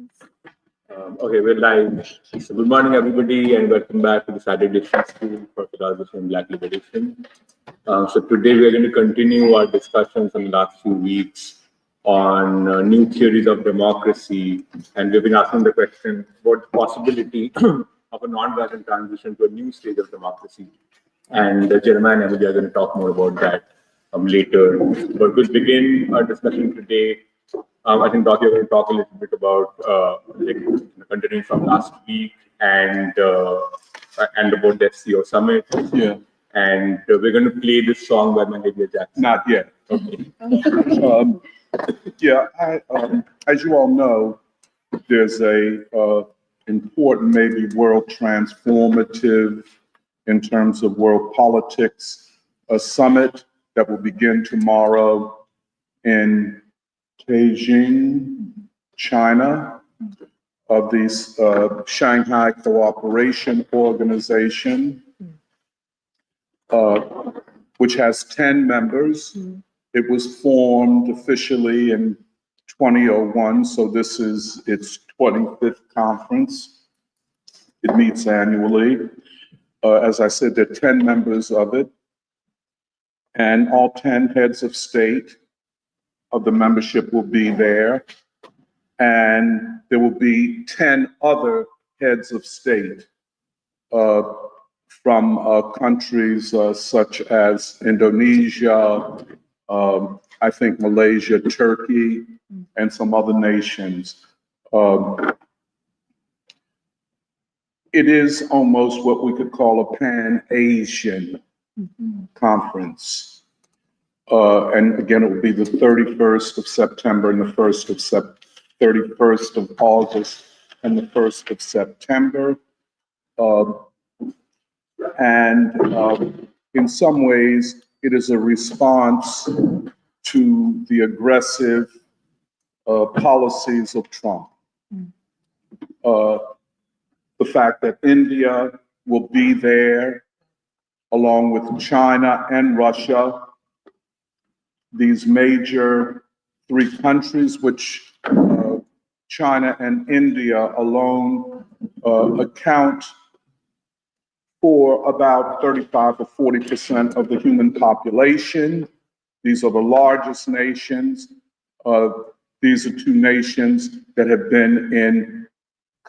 Okay, we're live. So good morning, everybody, and welcome back to the Saturday School for Philosophy and Black Liberation. So today we're going to continue our discussions in the last few weeks on new theories of democracy, and we've been asking the question, what possibility of a non-violent transition to a new stage of democracy? And Jeremiah and Emily are going to talk more about that later. But we'll begin our discussion today. I think, Doc, you're going to talk a little bit about continuing from last week and about the SCO summit. Yeah. And we're going to play this song by Mahalia Jackson. Not yet. Okay. As you all know, there's a important, maybe world transformative in terms of world politics, a summit that will begin tomorrow in Beijing, China, of the Shanghai Cooperation Organization, which has 10 members. It was formed officially in 2001, so this is its 25th conference. It meets annually. As I said, there are 10 members of it, and all 10 heads of state of the membership will be there, and there will be 10 other heads of state from countries such as Indonesia, I think Malaysia, Turkey, and some other nations. It is almost what we could call a Pan-Asian conference. And again, it will be the 31st of September and the 31st of August and the 1st of September. In some ways, it is a response to the aggressive policies of Trump. The fact that India will be there along with China and Russia, these major three countries, which China and India alone account for about 35 or 40% of the human population. These are the largest nations. These are two nations that have been in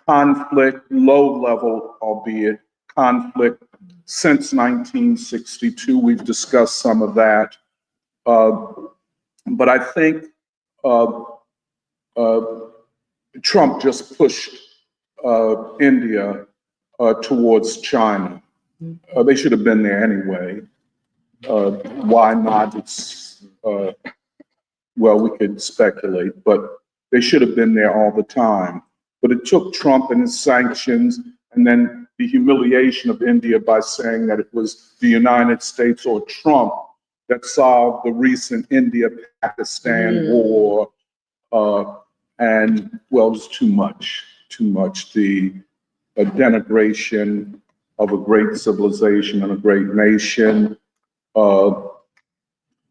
conflict, low level, albeit conflict, since 1962. We've discussed some of that. But I think Trump just pushed India towards China. They should have been there anyway. Why not? It's, well, we could speculate, but they should have been there all the time. But it took Trump and his sanctions and then the humiliation of India by saying that it was the United States or Trump that solved the recent India-Pakistan war. And, well, it was too much. The denigration of a great civilization and a great nation. And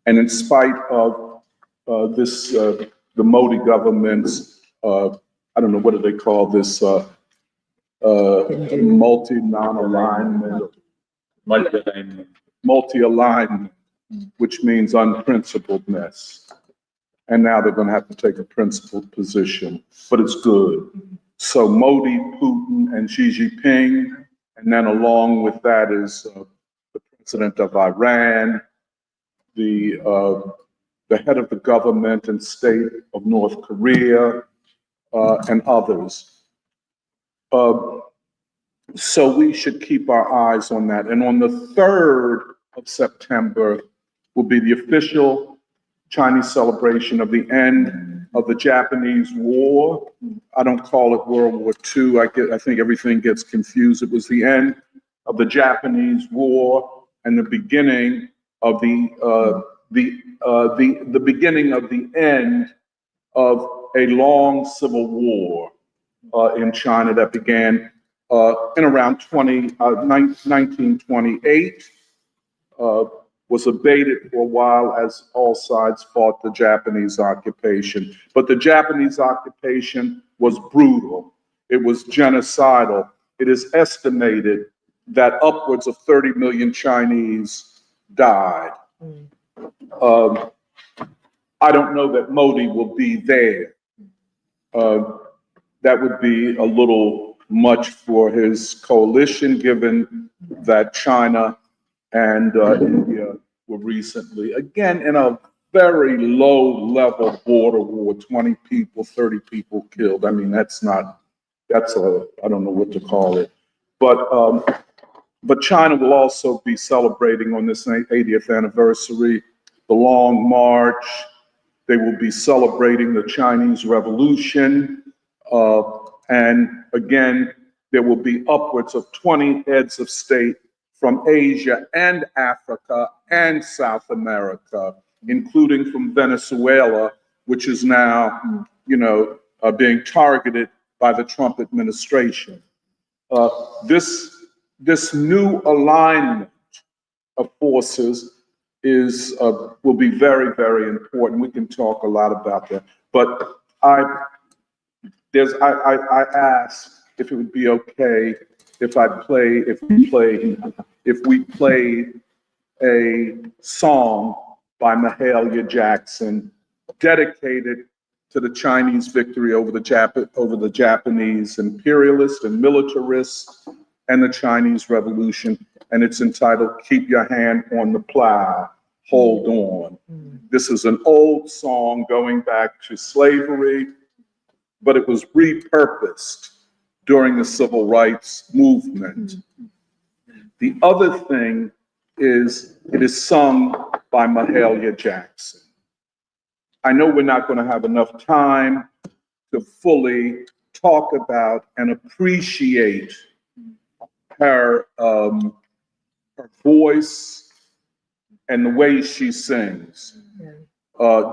in spite of the Modi government's, I don't know, what do they call this? Multi-alignment, which means unprincipledness. And now they're going to have to take a principled position, but it's good. So Modi, Putin, and Xi Jinping, and then along with that is the president of Iran, the head of the government and state of North Korea, and others. So we should keep our eyes on that. And on the 3rd of September will be the official Chinese celebration of the end of the Japanese War. I don't call it World War II. I think everything gets confused. It was the end of the Japanese War and the beginning of the beginning of the end of a long civil war in China that began in around 1928. Was abated for a while as all sides fought the Japanese occupation. But the Japanese occupation was brutal. It was genocidal. It is estimated that upwards of 30 million Chinese died. I don't know that Modi will be there. That would be a little much for his coalition, given that China and India were recently, again, in a very low-level border war, 20 people, 30 people killed. I mean, that's I don't know what to call it. But China will also be celebrating on this 80th anniversary, the Long March. They will be celebrating the Chinese Revolution. And again, there will be upwards of 20 heads of state from Asia and Africa and South America, including from Venezuela, which is now, being targeted by the Trump administration. This new alignment of forces will be very, very important. We can talk a lot about that, but I asked if it would be okay if we played a song by Mahalia Jackson dedicated to the Chinese victory over the Japanese imperialists and militarists and the Chinese Revolution, and it's entitled "Keep Your Hand on the Plow, Hold On." This is an old song going back to slavery, but it was repurposed during the civil rights movement. The other thing is it is sung by Mahalia Jackson. I know we're not going to have enough time to fully talk about and appreciate her voice and the way she sings.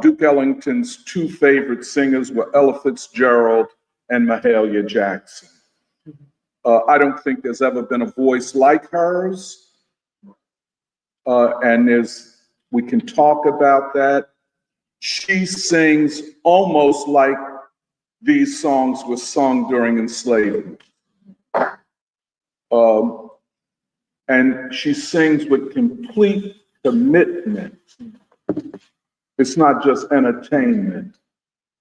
Duke Ellington's two favorite singers were Ella Fitzgerald and Mahalia Jackson. I don't think there's ever been a voice like hers, and we can talk about that. She sings almost like these songs were sung during enslavement. And she sings with complete commitment. It's not just entertainment.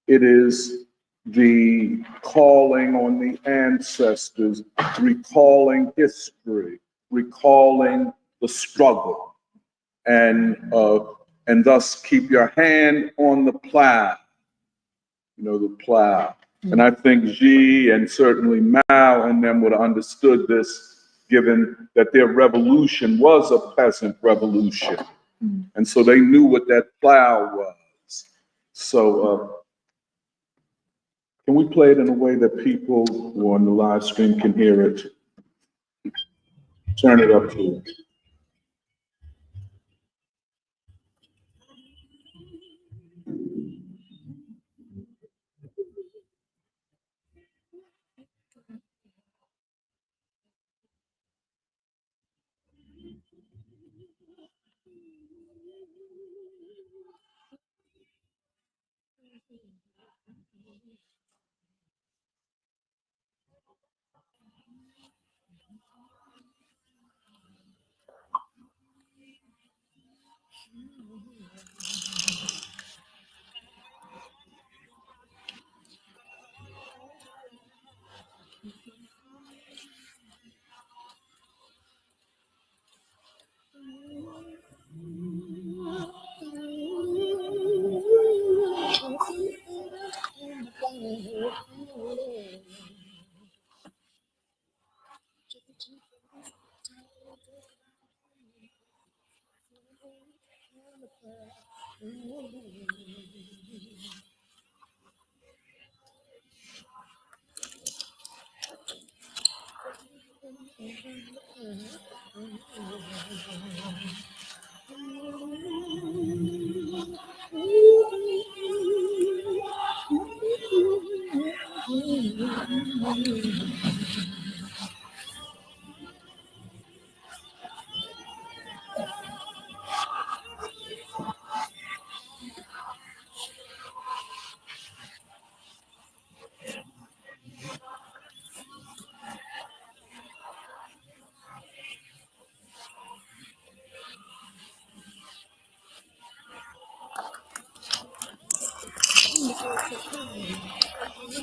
It is the calling on the ancestors, recalling history, recalling the struggle, and thus keep your hand on the plow, the plow. And I think Xi and certainly Mao and them would have understood this, given that their revolution was a peasant revolution. And so they knew what that plow was. So can we play it in a way that people who are on the live stream can hear it? Turn it up to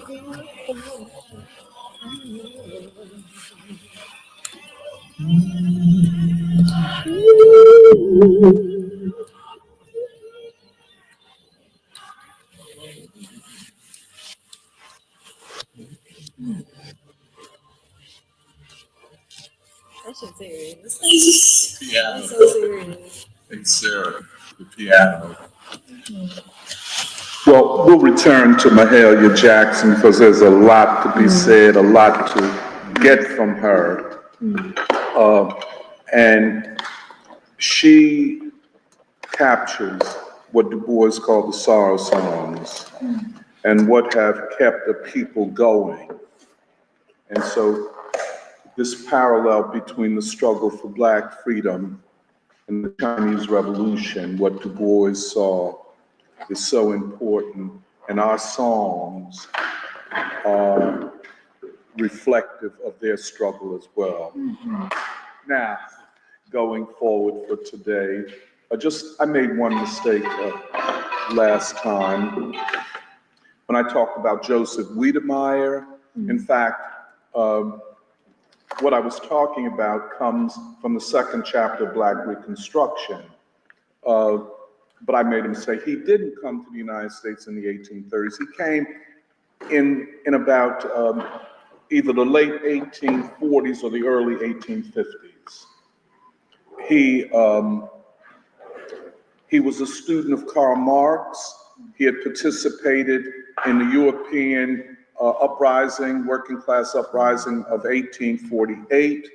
Piano. It's Sarah, the piano. Well, we'll return to Mahalia Jackson because there's a lot to be said, a lot to get from her. And she captures what Du Bois called the sorrow songs and what have kept the people going. And so this parallel between the struggle for Black freedom and the Chinese Revolution, what Du Bois saw, is so important, and our songs are reflective of their struggle as well. Now, going forward for today, I made one mistake last time when I talked about Joseph Wiedemeyer. In fact, what I was talking about comes from the second chapter of Black Reconstruction. But I made a mistake. He didn't come to the United States in the 1830s. He came in about either the late 1840s or the early 1850s. He was a student of Karl Marx. He had participated in the European uprising, working class uprising of 1848.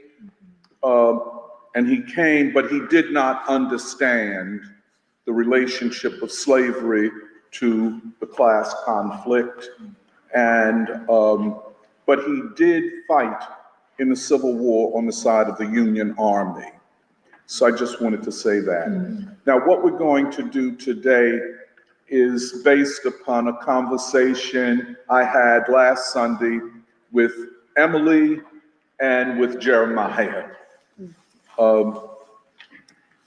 And he came, but he did not understand the relationship of slavery to the class conflict. And, but he did fight in the Civil War on the side of the Union Army. So I just wanted to say that. Now, what we're going to do today is based upon a conversation I had last Sunday with Emily and with Jeremiah.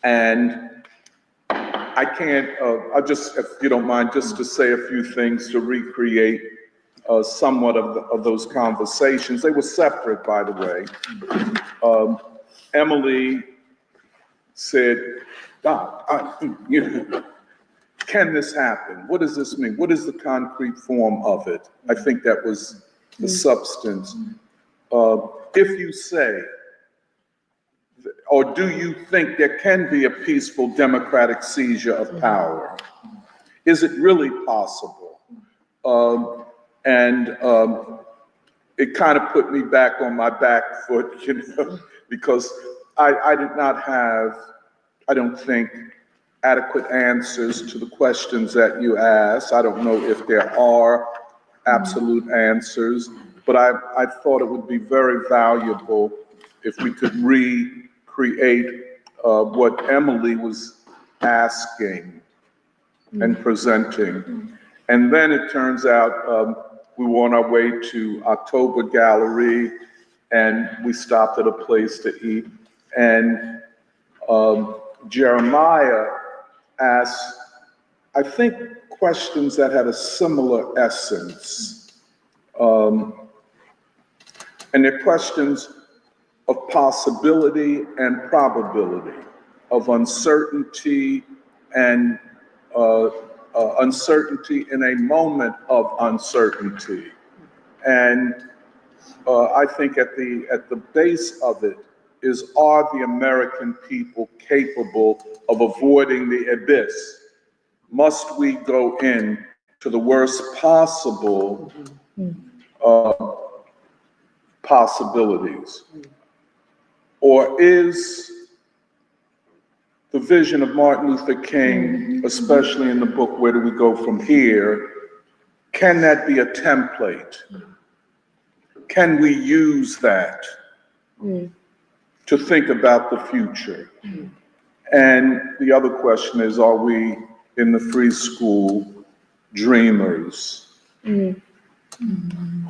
And I can't, I'll just, if you don't mind, just to say a few things to recreate somewhat of those conversations. They were separate, by the way. Emily said, Doc, can this happen? What does this mean? What is the concrete form of it? I think that was the substance. If you say, or do you think there can be a peaceful democratic seizure of power? Is it really possible? It kind of put me back on my back foot, because I did not have, I don't think, adequate answers to the questions that you asked. I don't know if there are absolute answers, but I thought it would be very valuable if we could recreate what Emily was asking and presenting. And then it turns out we were on our way to October Gallery, and we stopped at a place to eat. And Jeremiah asked, I think, questions that had a similar essence. And they're questions of possibility and probability, of uncertainty and uncertainty in a moment of uncertainty. And I think at the base of it is, are the American people capable of avoiding the abyss? Must we go in to the worst possible possibilities? Or is the vision of Martin Luther King, especially in the book, Where Do We Go From Here, can that be a template? Can we use that to think about the future? And the other question is, are we in the free school dreamers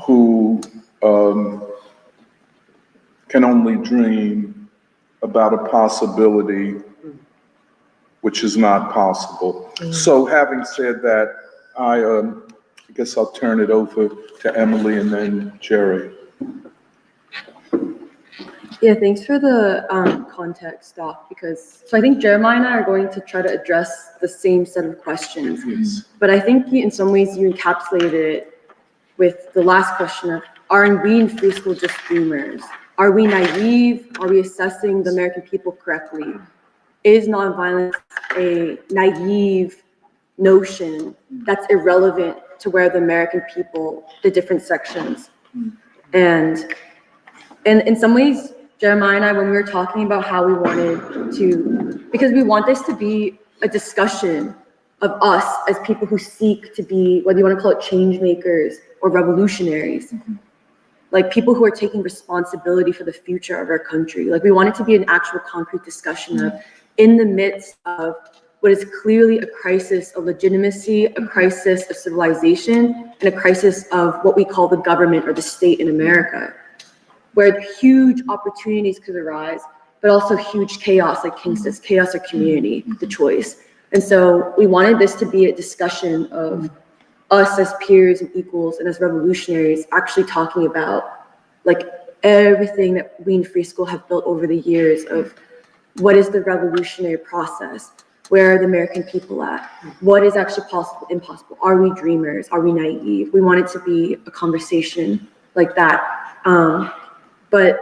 who can only dream about a possibility which is not possible? So having said that, I I guess I'll turn it over to Emily and then Jerry. Yeah, thanks for the context, Doc, because I think Jeremiah and I are going to try to address the same set of questions. Yes. But I think in some ways you encapsulated it with the last question of, are we in free school just dreamers? Are we naive? Are we assessing the American people correctly? Is nonviolence a naive notion that's irrelevant to where the American people, the different sections? And in some ways, Jeremiah and I, when we were talking about how we wanted to, because we want this to be a discussion of us as people who seek to be, whether you want to call it change makers or revolutionaries, like people who are taking responsibility for the future of our country. Like we want it to be an actual concrete discussion of, in the midst of what is clearly a crisis of legitimacy, a crisis of civilization, and a crisis of what we call the government or the state in America, where huge opportunities could arise, but also huge chaos, like King says, chaos or community, the choice. And so we wanted this to be a discussion of us as peers and equals and as revolutionaries actually talking about like everything that we in Free School have built over the years of what is the revolutionary process? Where are the American people at? What is actually possible, impossible? Are we dreamers? Are we naive? We want it to be a conversation like that. But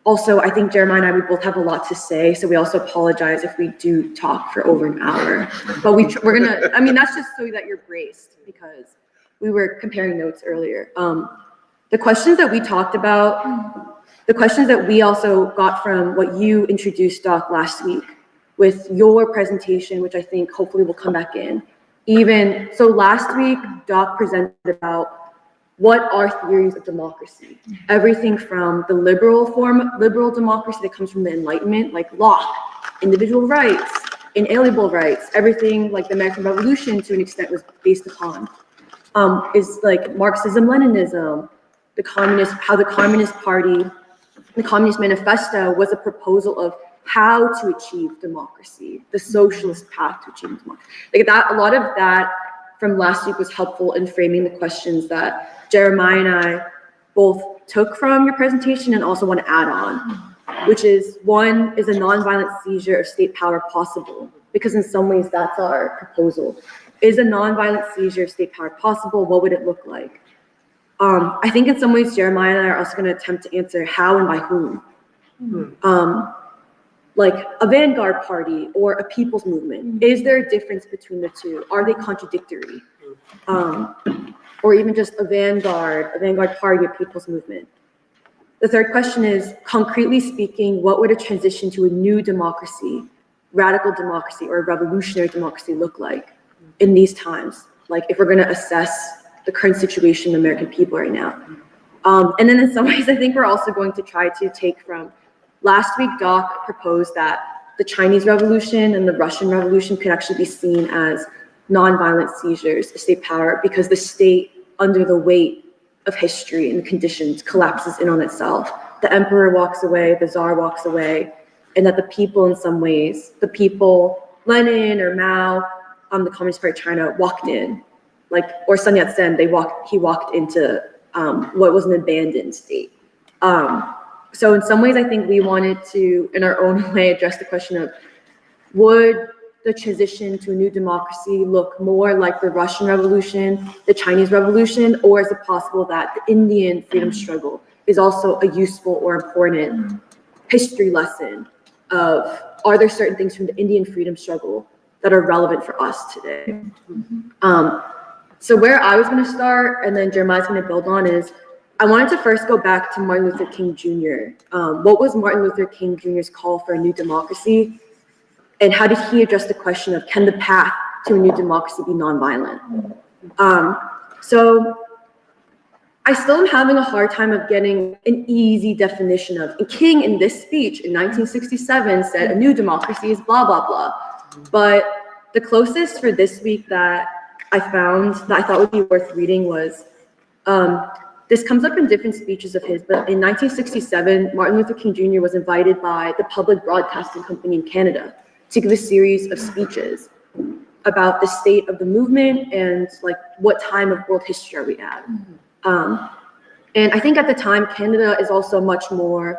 also, I think Jeremiah and I, we both have a lot to say, so we also apologize if we do talk for over an hour. But we're gonna, I mean, that's just so that you're braced, because we were comparing notes earlier. The questions that we talked about, the questions that we also got from what you introduced, Doc, last week with your presentation, which I think hopefully will come back in. Even, so last week, Doc presented about what are theories of democracy? Everything from the liberal democracy that comes from the Enlightenment, like Locke, individual rights, inalienable rights, everything like the American Revolution to an extent was based upon, is like Marxism, Leninism, how the Communist Party, the Communist Manifesto was a proposal of how to achieve democracy, the socialist path to achieving democracy. Like that, a lot of that from last week was helpful in framing the questions that Jeremiah and I both took from your presentation and also want to add on, which is, one, is a nonviolent seizure of state power possible? Because in some ways that's our proposal. Is a nonviolent seizure of state power possible? What would it look like? I think in some ways Jeremiah and I are also going to attempt to answer how and by whom. Like a vanguard party or a people's movement. Is there a difference between the two? Are they contradictory? Or even just a vanguard party, a people's movement. The third question is, concretely speaking, what would a transition to a new democracy, radical democracy, or a revolutionary democracy look like in these times? Like if we're going to assess the current situation of the American people right now. And then in some ways, I think we're also going to try to take from last week, Doc proposed that the Chinese Revolution and the Russian Revolution could actually be seen as nonviolent seizures of state power because the state, under the weight of history and the conditions, collapses in on itself. The emperor walks away, the czar walks away, and that the people in some ways, the people, Lenin or Mao, the Communist Party of China walked in, like, or Sun Yat-sen, he walked into what was an abandoned state. So in some ways, I think we wanted to, in our own way, address the question of, would the transition to a new democracy look more like the Russian Revolution, the Chinese Revolution, or is it possible that the Indian freedom struggle is also a useful or important history lesson of, are there certain things from the Indian freedom struggle that are relevant for us today? So where I was going to start, and then Jeremiah's going to build on, is I wanted to first go back to Martin Luther King Jr. What was Martin Luther King Jr.'s call for a new democracy? And how did he address the question of, can the path to a new democracy be nonviolent? So I still am having a hard time of getting an easy definition of, and King in this speech in 1967 said a new democracy is blah, blah, blah. But the closest for this week that I found that I thought would be worth reading was, this comes up in different speeches of his, but in 1967, Martin Luther King Jr. was invited by the Public Broadcasting Company in Canada to give a series of speeches. about the state of the movement and like what time of world history are we at. And I think at the time, Canada is also much more,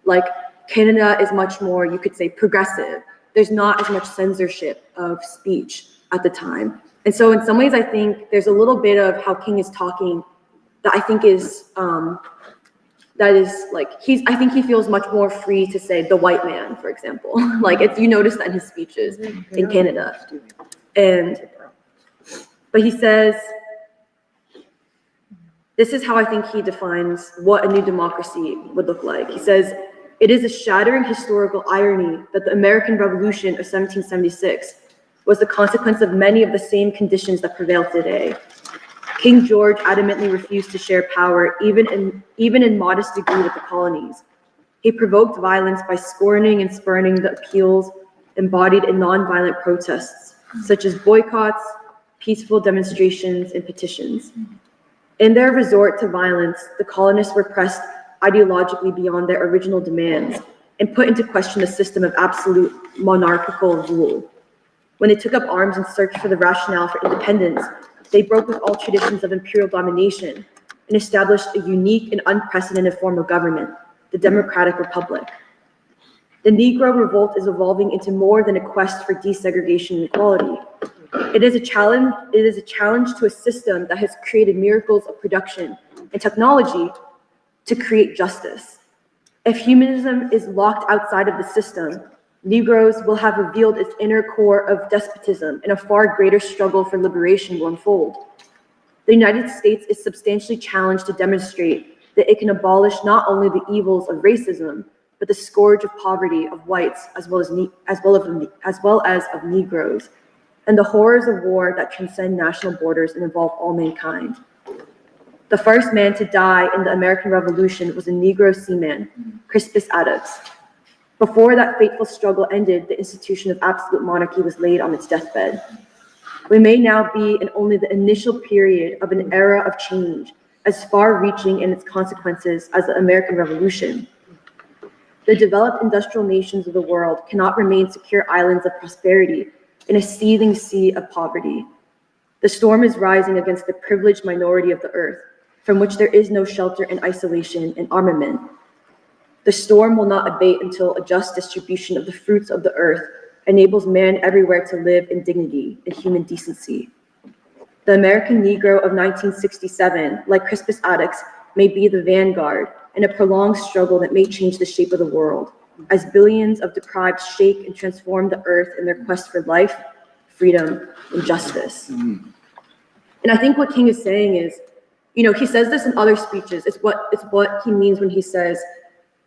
you could say, progressive. There's not as much censorship of speech at the time. And so in some ways, I think there's a little bit of how King is talking that I think is, I think he feels much more free to say the white man, for example. You notice that in his speeches in Canada. But he says, this is how I think he defines what a new democracy would look like. He says, it is a shattering historical irony that the American Revolution of 1776 was the consequence of many of the same conditions that prevail today. King George adamantly refused to share power, even in modest degree, with the colonies. He provoked violence by scorning and spurning the appeals embodied in nonviolent protests, such as boycotts, peaceful demonstrations, and petitions. In their resort to violence, the colonists were pressed ideologically beyond their original demands and put into question the system of absolute monarchical rule. When they took up arms in search for the rationale for independence, they broke with all traditions of imperial domination and established a unique and unprecedented form of government, the Democratic Republic. The Negro revolt is evolving into more than a quest for desegregation and equality. It is a challenge to a system that has created miracles of production and technology to create justice. If humanism is locked outside of the system, Negroes will have revealed its inner core of despotism, and a far greater struggle for liberation will unfold. The United States is substantially challenged to demonstrate that it can abolish not only the evils of racism, but the scourge of poverty of whites as well as of Negroes, and the horrors of war that transcend national borders and involve all mankind. The first man to die in the American Revolution was a Negro seaman, Crispus Attucks. Before that fateful struggle ended, the institution of absolute monarchy was laid on its deathbed. We may now be in only the initial period of an era of change, as far-reaching in its consequences as the American Revolution. The developed industrial nations of the world cannot remain secure islands of prosperity in a seething sea of poverty. The storm is rising against the privileged minority of the earth, from which there is no shelter in isolation and armament. The storm will not abate until a just distribution of the fruits of the earth enables man everywhere to live in dignity and human decency. The American Negro of 1967, like Crispus Attucks, may be the vanguard in a prolonged struggle that may change the shape of the world, as billions of deprived shake and transform the earth in their quest for life, freedom, and justice. And I think what King is saying is, he says this in other speeches. It's what he means when he says,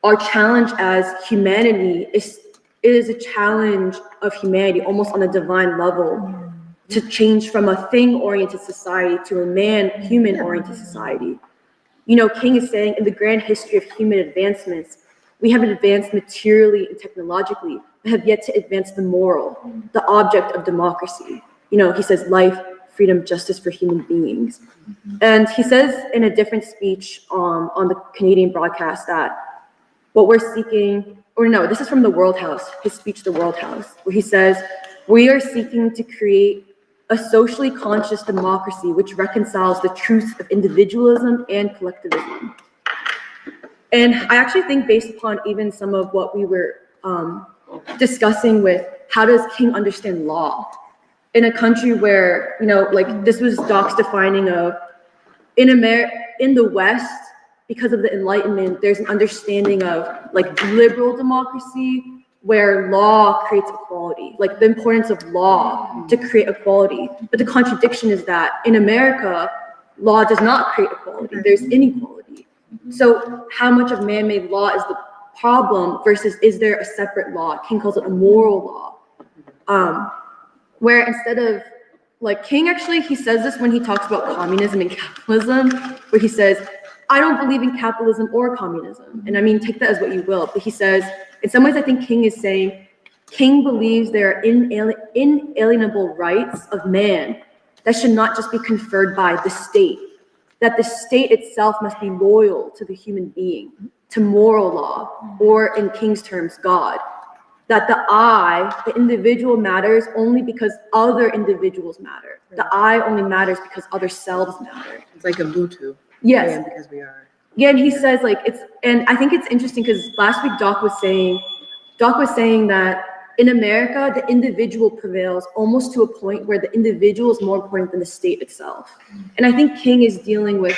our challenge as humanity is a challenge of humanity, almost on a divine level, to change from a thing-oriented society to a human-oriented society. King is saying in the grand history of human advancements, we have advanced materially and technologically, but have yet to advance the moral, the object of democracy. He says life, freedom, justice for human beings. And he says in a different speech on the Canadian broadcast that what we're seeking, this is from the World House, his speech, the World House, where he says, we are seeking to create a socially conscious democracy which reconciles the truths of individualism and collectivism. And I actually think based upon even some of what we were discussing with how does King understand law in a country where, this was Doc's defining of, in the West, because of the Enlightenment, there's an understanding of liberal democracy where law creates equality, the importance of law to create equality. But the contradiction is that in America, law does not create equality, there's inequality. So how much of man-made law is the problem versus is there a separate law? King calls it a moral law. Where instead of, King actually, he says this when he talks about communism and capitalism, where he says, I don't believe in capitalism or communism. And I mean, take that as what you will. But he says, in some ways, I think King is saying, King believes there are inalienable rights of man that should not just be conferred by the state, that the state itself must be loyal to the human being, to moral law, or in King's terms, God. that the individual matters only because other individuals matter. The I only matters because other selves matter. It's like Ubuntu. Yes. And because we are. Yeah, and he says and I think it's interesting because last week Doc was saying that in America, the individual prevails almost to a point where the individual is more important than the state itself. And I think King is dealing with,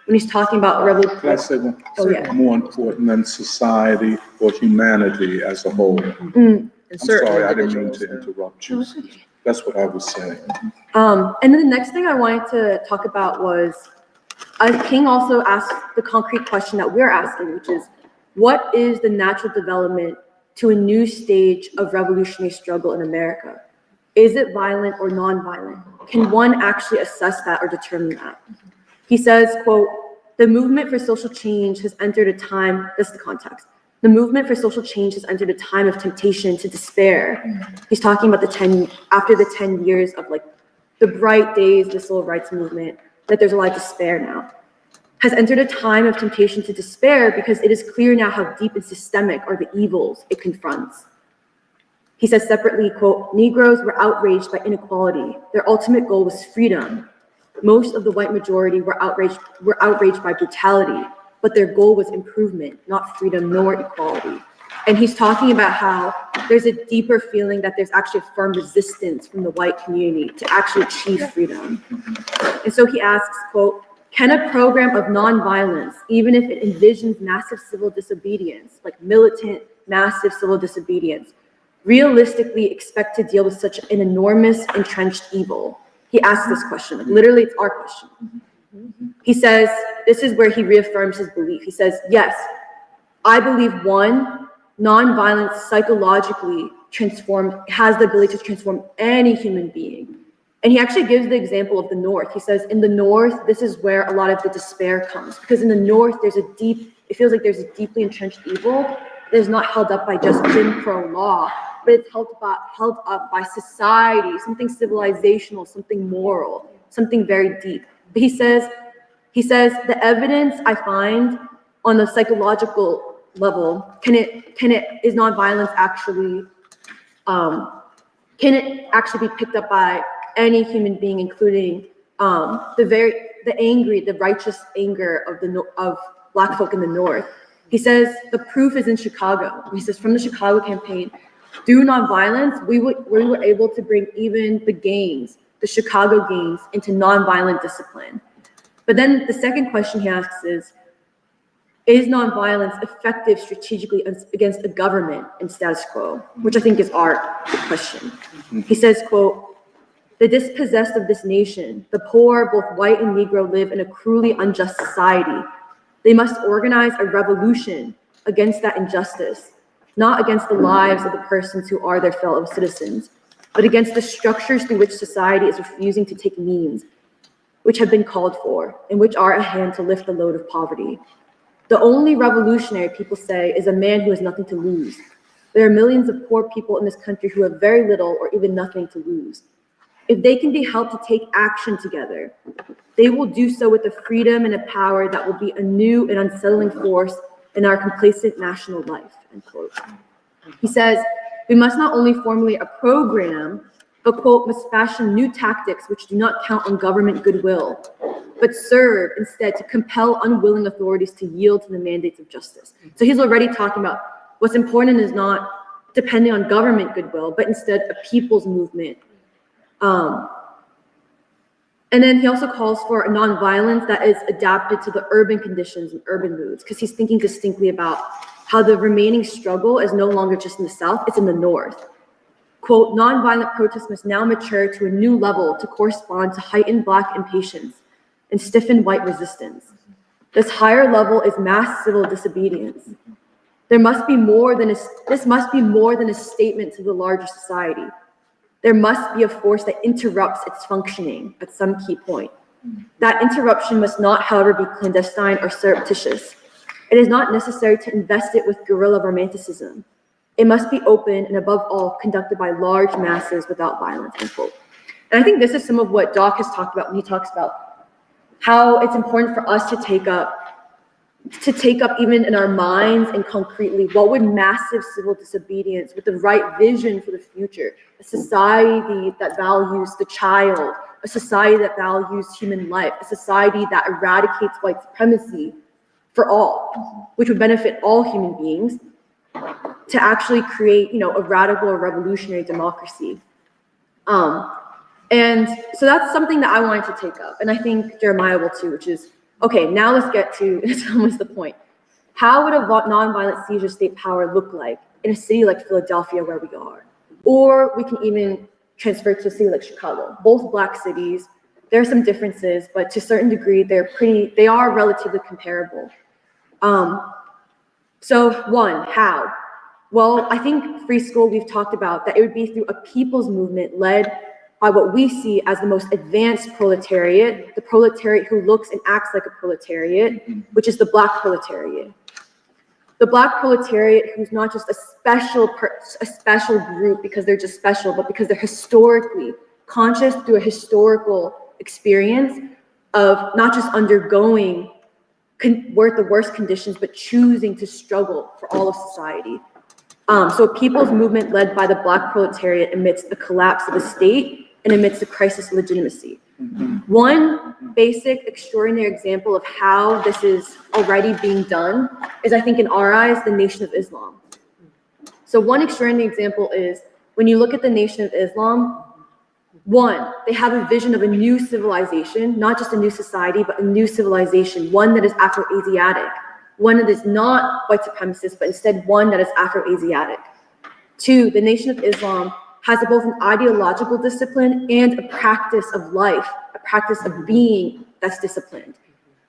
when he's talking about Can I say one? Oh, yeah. More important than society or humanity as a whole. And I'm certain sorry, I didn't mean individuals, to interrupt you. That's what I was saying. And then the next thing I wanted to talk about was, King also asked the concrete question that we're asking, which is, what is the natural development to a new stage of revolutionary struggle in America? Is it violent or nonviolent? Can one actually assess that or determine that? He says, quote, the movement for social change has entered a time, this is the context, the movement for social change has entered a time of temptation to despair. He's talking about after the 10 years of like the bright days of the civil rights movement, that there's a lot of despair now. Has entered a time of temptation to despair because it is clear now how deep and systemic are the evils it confronts. He says separately, quote, Negroes were outraged by inequality. Their ultimate goal was freedom. Most of the white majority were outraged by brutality, but their goal was improvement, not freedom nor equality. And he's talking about how there's a deeper feeling that there's actually a firm resistance from the white community to actually achieve freedom. And so he asks, quote, can a program of nonviolence, even if it envisions massive civil disobedience, like militant, massive civil disobedience, realistically expect to deal with such an enormous, entrenched evil? He asks this question, like literally it's our question. He says, this is where he reaffirms his belief. He says, yes, I believe one, nonviolence psychologically has the ability to transform any human being. And he actually gives the example of the North. He says, in the North, this is where a lot of the despair comes. Because in the North, it feels like there's a deeply entrenched evil that is not held up by just Jim Crow law, but it's held up by society, something civilizational, something moral, something very deep. But he says, the evidence I find on the psychological level, is nonviolence actually, can it actually be picked up by any human being, including the righteous anger of Black folk in the North? He says the proof is in Chicago. He says from the Chicago campaign, through nonviolence, we were able to bring even the Chicago gangs, into nonviolent discipline. But then the second question he asks is nonviolence effective strategically against a government and status quo? Which I think is our question. He says, quote, the dispossessed of this nation, the poor, both white and Negro, live in a cruelly unjust society. They must organize a revolution against that injustice, not against the lives of the persons who are their fellow citizens, but against the structures through which society is refusing to take means which have been called for and which are at hand to lift the load of poverty. The only revolutionary, people say, is a man who has nothing to lose. There are millions of poor people in this country who have very little or even nothing to lose. If they can be helped to take action together, they will do so with a freedom and a power that will be a new and unsettling force in our complacent national life, end quote. He says, we must not only formulate a program, but, quote, must fashion new tactics which do not count on government goodwill, but serve instead to compel unwilling authorities to yield to the mandates of justice. So he's already talking about what's important is not depending on government goodwill, but instead a people's movement. And then he also calls for a nonviolence that is adapted to the urban conditions and urban moods, because he's thinking distinctly about how the remaining struggle is no longer just in the South, it's in the North. Quote, nonviolent protests must now mature to a new level to correspond to heightened Black impatience and stiffened white resistance. This higher level is mass civil disobedience. This must be more than a statement to the larger society. There must be a force that interrupts its functioning at some key point. That interruption must not, however, be clandestine or surreptitious. It is not necessary to invest it with guerrilla romanticism. It must be open and, above all, conducted by large masses without violence, end quote. And I think this is some of what Doc has talked about when he talks about how it's important for us to take up to take up even in our minds and concretely, what would massive civil disobedience with the right vision for the future, a society that values the child, a society that values human life, a society that eradicates white supremacy for all, which would benefit all human beings, to actually create, a radical or revolutionary democracy. And so that's something that I wanted to take up. And I think Jeremiah will too, which is, okay, now let's get to, it's almost the point. How would a nonviolent seizure state power look like in a city like Philadelphia where we are? Or we can even transfer to a city like Chicago, both Black cities. There are some differences, but to a certain degree, they are relatively comparable. So one, how? Well, I think free school, we've talked about that it would be through a people's movement led by what we see as the most advanced proletariat, the proletariat who looks and acts like a proletariat, which is the Black proletariat. The Black proletariat who's not just a special group because they're just special, but because they're historically conscious through a historical experience of not just undergoing the worst conditions, but choosing to struggle for all of society. So a people's movement led by the Black proletariat amidst the collapse of the state and amidst the crisis of legitimacy. One basic, extraordinary example of how this is already being done is, I think in our eyes, the Nation of Islam. So one extraordinary example is when you look at the Nation of Islam, one, they have a vision of a new civilization, not just a new society, but a new civilization, one that is Afro-Asiatic, one that is not white supremacist, but instead one that is Afro-Asiatic. Two, the Nation of Islam has both an ideological discipline and a practice of life, a practice of being that's disciplined.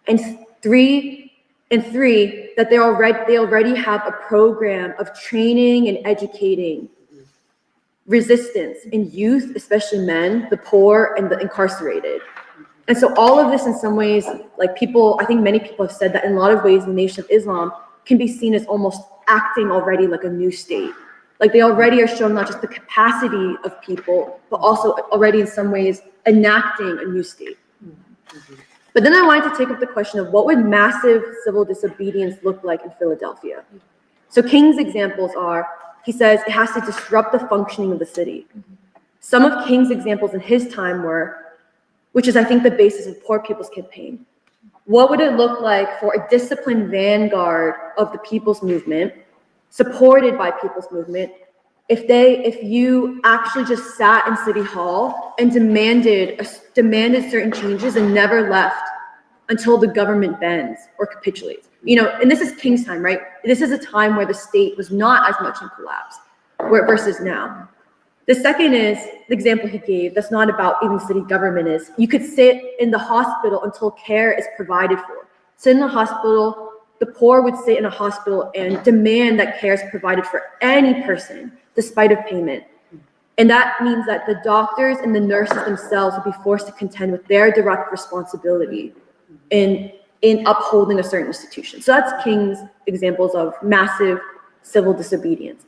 And three, that they already have a program of training and educating resistance in youth, especially men, the poor, and the incarcerated. And so all of this in some ways, I think many people have said that in a lot of ways, the Nation of Islam can be seen as almost acting already like a new state. Like they already are showing not just the capacity of people, but also already in some ways enacting a new state. But then I wanted to take up the question of what would massive civil disobedience look like in Philadelphia? So King's examples are, he says it has to disrupt the functioning of the city. Some of King's examples in his time were, which is I think the basis of Poor People's Campaign. What would it look like for a disciplined vanguard of the people's movement, supported by people's movement, if you actually just sat in City Hall and demanded certain changes and never left until the government bends or capitulates? And this is King's time, right? This is a time where the state was not as much in collapse versus now. The second is the example he gave, that's not about even city government, is you could sit in the hospital until care is provided for. Sit in a hospital, the poor would sit in a hospital and demand that care is provided for any person, despite of payment. And that means that the doctors and the nurses themselves would be forced to contend with their direct responsibility in upholding a certain institution. So that's King's examples of massive civil disobedience.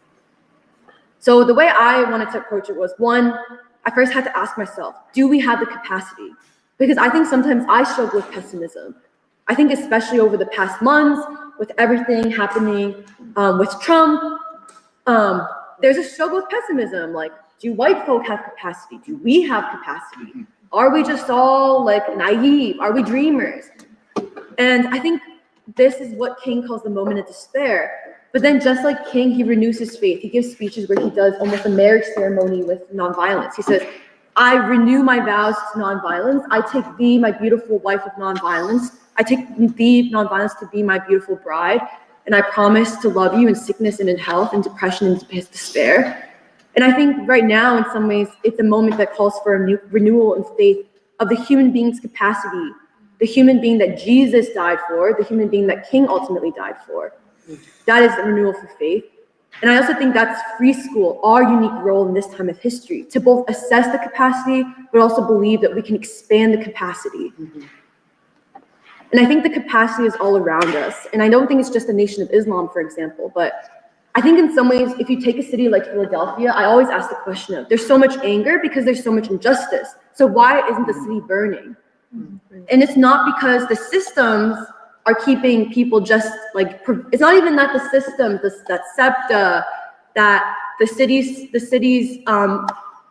So the way I wanted to approach it was, one, I first had to ask myself, do we have the capacity? Because I think sometimes I struggle with pessimism. I think especially over the past months, with everything happening with Trump, there's a struggle with pessimism. Like, do white folk have capacity? Do we have capacity? Are we just all naive? Are we dreamers? And I think this is what King calls the moment of despair. But then just like King, he renews his faith. He gives speeches where he does almost a marriage ceremony with nonviolence. He says, I renew my vows to nonviolence. I take thee, my beautiful wife of nonviolence. I take thee, nonviolence, to be my beautiful bride. And I promise to love you in sickness and in health, in depression and despair. And I think right now, in some ways, it's a moment that calls for a new renewal in faith of the human being's capacity, the human being that Jesus died for, the human being that King ultimately died for. That is the renewal for faith. And I also think that's free school, our unique role in this time of history, to both assess the capacity, but also believe that we can expand the capacity. And I think the capacity is all around us. And I don't think it's just the Nation of Islam, for example, but I think in some ways, if you take a city like Philadelphia, I always ask the question of, there's so much anger because there's so much injustice. So why isn't the city burning? And it's not because the systems are keeping people just like, it's not even that the system, that SEPTA, that the cities,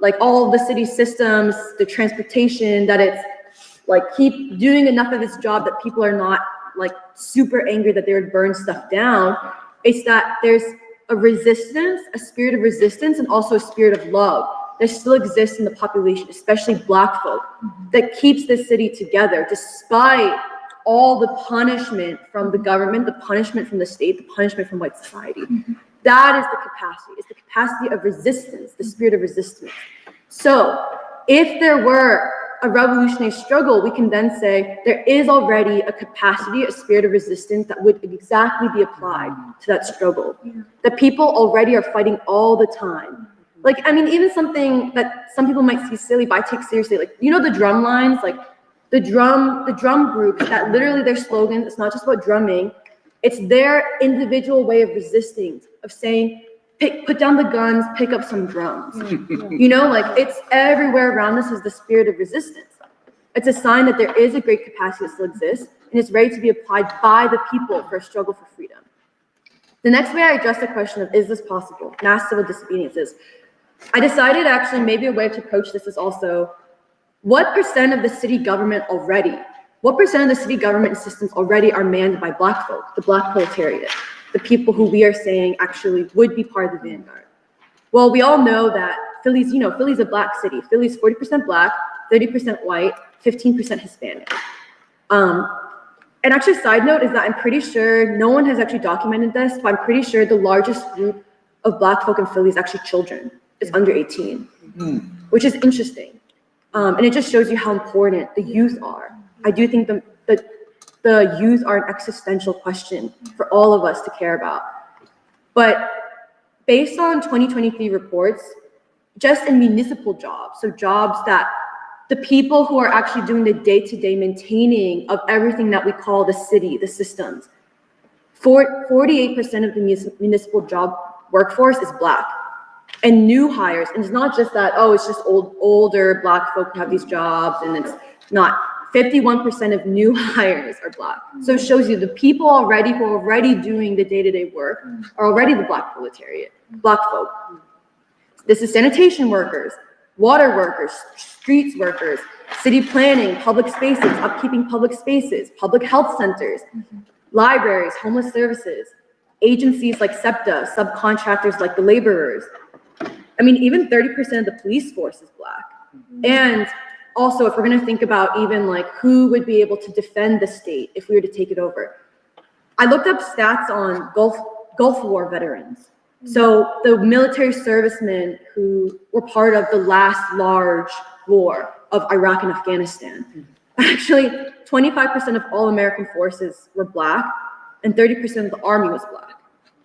like all of the city systems, the transportation, that it's like keep doing enough of its job that people are not like super angry that they would burn stuff down. It's that there's a resistance, a spirit of resistance, and also a spirit of love that still exists in the population, especially Black folk, that keeps this city together despite all the punishment from the government, the punishment from the state, the punishment from white society. That is the capacity. It's the capacity of resistance, the spirit of resistance. So if there were a revolutionary struggle, we can then say there is already a capacity, a spirit of resistance that would exactly be applied to that struggle. That people already are fighting all the time. Like, I mean, even something that some people might see silly, but I take seriously, like, you know, the drum lines, like the drum groups that literally their slogan, it's not just about drumming, it's their individual way of resisting, of saying, put down the guns, pick up some drums. You know, like it's everywhere around us is the spirit of resistance. It's a sign that there is a great capacity that still exists, and it's ready to be applied by the people for a struggle for freedom. The next way I address the question of, is this possible? Mass civil disobedience is, I decided actually maybe a way to approach this is also, what percent of the city government already, what percent of the city government systems already are manned by Black folk, the Black proletariat, the people who we are saying actually would be part of the vanguard? Well, we all know that Philly's, you know, Philly's a Black city. Philly's 40% Black, 30% white, 15% Hispanic. And actually, side note is that I'm pretty sure, no one has actually documented this, but I'm pretty sure the largest group of Black folk in Philly is actually children. It's under 18, which is interesting. And it just shows you how important the youth are. I do think the youth are an existential question for all of us to care about. But based on 2023 reports, just in municipal jobs, so jobs that the people who are actually doing the day-to-day maintaining of everything that we call the city, the systems, 48% of the municipal job workforce is Black. And new hires, and it's not just that, oh, it's just older Black folk who have these jobs, and it's not. 51% of new hires are Black. So it shows you the people already who are already doing the day-to-day work are already the Black proletariat, Black folk. This is sanitation workers, water workers, streets workers, city planning, public spaces, upkeeping public spaces, public health centers, libraries, homeless services, agencies like SEPTA, subcontractors like the laborers. I mean, even 30% of the police force is Black. And also, if we're going to think about even like who would be able to defend the state if we were to take it over, I looked up stats on Gulf War veterans. So the military servicemen who were part of the last large war of Iraq and Afghanistan. Actually, 25% of all American forces were Black, and 30% of the army was Black,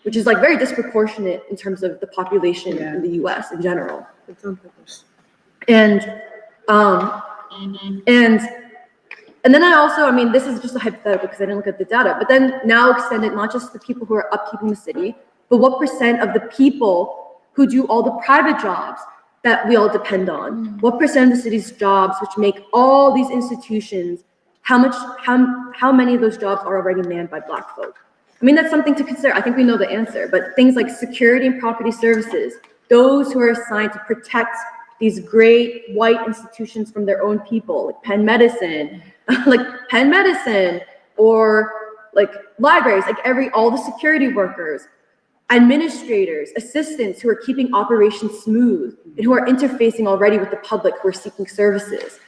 which is like very disproportionate in terms of the population in the US in general. It's on purpose. And then I also, I mean, this is just a hypothetical because I didn't look at the data, but then now extend it not just to the people who are upkeeping the city, but what percent of the people who do all the private jobs that we all depend on? What percent of the city's jobs, which make all these institutions, how many of those jobs are already manned by Black folk? I mean, that's something to consider. I think we know the answer, but things like security and property services, those who are assigned to protect these great white institutions from their own people, like Penn Medicine, or like libraries, like all the security workers, administrators, assistants who are keeping operations smooth and who are interfacing already with the public who are seeking services.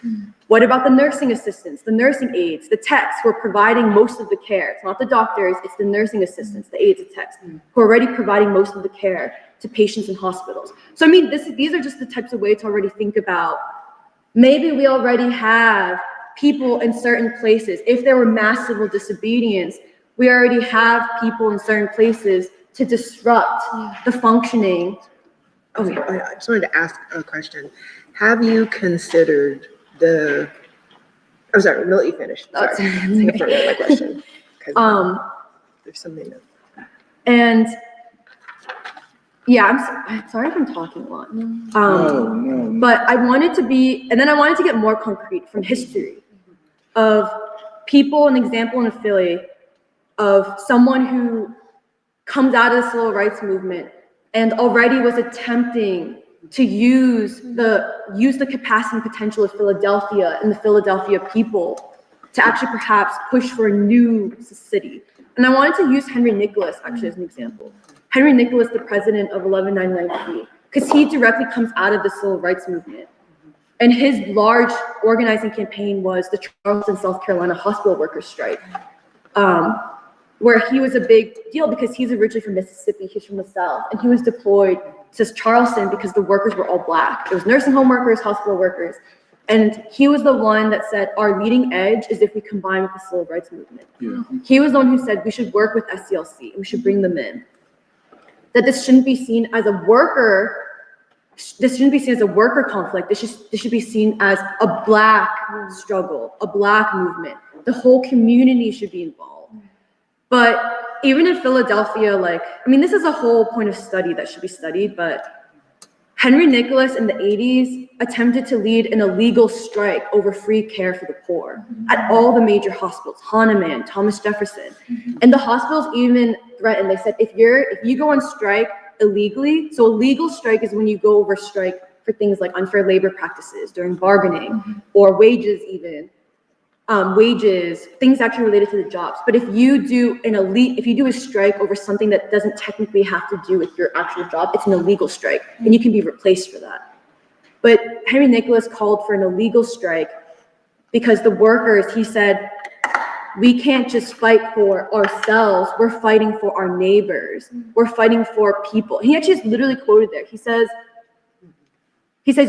What about the nursing assistants, the nursing aides, the techs who are providing most of the care? It's not the doctors, it's the nursing assistants, the aides, the techs, who are already providing most of the care to patients in hospitals. So I mean, these are just the types of ways to already think about, maybe we already have people in certain places. If there were mass civil disobedience, we already have people in certain places to disrupt the functioning. Oh, yeah, I just wanted to ask a question. Have you considered I'm sorry, we'll let you finish. Sorry. That's my question. There's something that... And yeah, I'm sorry if I'm talking a lot. But I wanted to get more concrete from history of people, an example in Philly, of someone who comes out of the civil rights movement and already was attempting to use the capacity and potential of Philadelphia and the Philadelphia people to actually perhaps push for a new city. And I wanted to use Henry Nicholas actually as an example. Henry Nicholas, the president of 11993, because he directly comes out of the civil rights movement. And his large organizing campaign was the Charleston, South Carolina hospital workers strike, where he was a big deal because he's originally from Mississippi, he's from the South, and he was deployed to Charleston because the workers were all Black. It was nursing home workers, hospital workers. And he was the one that said our leading edge is if we combine with the civil rights movement. Yeah. He was the one who said we should work with SCLC and we should bring them in. That this shouldn't be seen as a worker, this shouldn't be seen as a worker conflict. This should be seen as a Black struggle, a Black movement. The whole community should be involved. But even in Philadelphia, this is a whole point of study that should be studied, but Henry Nicholas in the 80s attempted to lead an illegal strike over free care for the poor at all the major hospitals, Hahnemann, Thomas Jefferson. And the hospitals even threatened, they said, if you go on strike illegally, so a legal strike is when you go over strike for things like unfair labor practices during bargaining or wages even, things actually related to the jobs. But if you do a strike over something that doesn't technically have to do with your actual job, it's an illegal strike and you can be replaced for that. But Henry Nicholas called for an illegal strike because the workers, he said, we can't just fight for ourselves, we're fighting for our neighbors, we're fighting for people. He actually is literally quoted there. He says,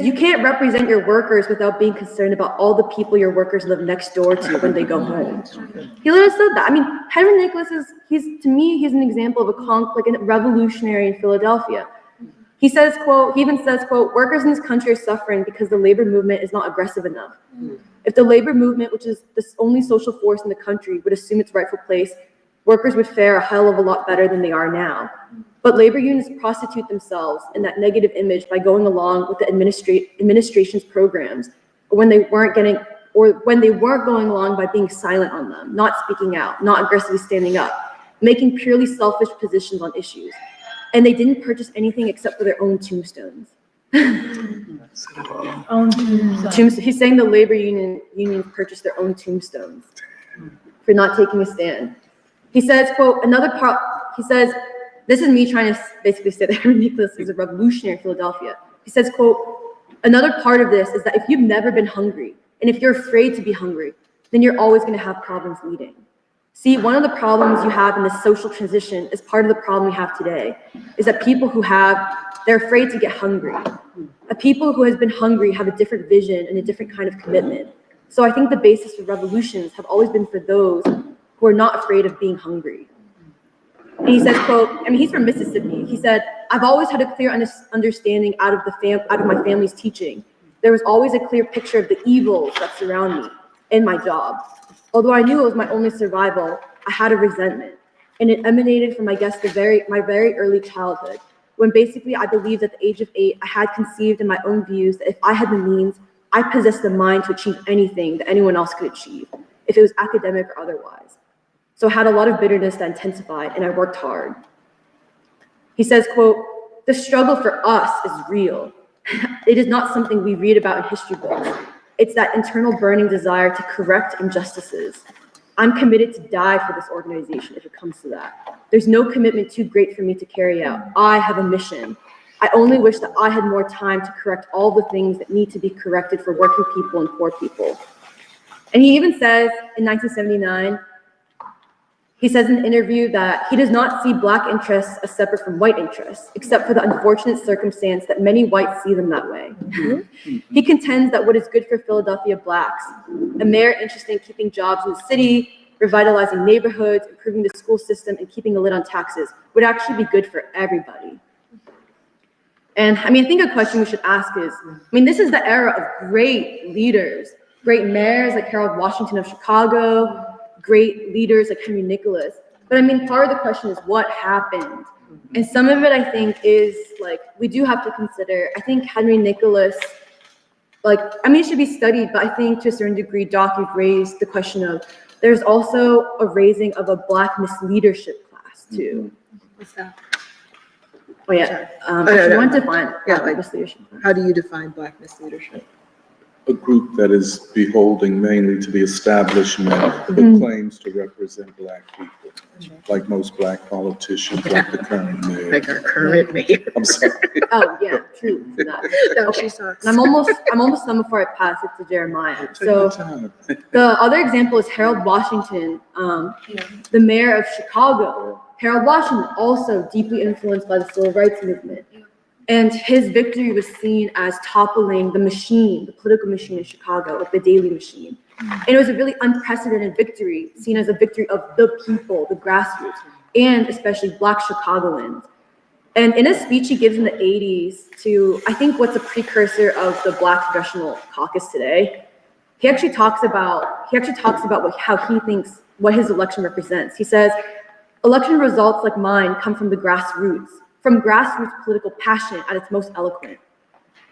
you can't represent your workers without being concerned about all the people your workers live next door to when they go home. He literally said that. Henry Nicholas he's an example of a revolutionary in Philadelphia. He says, quote, he even says, quote, workers in this country are suffering because the labor movement is not aggressive enough. If the labor movement, which is the only social force in the country, would assume its rightful place, workers would fare a hell of a lot better than they are now. But labor unions prostitute themselves in that negative image by going along with the administration's programs, or when they weren't going along by being silent on them, not speaking out, not aggressively standing up, making purely selfish positions on issues. And they didn't purchase anything except for their own tombstones. He's saying the labor unions purchased their own tombstones for not taking a stand. He says, quote, this is me trying to basically say that Henry Nicholas is a revolutionary in Philadelphia. He says, quote, another part of this is that if you've never been hungry, and if you're afraid to be hungry, then you're always going to have problems leading. See, one of the problems you have in this social transition is part of the problem we have today, is that people they're afraid to get hungry. People who has been hungry have a different vision and a different kind of commitment. So I think the basis for revolutions have always been for those who are not afraid of being hungry. And he says, quote, he's from Mississippi. He said, I've always had a clear understanding out of my family's teaching. There was always a clear picture of the evils that surround me in my job. Although I knew it was my only survival, I had a resentment. And it emanated from, I guess, my very early childhood, when basically I believed at the age of 8, I had conceived in my own views that if I had the means, I possessed the mind to achieve anything that anyone else could achieve, if it was academic or otherwise. So I had a lot of bitterness that intensified, and I worked hard. He says, quote, the struggle for us is real. It is not something we read about in history books. It's that internal burning desire to correct injustices. I'm committed to die for this organization if it comes to that. There's no commitment too great for me to carry out. I have a mission. I only wish that I had more time to correct all the things that need to be corrected for working people and poor people. And he even says in 1979, he says in an interview that he does not see Black interests as separate from white interests, except for the unfortunate circumstance that many whites see them that way. He contends that what is good for Philadelphia Blacks, a mayor interested in keeping jobs in the city, revitalizing neighborhoods, improving the school system, and keeping a lid on taxes, would actually be good for everybody. And I think a question we should ask is, this is the era of great leaders, great mayors like Harold Washington of Chicago, great leaders like Henry Nicholas. But part of the question is what happened? And some of it I think is we do have to consider, I think Henry Nicholas, it should be studied, but I think to a certain degree, Doc, you've raised the question of there's also a raising of a Black misleadership class too. What's that? Oh yeah, no, if you no. want to define Yeah, Black like- misleadership class. How do you define Black misleadership? A group that is beholding mainly to the establishment that Mhm. claims to represent Black people, like most Black politicians, like the current mayor. Like our current mayor? I'm sorry. Oh yeah, true. That. No, Okay. she sucks. And I'm almost done before I pass it to Jeremiah. Take your So time. the other example is Harold Washington, the mayor of Chicago. Harold Washington, also deeply influenced by the civil rights movement. And his victory was seen as toppling the machine, the political machine in Chicago, like the Daily Machine. And it was a really unprecedented victory, seen as a victory of the people, the grassroots, and especially Black Chicagoans. And in a speech he gives in the 80s to, I think, what's a precursor of the Black Congressional Caucus today, he actually talks about how he thinks what his election represents. He says, election results like mine come from the grassroots, from grassroots political passion at its most eloquent.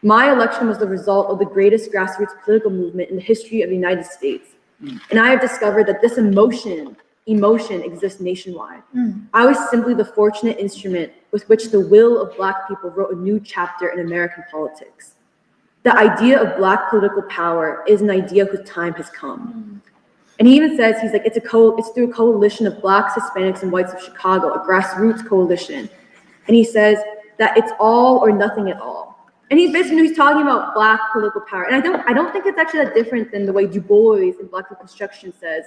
My election was the result of the greatest grassroots political movement in the history of the United States. And I have discovered that this emotion exists nationwide. I was simply the fortunate instrument with which the will of Black people wrote a new chapter in American politics. The idea of Black political power is an idea whose time has come. And he even says, he's like, it's through a coalition of Blacks, Hispanics, and whites of Chicago, a grassroots coalition. And he says that it's all or nothing at all. And he's talking about Black political power. And I don't think it's actually that different than the way Du Bois in Black Reconstruction says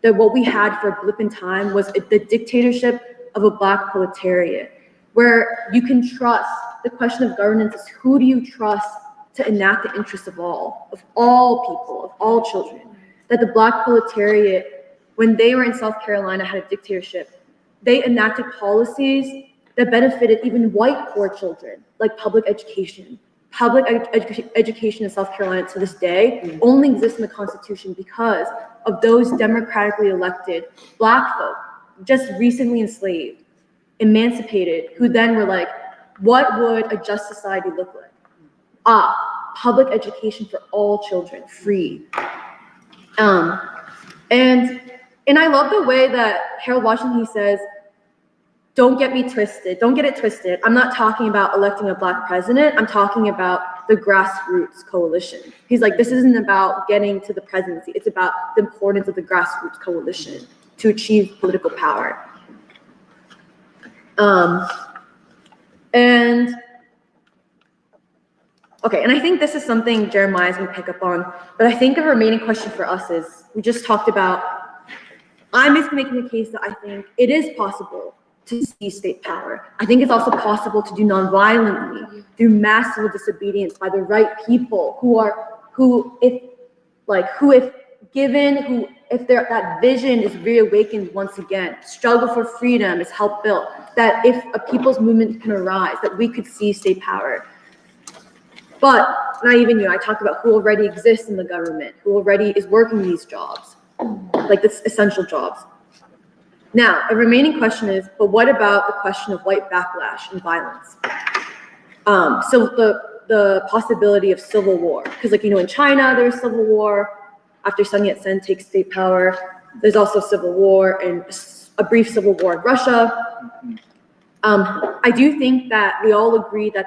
that what we had for a blip in time was the dictatorship of a Black proletariat, where you can trust, the question of governance is who do you trust to enact the interests of all people, of all children. That the Black proletariat, when they were in South Carolina, had a dictatorship. They enacted policies that benefited even white poor children, like public education. Public education in South Carolina to this day only exists in the Constitution because of those democratically elected Black folk, just recently enslaved, emancipated, who then were like, what would a just society look like? Public education for all children, free. And I love the way that Harold Washington, he says, don't get it twisted. I'm not talking about electing a Black president. I'm talking about the grassroots coalition. He's like, this isn't about getting to the presidency. It's about the importance of the grassroots coalition to achieve political power. And I think this is something Jeremiah's gonna pick up on, but I think a remaining question for us is, we just talked about, I'm basically making the case that I think it is possible to seize state power. I think it's also possible to do nonviolently through mass civil disobedience by the right people if that vision is reawakened once again, struggle for freedom is helped built, that if a people's movement can arise, that we could seize state power. But not even I talked about who already exists in the government, who already is working these jobs, like the essential jobs. Now, a remaining question is, but what about the question of white backlash and violence? So the possibility of civil war, because in China, there's civil war after Sun Yat-sen takes state power. There's also civil war and a brief civil war in Russia. I do think that we all agree that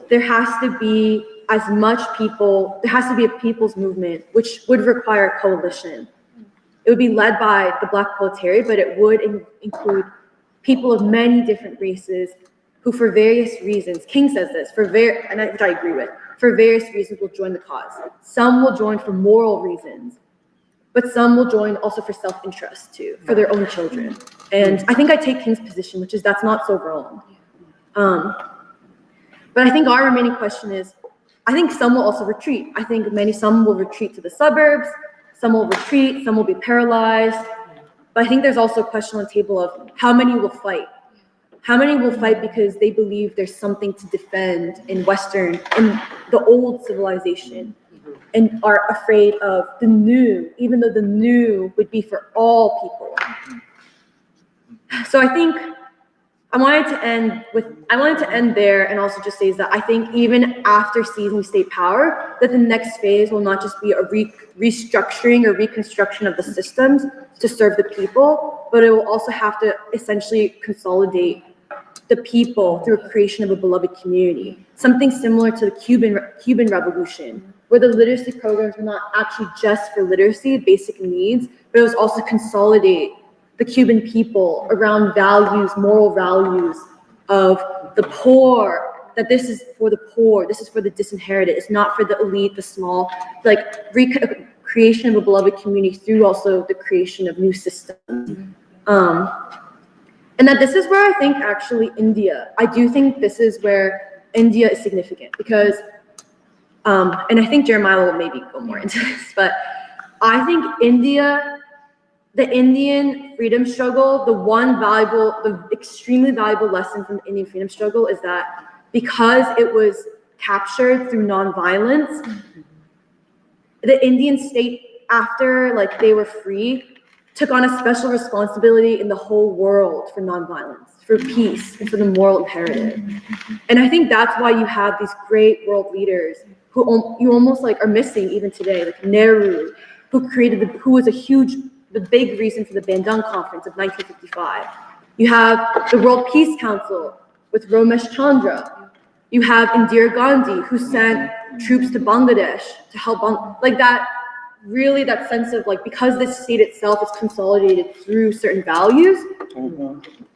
there has to be a people's movement, which would require a coalition. It would be led by the Black proletariat, but it would include people of many different races who, for various reasons, King says this, which I agree with, for various reasons will join the cause. Some will join for moral reasons, but some will join also for self-interest too, for their own children. And I think I take King's position, which is that's not so wrong. But I think our remaining question is, I think some will also retreat. I think some will retreat to the suburbs, some will retreat, some will be paralyzed. But I think there's also a question on the table of how many will fight. How many will fight because they believe there's something to defend in the old civilization, and are afraid of the new, even though the new would be for all people. So I think I wanted to end there and also just say that I think even after seizing state power, that the next phase will not just be a restructuring or reconstruction of the systems to serve the people, but it will also have to essentially consolidate the people through a creation of a beloved community. Something similar to the Cuban Revolution, where the literacy programs were not actually just for literacy, basic needs, but it was also consolidate the Cuban people around values, moral values of the poor, that this is for the poor, this is for the disinherited, it's not for the elite, the small, like creation of a beloved community through also the creation of new systems. And that this is where I think actually I do think this is where India is significant because, and I think Jeremiah will maybe go more into this, but I think the Indian freedom struggle, the extremely valuable lesson from the Indian freedom struggle is that because it was captured through nonviolence, the Indian state, after like they were free, took on a special responsibility in the whole world for nonviolence, for peace, and for the moral imperative. And I think that's why you have these great world leaders who you almost like are missing even today, like Nehru, who was the big reason for the Bandung Conference of 1955. You have the World Peace Council with Ramesh Chandra. You have Indira Gandhi, who sent troops to Bangladesh to help like that. Really, that sense of like, because the state itself is consolidated through certain values,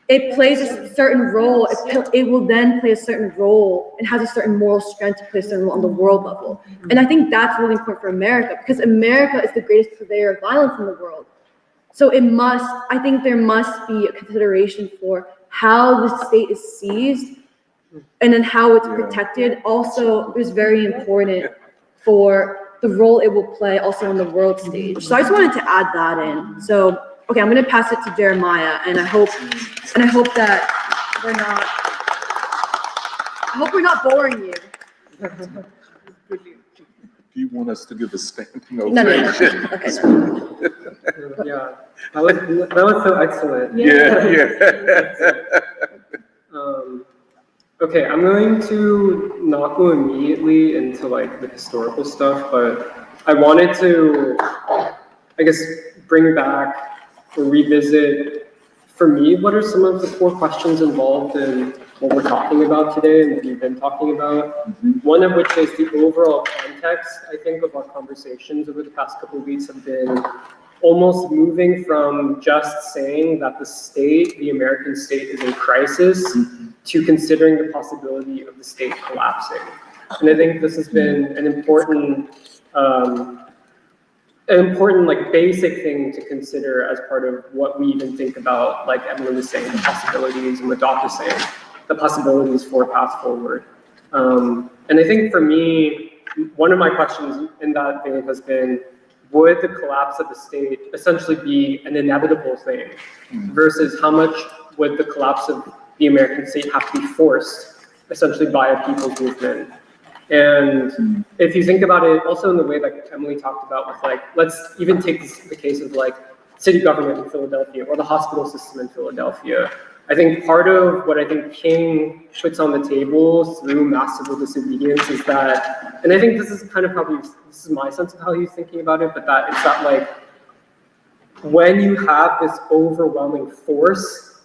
it plays a certain role. It will then play a certain role and has a certain moral strength to play a certain role on the world level. And I think that's really important for America because America is the greatest purveyor of violence in the world. So I think there must be a consideration for how the state is seized and then how it's protected. Also, is very important for the role it will play also on the world stage. So I just wanted to add that in. So, okay, I'm going to pass it to Jeremiah, and I hope that we're not boring you. Do you want us to give a standing ovation? No. Okay. Yeah, that was so excellent. Yeah. Okay, I'm going to not go immediately into like the historical stuff, but I wanted to, I guess, bring back or revisit, for me, what are some of the core questions involved in what we're talking about today and what we've been talking about. One of which is the overall context, I think, of our conversations over the past couple of weeks have been almost moving from just saying that the state, the American state, is in crisis to considering the possibility of the state collapsing. And I think this has been an important like basic thing to consider as part of what we even think about, like Emily was saying, the possibilities, and what Doc was saying, the possibilities for a path forward. And I think for me, one of my questions in that vein has been, would the collapse of the state essentially be an inevitable thing versus how much would the collapse of the American state have to be forced essentially by a people's movement? And if you think about it also in the way that Emily talked about with like, let's even take the case of like city government in Philadelphia or the hospital system in Philadelphia. I think part of what I think King puts on the table through mass civil disobedience is that, and I think this is kind of this is my sense of how he's thinking about it, but that it's that like, when you have this overwhelming force,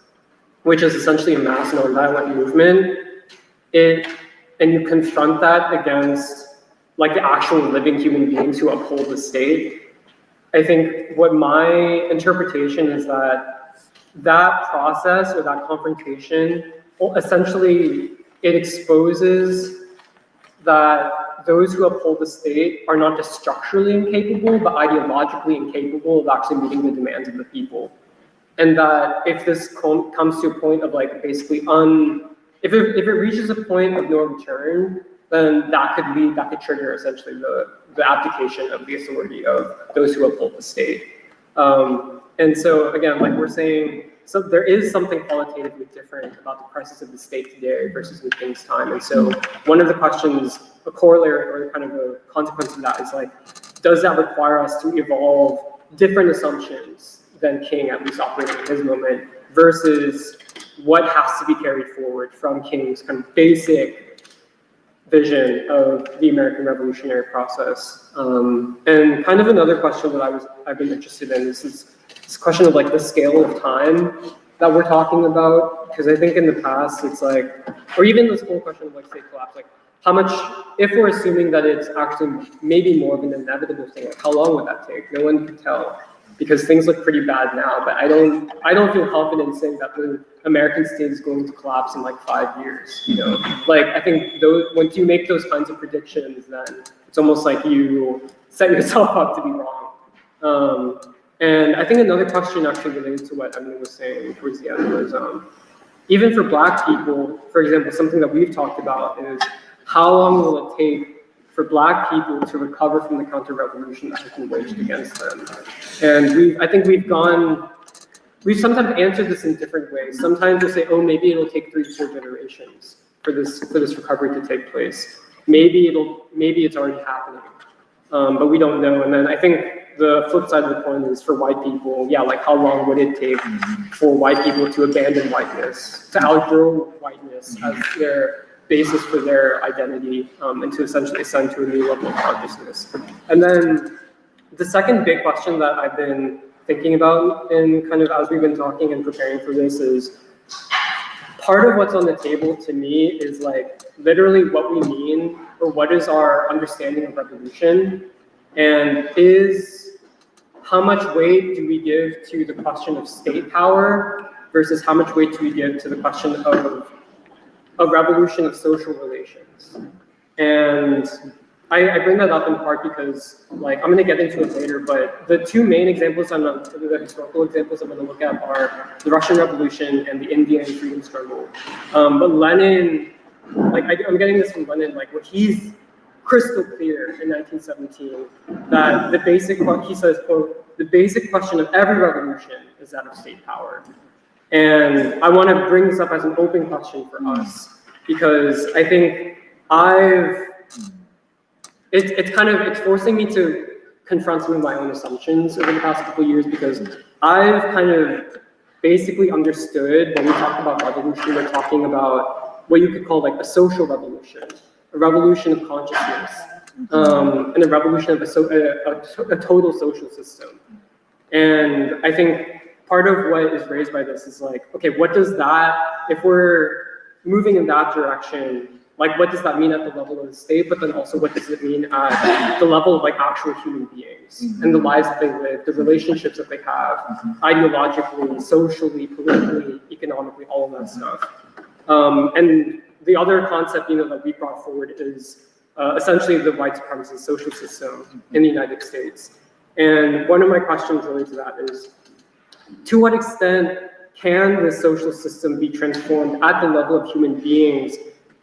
which is essentially a mass nonviolent movement, and you confront that against like the actual living human beings who uphold the state, I think what my interpretation is that process or that confrontation, essentially it exposes that those who uphold the state are not just structurally incapable, but ideologically incapable of actually meeting the demands of the people. And that if this comes to a point of like basically if it reaches a point of no return, then that could trigger essentially the abdication of the authority of those who uphold the state. And so again, like we're saying, so there is something qualitatively different about the crisis of the state today versus in King's time. And so one of the questions, a corollary or kind of a consequence of that is like, does that require us to evolve different assumptions than King at least operating in his moment versus what has to be carried forward from King's kind of basic vision of the American revolutionary process. And kind of another question that I've been interested in is this question of like the scale of time that we're talking about, because I think in the past it's like, or even this whole question of like state collapse, like how much, if we're assuming that it's actually maybe more of an inevitable thing, like how long would that take? No one can tell, because things look pretty bad now, but I don't feel confident in saying that the American state is going to collapse in like 5 years, you know? Like, I think once you make those kinds of predictions, then it's almost like you set yourself up to be wrong. And I think another question actually related to what Emily was saying towards the end was, even for Black people, for example, something that we've talked about is how long will it take for Black people to recover from the counter-revolution that has been waged against them? And I think we've sometimes answered this in different ways. Sometimes we'll say, oh, maybe it'll take 3 to 4 generations for this recovery to take place. Maybe it's already happening, but we don't know. And then I think the flip side of the coin is for white people, yeah, like how long would it take for white people to abandon whiteness, to outgrow whiteness as their basis for their identity, and to essentially ascend to a new level of consciousness. And then the second big question that I've been thinking about, and kind of as we've been talking and preparing for this, is part of what's on the table to me is like literally what we mean, or what is our understanding of revolution, and is how much weight do we give to the question of state power versus how much weight do we give to the question of a revolution of social relations. And I bring that up in part because, like, I'm going to get into it later, but the two main examples, the historical examples I'm going to look at are the Russian Revolution and the Indian freedom struggle. But Lenin, like, I'm getting this from Lenin, like, what he's crystal clear in 1917, that he says, quote, the basic question of every revolution is that of state power. And I want to bring this up as an open question for us, because I think it's forcing me to confront some of my own assumptions over the past couple of years, because I've kind of basically understood when we talk about revolution, we're talking about what you could call like a social revolution, a revolution of consciousness, and a revolution of a total social system. And I think part of what is raised by this is like, okay, what does that, if we're moving in that direction, like what does that mean at the level of the state, but then also what does it mean at the level of like actual human beings and the lives that they live, the relationships that they have, ideologically, socially, politically, economically, all of that stuff. And the other concept, that we brought forward is essentially the white supremacist social system in the United States. And one of my questions related to that is, to what extent can the social system be transformed at the level of human beings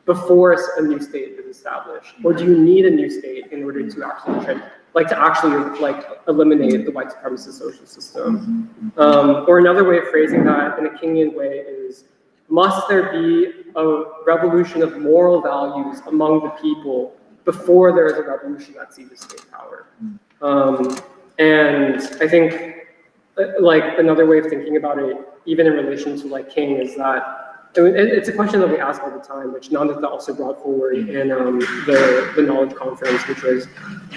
before a new state is established? Or do you need a new state in order to actually eliminate the white supremacist social system? Or another way of phrasing that in a Kingian way is, must there be a revolution of moral values among the people before there is a revolution that sees state power? And I think like another way of thinking about it, even in relation to like King, is that it's a question that we ask all the time, which Nandita also brought forward in the Knowledge Conference, which was,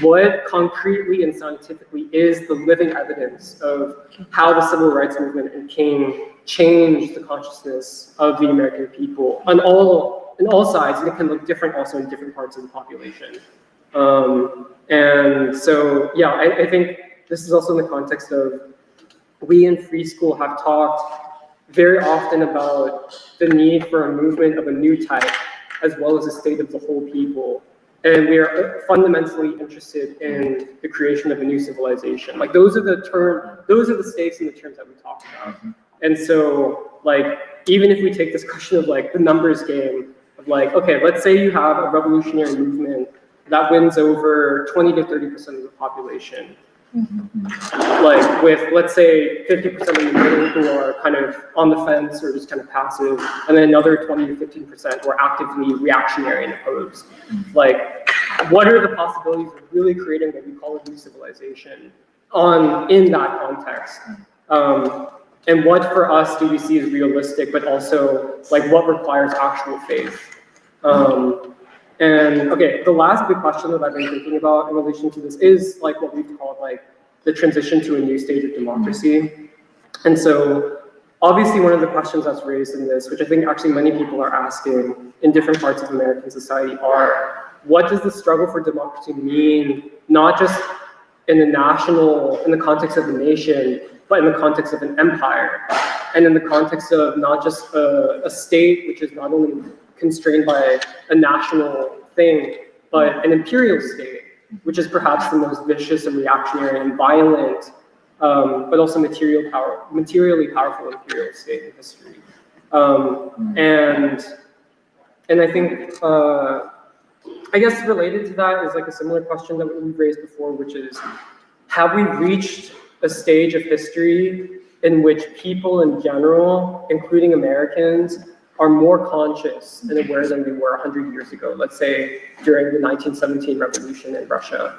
what concretely and scientifically is the living evidence of how the civil rights movement and King changed the consciousness of the American people on all sides, and it can look different also in different parts of the population. And so, yeah, I think this is also in the context of, we in Free School have talked very often about the need for a movement of a new type, as well as a state of the whole people. And we are fundamentally interested in the creation of a new civilization. Like those are the stakes and the terms that we talk about. And so, like, even if we take this question of like the numbers game of like, okay, let's say you have a revolutionary movement that wins over 20 to 30% of the population. Like with, let's say, 50% of the middle who are kind of on the fence or just kind of passive, and then another 20 to 15% who are actively reactionary and opposed. Like, what are the possibilities of really creating what we call a new civilization in that context? and what for us do we see as realistic, but also like what requires actual faith. And okay, the last big question that I've been thinking about in relation to this is like what we've called like the transition to a new stage of democracy. And so obviously one of the questions that's raised in this, which I think actually many people are asking in different parts of American society, are what does the struggle for democracy mean, not just in the context of the nation, but in the context of an empire, and in the context of not just a state which is not only constrained by a national thing, but an imperial state, which is perhaps the most vicious and reactionary and violent, but also materially powerful imperial state in history. And I think, I guess related to that is like a similar question that we've raised before, which is, have we reached a stage of history in which people in general, including Americans, are more conscious and aware than they were 100 years ago, let's say during the 1917 revolution in Russia.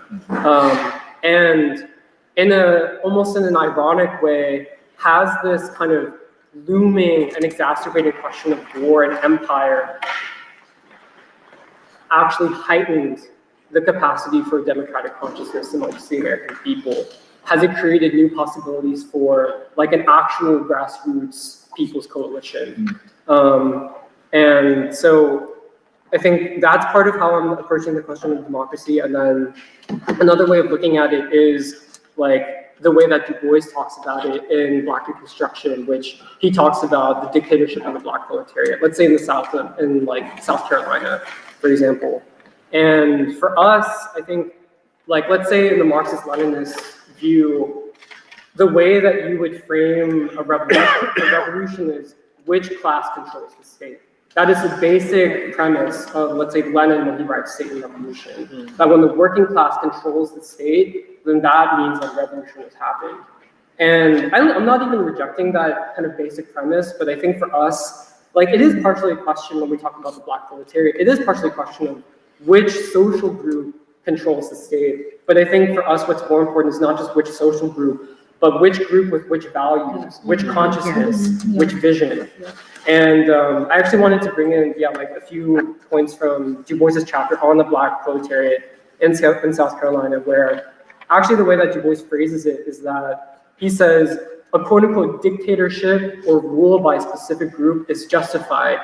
And almost in an ironic way, has this kind of looming and exacerbated question of war and empire actually heightened the capacity for democratic consciousness amongst the American people? Has it created new possibilities for like an actual grassroots people's coalition? And so I think that's part of how I'm approaching the question of democracy. And then another way of looking at it is like the way that Du Bois talks about it in Black Reconstruction, which he talks about the dictatorship of the Black proletariat, let's say in the South, in like South Carolina, for example. And for us, I think, like, let's say in the Marxist-Leninist view, the way that you would frame a revolution is which class controls the state. That is the basic premise of, let's say, Lenin when he writes State and Revolution. That when the working class controls the state, then that means that revolution has happened. And I'm not even rejecting that kind of basic premise, but I think for us, like, it is partially a question when we talk about the Black proletariat, it is partially a question of which social group controls the state. But I think for us, what's more important is not just which social group, but which group with which values, which consciousness, which vision. And I actually wanted to bring in, like a few points from Du Bois's chapter on the Black proletariat in South Carolina, where actually the way that Du Bois phrases it is that he says a quote unquote dictatorship or rule by a specific group is justified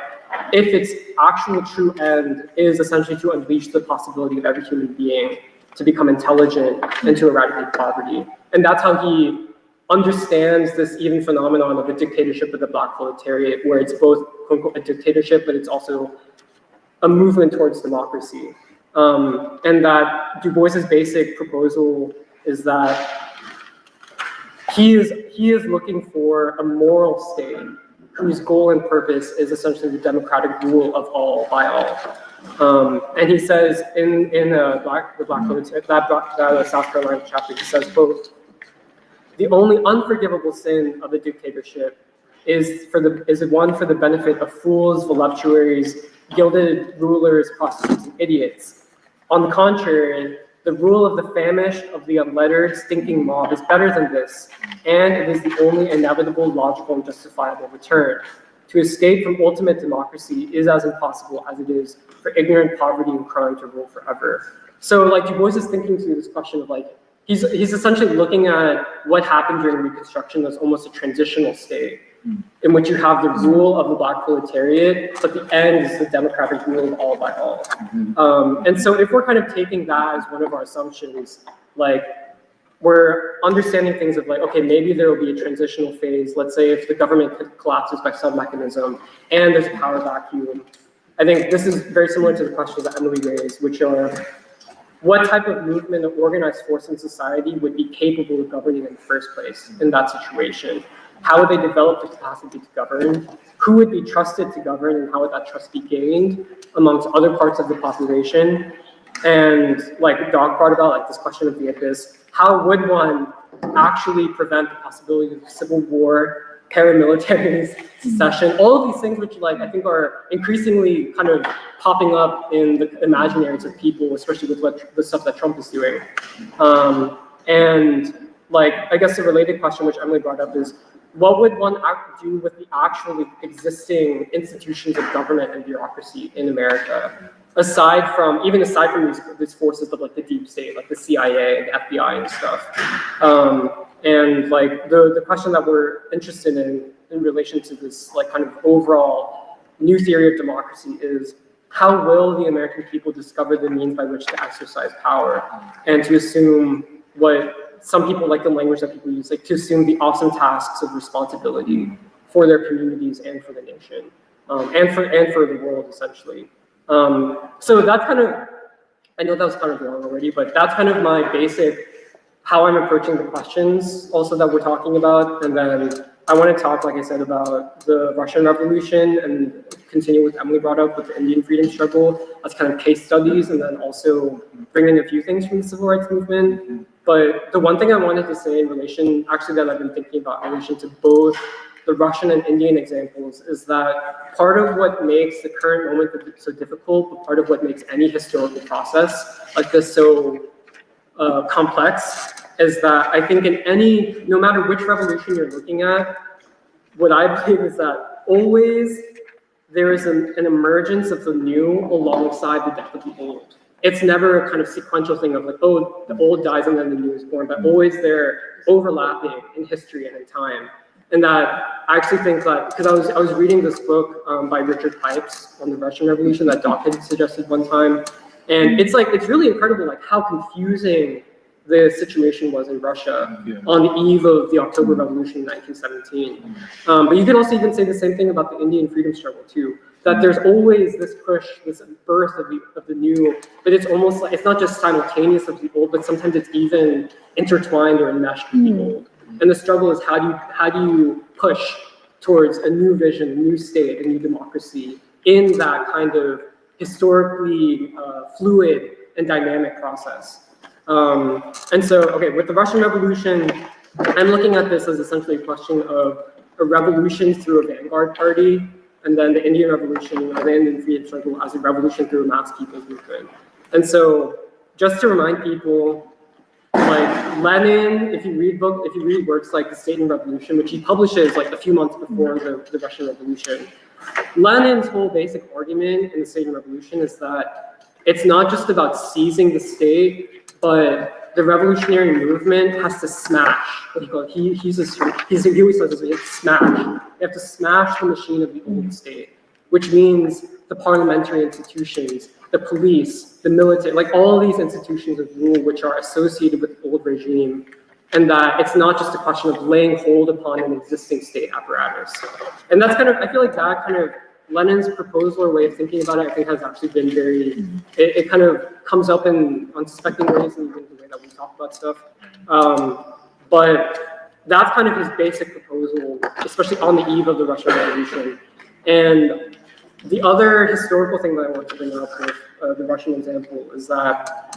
if its actual true end is essentially to unleash the possibility of every human being to become intelligent and to eradicate poverty. And that's how he understands this even phenomenon of the dictatorship of the Black proletariat, where it's both quote unquote a dictatorship, but it's also a movement towards democracy. And that Du Bois's basic proposal is that he is looking for a moral state whose goal and purpose is essentially the democratic rule of all by all. And he says in the Black proletariat, that South Carolina chapter, he says, quote, "The only unforgivable sin of the dictatorship is one for the benefit of fools, voluptuaries, gilded rulers, prostitutes, and idiots. On the contrary, the rule of the famished, of the unlettered, stinking mob is better than this, and it is the only inevitable, logical, and justifiable return. To escape from ultimate democracy is as impossible as it is for ignorant poverty and crime to rule forever." So like Du Bois is thinking through this question of like, he's essentially looking at what happened during Reconstruction as almost a transitional state in which you have the rule of the Black proletariat, but the end is the democratic rule of all by all. And so if we're kind of taking that as one of our assumptions, like we're understanding things of like, okay, maybe there will be a transitional phase. Let's say if the government collapses by some mechanism and there's a power vacuum. I think this is very similar to the questions that Emily raised, which are, what type of movement or organized force in society would be capable of governing in the first place in that situation? How would they develop the capacity to govern? Who would be trusted to govern, and how would that trust be gained amongst other parts of the population? And like Doc brought about, like this question of the abyss, how would one actually prevent the possibility of civil war, paramilitaries, secession, all of these things which like I think are increasingly kind of popping up in the imaginaries of people, especially with what the stuff that Trump is doing. And like, I guess the related question which Emily brought up is, what would one do with the actually existing institutions of government and bureaucracy in America, aside from these forces of like the deep state, like the CIA, the FBI and stuff. And like the question that we're interested in relation to this like kind of overall new theory of democracy is, how will the American people discover the means by which to exercise power, and to assume what some people like the language that people use, like to assume the awesome tasks of responsibility for their communities and for the nation, and for the world essentially. So that's kind of, I know that was kind of long already, but that's kind of my basic, how I'm approaching the questions also that we're talking about. And then I want to talk, like I said, about the Russian Revolution and continue with Emily brought up with the Indian freedom struggle as kind of case studies, and then also bring in a few things from the civil rights movement. But the one thing I wanted to say in relation, actually that I've been thinking about in relation to both the Russian and Indian examples, is that part of what makes the current moment so difficult, but part of what makes any historical process like this so complex, is that I think in any, no matter which revolution you're looking at, what I believe is that always there is an emergence of the new alongside the death of the old. It's never a kind of sequential thing of like, oh, the old dies and then the new is born, but always they're overlapping in history and in time. And that I actually think that, because I was reading this book by Richard Pipes on the Russian Revolution that Doc had suggested one time, and it's like, it's really incredible like how confusing the situation was in Russia on the eve of the October Revolution in 1917. But you can also even say the same thing about the Indian freedom struggle too, that there's always this push, this birth of the new, but it's almost like, it's not just simultaneous of the old, but sometimes it's even intertwined or enmeshed with the old. And the struggle is how do you push towards a new vision, a new state, a new democracy in that kind of historically fluid and dynamic process. And so, okay, with the Russian Revolution, I'm looking at this as essentially a question of a revolution through a vanguard party, and then the Indian Revolution or the Indian freedom struggle as a revolution through a mass people's movement. And so, just to remind people, like Lenin, if you read works like The State and Revolution, which he publishes like a few months before the Russian Revolution, Lenin's whole basic argument in The State and Revolution is that it's not just about seizing the state, but the revolutionary movement has to smash. What do you call it? He always says this, you have to smash. You have to smash the machine of the old state, which means the parliamentary institutions, the police, the military, like all these institutions of rule which are associated with the old regime, and that it's not just a question of laying hold upon an existing state apparatus. And that's kind of, I feel like that kind of Lenin's proposal or way of thinking about it, I think has actually been very, it kind of comes up in unsuspecting ways in the way that we talk about stuff. But that's kind of his basic proposal, especially on the eve of the Russian Revolution. And the other historical thing that I want to bring up with the Russian example is that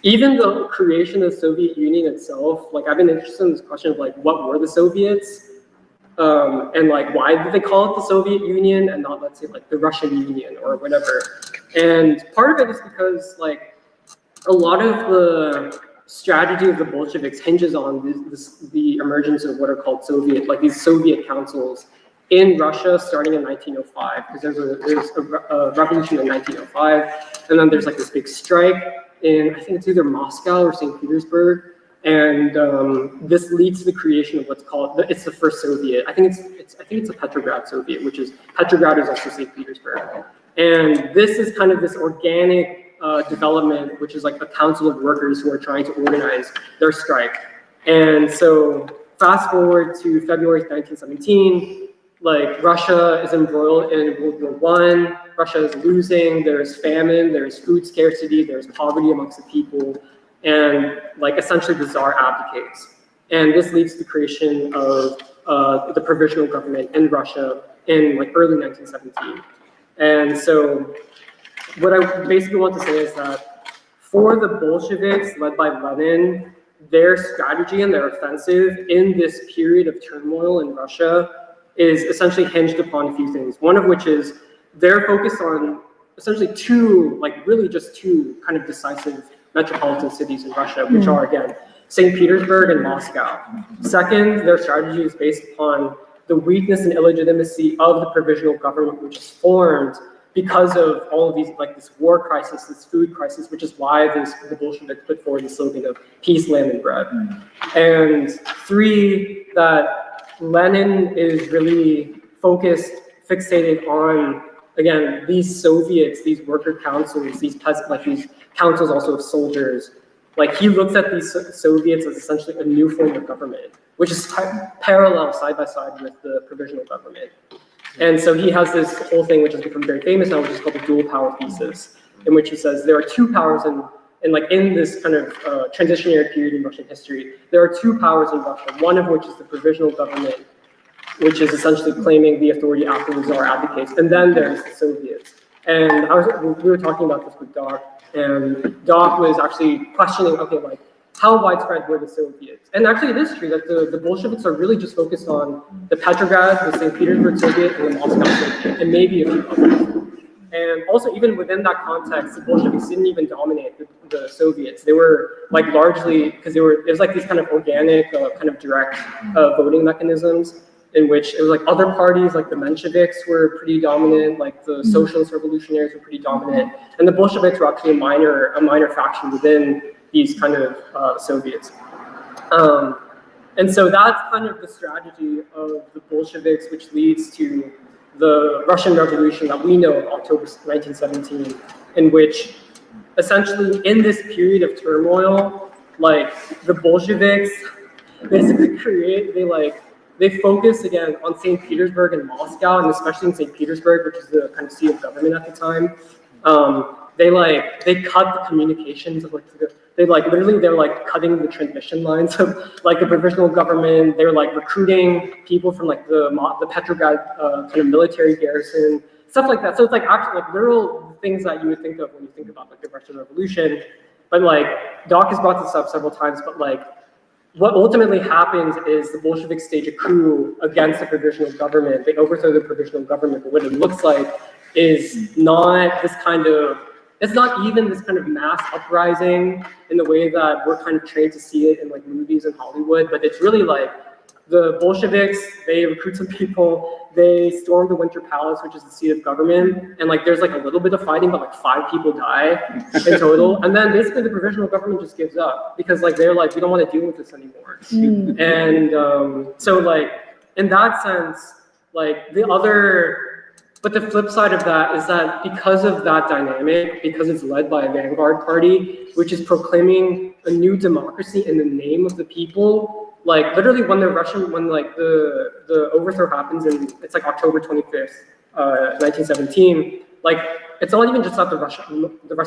even the creation of the Soviet Union itself, like I've been interested in this question of like, what were the Soviets? And like, why did they call it the Soviet Union and not, let's say, like the Russian Union or whatever? And part of it is because like a lot of the strategy of the Bolsheviks hinges on the emergence of what are called Soviet, like these Soviet councils in Russia starting in 1905, because there's a revolution in 1905, and then there's like this big strike in, I think it's either Moscow or St. Petersburg, and this leads to the creation of what's called, it's the first Soviet. I think it's a Petrograd Soviet, which is, Petrograd is also St. Petersburg. And this is kind of this organic development, which is like a council of workers who are trying to organize their strike. And so fast forward to February 1917, like Russia is embroiled in World War I, Russia is losing, there's famine, there's food scarcity, there's poverty amongst the people, and like essentially the Tsar abdicates. And this leads to the creation of the provisional government in Russia in like early 1917. And so what I basically want to say is that for the Bolsheviks led by Lenin, their strategy and their offensive in this period of turmoil in Russia is essentially hinged upon a few things. One of which is they're focused on essentially two, like really just two kind of decisive metropolitan cities in Russia, which are again, St. Petersburg and Moscow. Second, their strategy is based upon the weakness and illegitimacy of the provisional government, which is formed because of all of these, like this war crisis, this food crisis, which is why the Bolsheviks put forward the slogan of peace, land, and bread. And three, that Lenin is really fixated on, again, these Soviets, these worker councils, these councils also of soldiers. Like, he looks at these Soviets as essentially a new form of government, which is parallel side by side with the provisional government. And so he has this whole thing, which has become very famous now, which is called the dual power thesis, in which he says there are two powers in this kind of transitionary period in Russian history. There are two powers in Russia, one of which is the provisional government, which is essentially claiming the authority after the Tsar abdicates, and then there's the Soviets. And we were talking about this with Doc, and Doc was actually questioning, okay, like, how widespread were the Soviets? And actually it is true that the Bolsheviks are really just focused on the Petrograd, the St. Petersburg Soviet, and the Moscow Soviet, and maybe a few others. And also, even within that context, the Bolsheviks didn't even dominate the Soviets. They were like largely, because it was like these kind of organic, kind of direct voting mechanisms, in which it was like other parties, like the Mensheviks were pretty dominant, like the socialist revolutionaries were pretty dominant, and the Bolsheviks were actually a minor faction within these kind of Soviets. And so that's kind of the strategy of the Bolsheviks, which leads to the Russian Revolution that we know of, October 1917, in which essentially in this period of turmoil, like the Bolsheviks basically they focus again on St. Petersburg and Moscow, and especially in St. Petersburg, which is the kind of seat of government at the time. They cut the communications of they're cutting the transmission lines of like the provisional government. They're like recruiting people from like the Petrograd kind of military garrison, stuff like that. So it's like actually like literal things that you would think of when you think about like the Russian Revolution. But like Doc has brought this up several times, but like what ultimately happens is the Bolsheviks stage a coup against the provisional government. They overthrow the provisional government, but what it looks like is not this kind of, it's not even this kind of mass uprising in the way that we're kind of trained to see it in like movies in Hollywood, but it's really like the Bolsheviks, they recruit some people, they storm the Winter Palace, which is the seat of government, and like there's like a little bit of fighting, but like 5 people die in total, and then basically the provisional government just gives up because like they're like, we don't want to deal with this anymore. And so like in that sense, like but the flip side of that is that because of that dynamic, because it's led by a vanguard party, which is proclaiming a new democracy in the name of the people, like literally when the overthrow happens and it's like October 25th, 1917, like it's not even just that the rest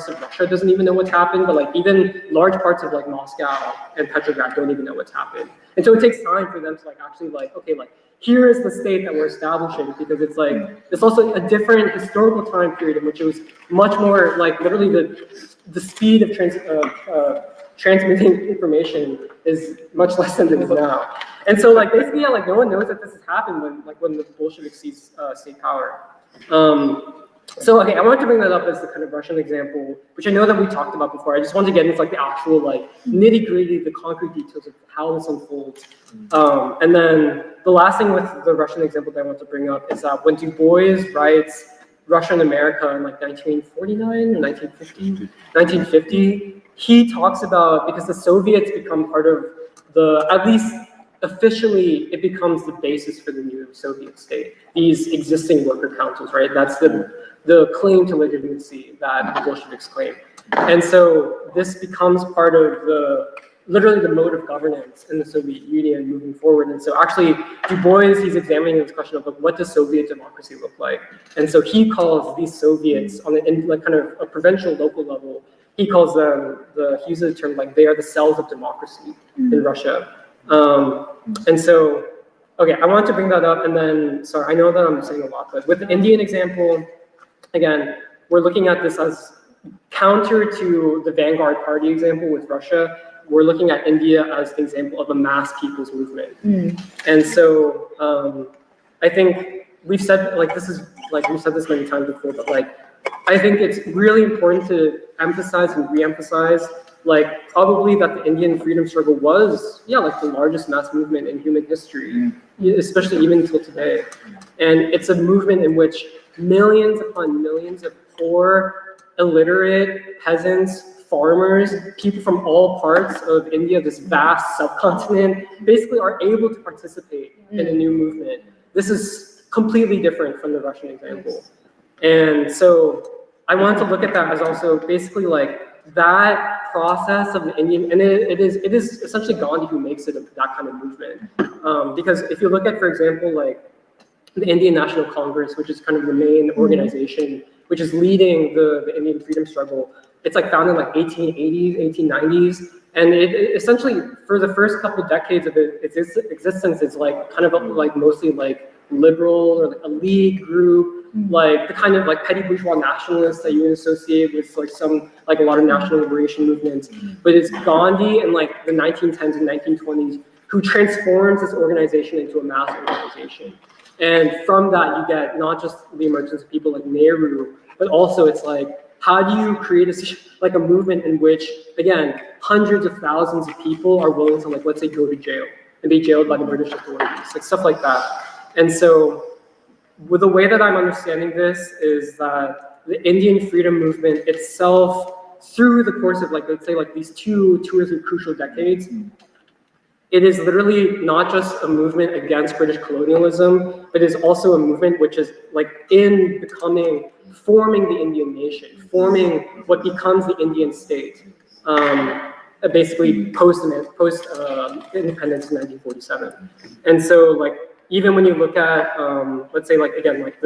of Russia doesn't even know what's happened, but like even large parts of like Moscow and Petrograd don't even know what's happened. And so it takes time for them to like actually like, okay, like here is the state that we're establishing, because it's like, it's also a different historical time period in which it was much more like literally the speed of transmitting information is much less than it is now. And so like basically, yeah, like no one knows that this has happened when the Bolsheviks seize state power. So okay, I wanted to bring that up as the kind of Russian example, which I know that we talked about before. I just wanted to get into like the actual like nitty-gritty, the concrete details of how this unfolds. And then the last thing with the Russian example that I want to bring up is that when Du Bois writes Russia and America in like 1949 or 1950, he talks about, because the Soviets become part of at least officially, it becomes the basis for the new Soviet state. These existing worker councils, right? That's the claim to legitimacy that the Bolsheviks claim. And so this becomes part of literally the mode of governance in the Soviet Union moving forward. And so actually, Du Bois, he's examining this question of like, what does Soviet democracy look like? And so he calls these Soviets on like kind of a provincial, local level, he calls them, he uses the term like, they are the cells of democracy in Russia. And so, okay, I wanted to bring that up, and then, sorry, I know that I'm saying a lot, but with the Indian example, again, we're looking at this as counter to the vanguard party example with Russia. We're looking at India as the example of a mass people's movement. And so I think we've said, like, this is, like, we've said this many times before, but like, I think it's really important to emphasize and re-emphasize like probably that the Indian freedom struggle was, like the largest mass movement in human history, especially even until today. And it's a movement in which millions upon millions of poor, illiterate peasants, farmers, people from all parts of India, this vast subcontinent, basically are able to participate in a new movement. This is completely different from the Russian example. And so I wanted to look at that as also basically like that process of the Indian, and it is essentially Gandhi who makes it that kind of movement. Because if you look at, for example, like the Indian National Congress, which is kind of the main organization, which is leading the Indian freedom struggle, it's like founded in like 1880s, 1890s. And it essentially, for the first couple of decades of its existence, it's like kind of like mostly like liberal or like elite group, like the kind of like petty bourgeois nationalists that you would associate with like some, like a lot of national liberation movements. But it's Gandhi in like the 1910s and 1920s who transforms this organization into a mass organization. And from that, you get not just the emergence of people like Nehru, but also it's like, how do you create a movement in which, again, hundreds of thousands of people are willing to, like, let's say, go to jail and be jailed by the British authorities, like stuff like that. And so with the way that I'm understanding this is that the Indian freedom movement itself, through the course of like, let's say like these two or three crucial decades, it is literally not just a movement against British colonialism, but is also a movement which is like in becoming, forming the Indian nation, forming what becomes the Indian state, basically post-independence in 1947. And so like, even when you look at, let's say like, again, like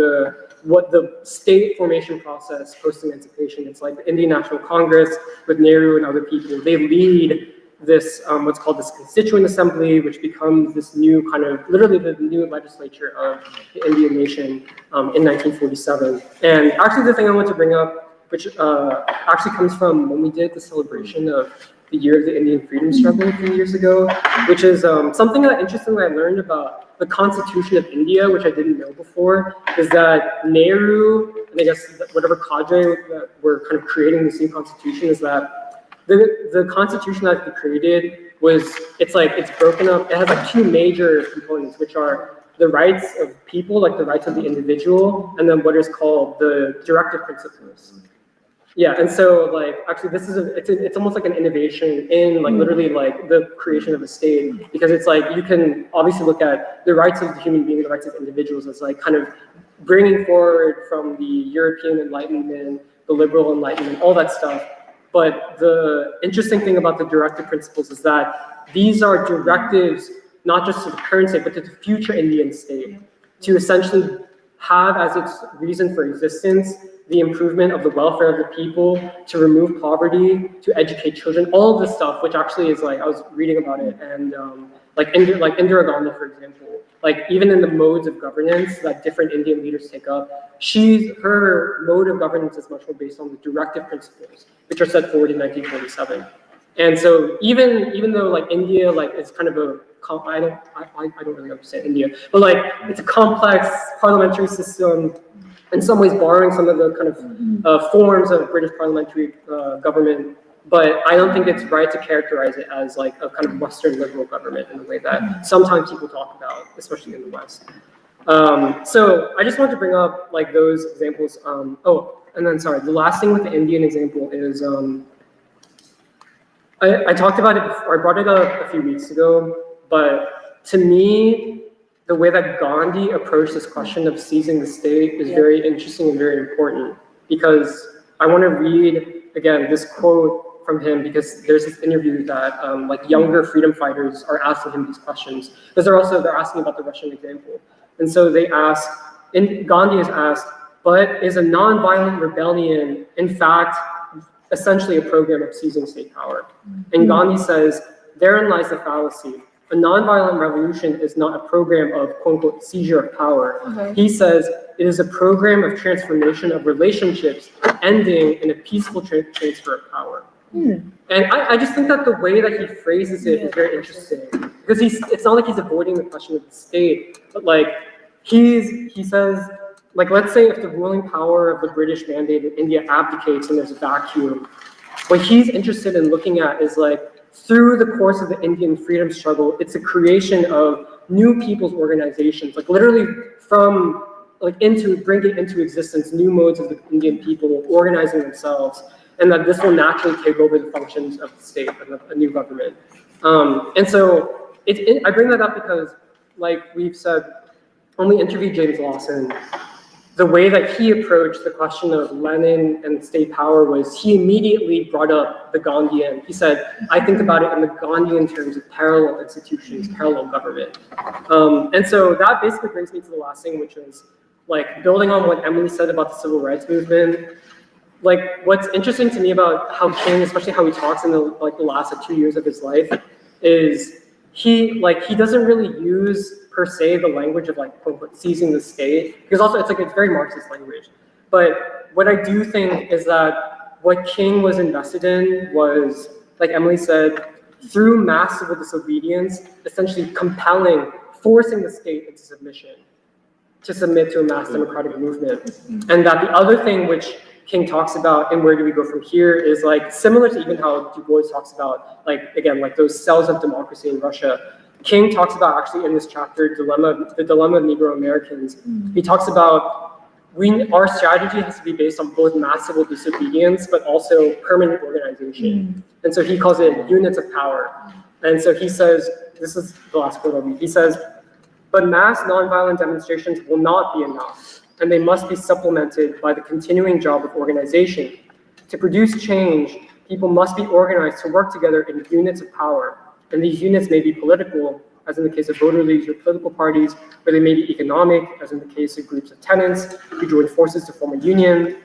what the state formation process post-emancipation, it's like the Indian National Congress with Nehru and other people, they lead this, what's called this Constituent Assembly, which becomes this new kind of, literally the new legislature of the Indian nation in 1947. And actually the thing I want to bring up, which actually comes from when we did the celebration of the year of the Indian freedom struggle a few years ago, which is something that interestingly I learned about the Constitution of India, which I didn't know before, is that Nehru, and I guess whatever cadre that were kind of creating this new constitution, is that the constitution that he created was, it's broken up, it has like two major components, which are the rights of people, like the rights of the individual, and then what is called the directive principles. Yeah, and so like, actually this is, it's almost like an innovation in like literally like the creation of a state, because it's like, you can obviously look at the rights of the human being, the rights of individuals as like kind of bringing forward from the European Enlightenment, the liberal Enlightenment, all that stuff. But the interesting thing about the directive principles is that these are directives, not just to the current state, but to the future Indian state, to essentially have as its reason for existence the improvement of the welfare of the people, to remove poverty, to educate children, all of this stuff, which actually is like, I was reading about it, and like Indira Gandhi, for example, like even in the modes of governance that different Indian leaders take up, her mode of governance is much more based on the directive principles, which are set forward in 1947. And so even though like India like is kind of a, I don't really understand India, but like it's a complex parliamentary system, in some ways borrowing some of the kind of forms of British parliamentary government, but I don't think it's right to characterize it as like a kind of Western liberal government in the way that sometimes people talk about, especially in the West. So I just want to bring up like those examples. And then sorry, the last thing with the Indian example is, I talked about it before, I brought it up a few weeks ago, but to me, the way that Gandhi approached this question of seizing the state is very interesting and very important, because I want to read, again, this quote from him, because there's this interview that like younger freedom fighters are asking him these questions, because they're asking about the Russian example. And so they ask, and Gandhi is asked, but is a nonviolent rebellion, in fact, essentially a program of seizing state power? And Gandhi says, therein lies the fallacy. A nonviolent revolution is not a program of quote-unquote seizure of power. He says it is a program of transformation of relationships ending in a peaceful transfer of power. And I just think that the way that he phrases it is very interesting, because it's not like he's avoiding the question of the state, but like he says, like, let's say if the ruling power of the British Mandate in India abdicates and there's a vacuum, what he's interested in looking at is like, through the course of the Indian freedom struggle, it's a creation of new people's organizations, like literally from like bringing into existence new modes of the Indian people organizing themselves, and that this will naturally take over the functions of the state and a new government. And so I bring that up because, like we've said, when we interviewed James Lawson, the way that he approached the question of Lenin and state power was he immediately brought up the Gandhian. He said, I think about it in the Gandhian terms of parallel institutions, parallel government. And so that basically brings me to the last thing, which is like building on what Emily said about the civil rights movement. Like what's interesting to me about how King, especially how he talks in the last 2 years of his life, is he doesn't really use per se the language of like quote unquote seizing the state, because also it's very Marxist language. But what I do think is that what King was invested in was, like Emily said, through mass civil disobedience, essentially forcing the state into submission, to submit to a mass democratic movement. And that the other thing which King talks about, and where do we go from here, is like similar to even how Du Bois talks about, like again, like those cells of democracy in Russia. King talks about actually in this chapter, the dilemma of Negro Americans. He talks about our strategy has to be based on both mass civil disobedience, but also permanent organization. And so he calls it units of power. And so he says, this is the last quote I'll read. He says, but mass nonviolent demonstrations will not be enough, and they must be supplemented by the continuing job of organization. To produce change, people must be organized to work together in units of power. And these units may be political, as in the case of voter leagues or political parties, or they may be economic, as in the case of groups of tenants who join forces to form a union,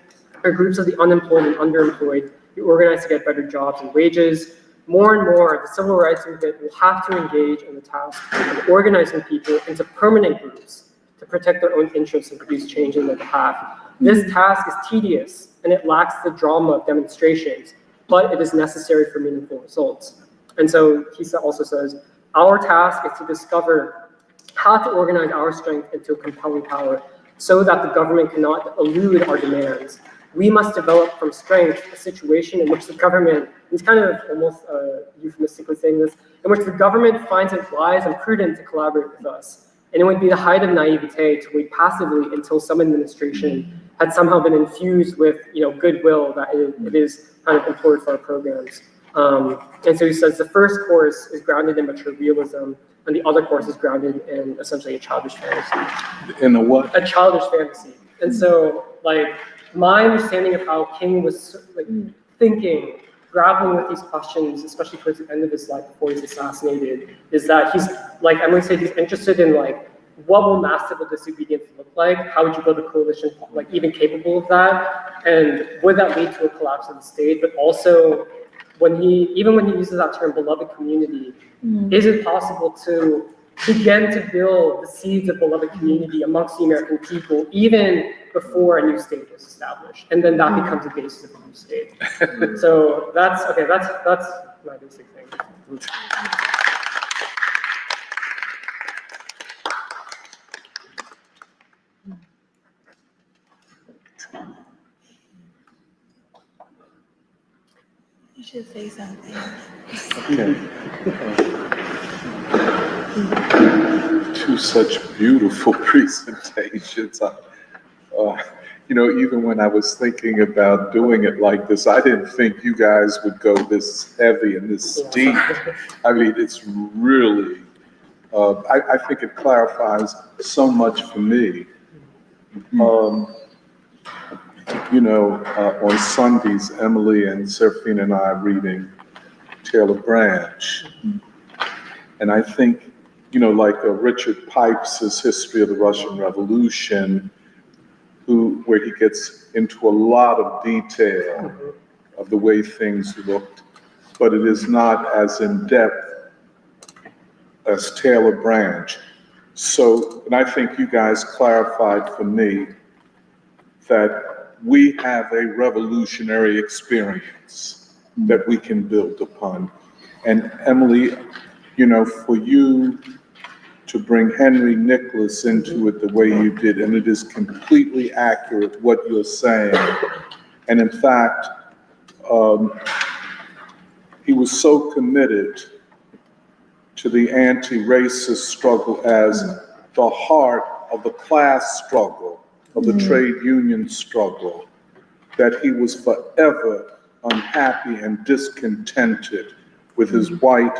or groups of the unemployed and underemployed who organize to get better jobs and wages. More and more, the civil rights movement will have to engage in the task of organizing people into permanent groups to protect their own interests and produce change in their behalf. This task is tedious, and it lacks the drama of demonstrations, but it is necessary for meaningful results. And so he also says, our task is to discover how to organize our strength into a compelling power so that the government cannot elude our demands. We must develop from strength a situation in which the government, he's kind of almost euphemistically saying this, in which the government finds it wise and prudent to collaborate with us. And it would be the height of naivete to wait passively until some administration had somehow been infused with goodwill that it is kind of employed for our programs. And so he says the first course is grounded in mature realism, and the other course is grounded in essentially a childish fantasy. In a what? A childish fantasy. And so, like, my understanding of how King was thinking, grappling with these questions, especially towards the end of his life before he's assassinated, is that he's, like Emily said, he's interested in like, what will mass civil disobedience look like? How would you build a coalition like even capable of that? And would that lead to a collapse of the state? But also, when he uses that term, beloved community, is it possible to begin to build the seeds of beloved community amongst the American people, even before a new state was established? And then that becomes the basis of a new state. So that's my basic thing. You should say something. Okay. Two such beautiful presentations. Even when I was thinking about doing it like this, I didn't think you guys would go this heavy and this deep. I mean, it's really, I think it clarifies so much for me. On Sundays, Emily and Serafina and I are reading Taylor Branch. And I think, Richard Pipes' History of the Russian Revolution, where he gets into a lot of detail of the way things looked, but it is not as in-depth as Taylor Branch. So, and I think you guys clarified for me that we have a revolutionary experience that we can build upon. And Emily, for you to bring Henry Nicholas into it the way you did, and it is completely accurate what you're saying. And in fact, he was so committed to the anti-racist struggle as the heart of the class struggle, of the trade union struggle, that he was forever unhappy and discontented with his white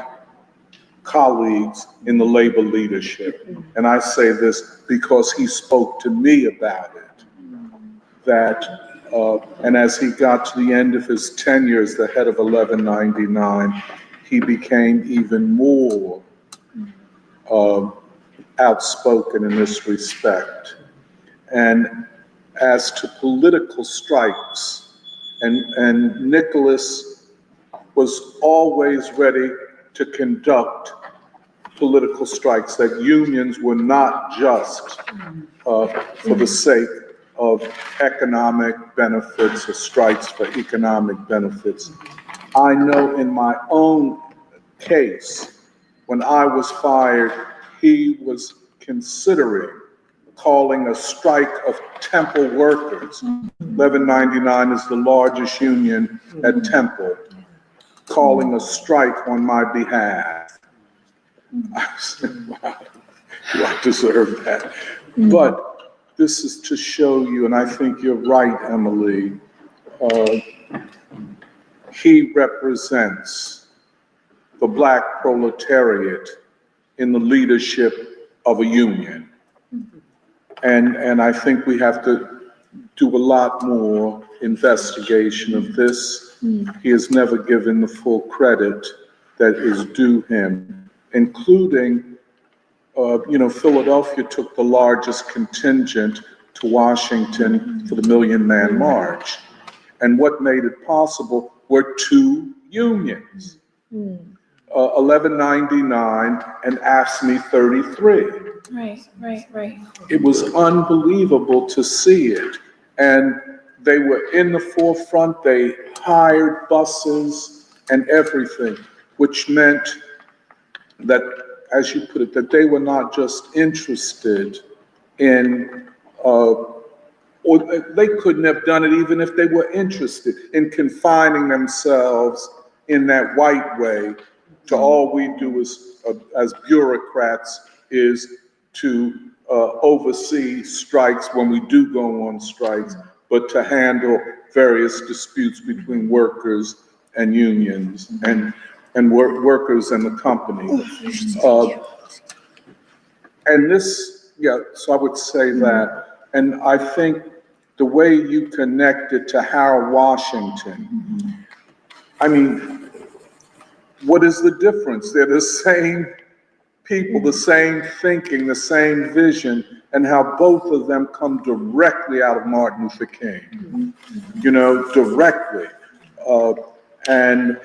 colleagues in the labor leadership. And I say this because he spoke to me about it, that, and as he got to the end of his tenure as the head of 1199, he became even more outspoken in this respect. And as to political strikes, and Nicholas was always ready to conduct political strikes, that unions were not just for the sake of economic benefits or strikes for economic benefits. I know in my own case, when I was fired, he was considering calling a strike of Temple workers. 1199 is the largest union at Temple, calling a strike on my behalf. I said, wow, do I deserve that? But this is to show you, and I think you're right, Emily, he represents the Black proletariat in the leadership of a union. And I think we have to do a lot more investigation of this. He has never given the full credit that is due him, including, Philadelphia took the largest contingent to Washington for the Million Man March. And what made it possible were two unions, 1199 and AFSCME 33. Right. It was unbelievable to see it. And they were in the forefront. They hired buses and everything, which meant that, as you put it, that they were not just interested in, or they couldn't have done it even if they were interested in confining themselves in that white way to all we do as bureaucrats is to oversee strikes when we do go on strikes, but to handle various disputes between workers and unions and workers and the company. And this, so I would say that. And I think the way you connect it to Harold Washington, I mean, what is the difference? They're the same people, the same thinking, the same vision, and how both of them come directly out of Martin Luther King, directly. And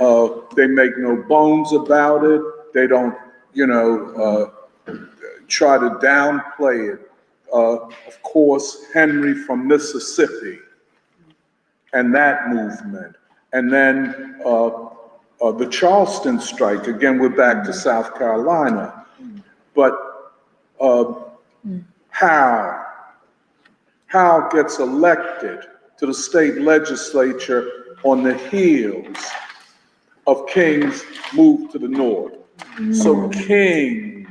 they make no bones about it. They don't, try to downplay it. Of course, Henry from Mississippi and that movement. And then the Charleston strike, again, we're back to South Carolina. But Hal gets elected to the state legislature on the heels of King's move to the north. So King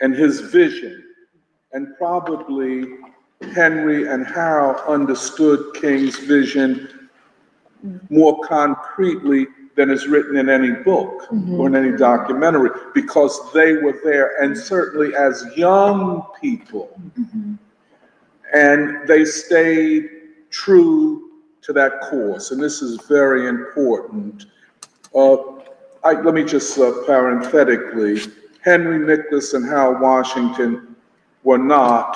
and his vision, and probably Henry and Harold understood King's vision more concretely than is written in any book or in any documentary, because they were there, and certainly as young people. And they stayed true to that course, and this is very important. Let me just parenthetically, Henry Nicholas and Harold Washington were not,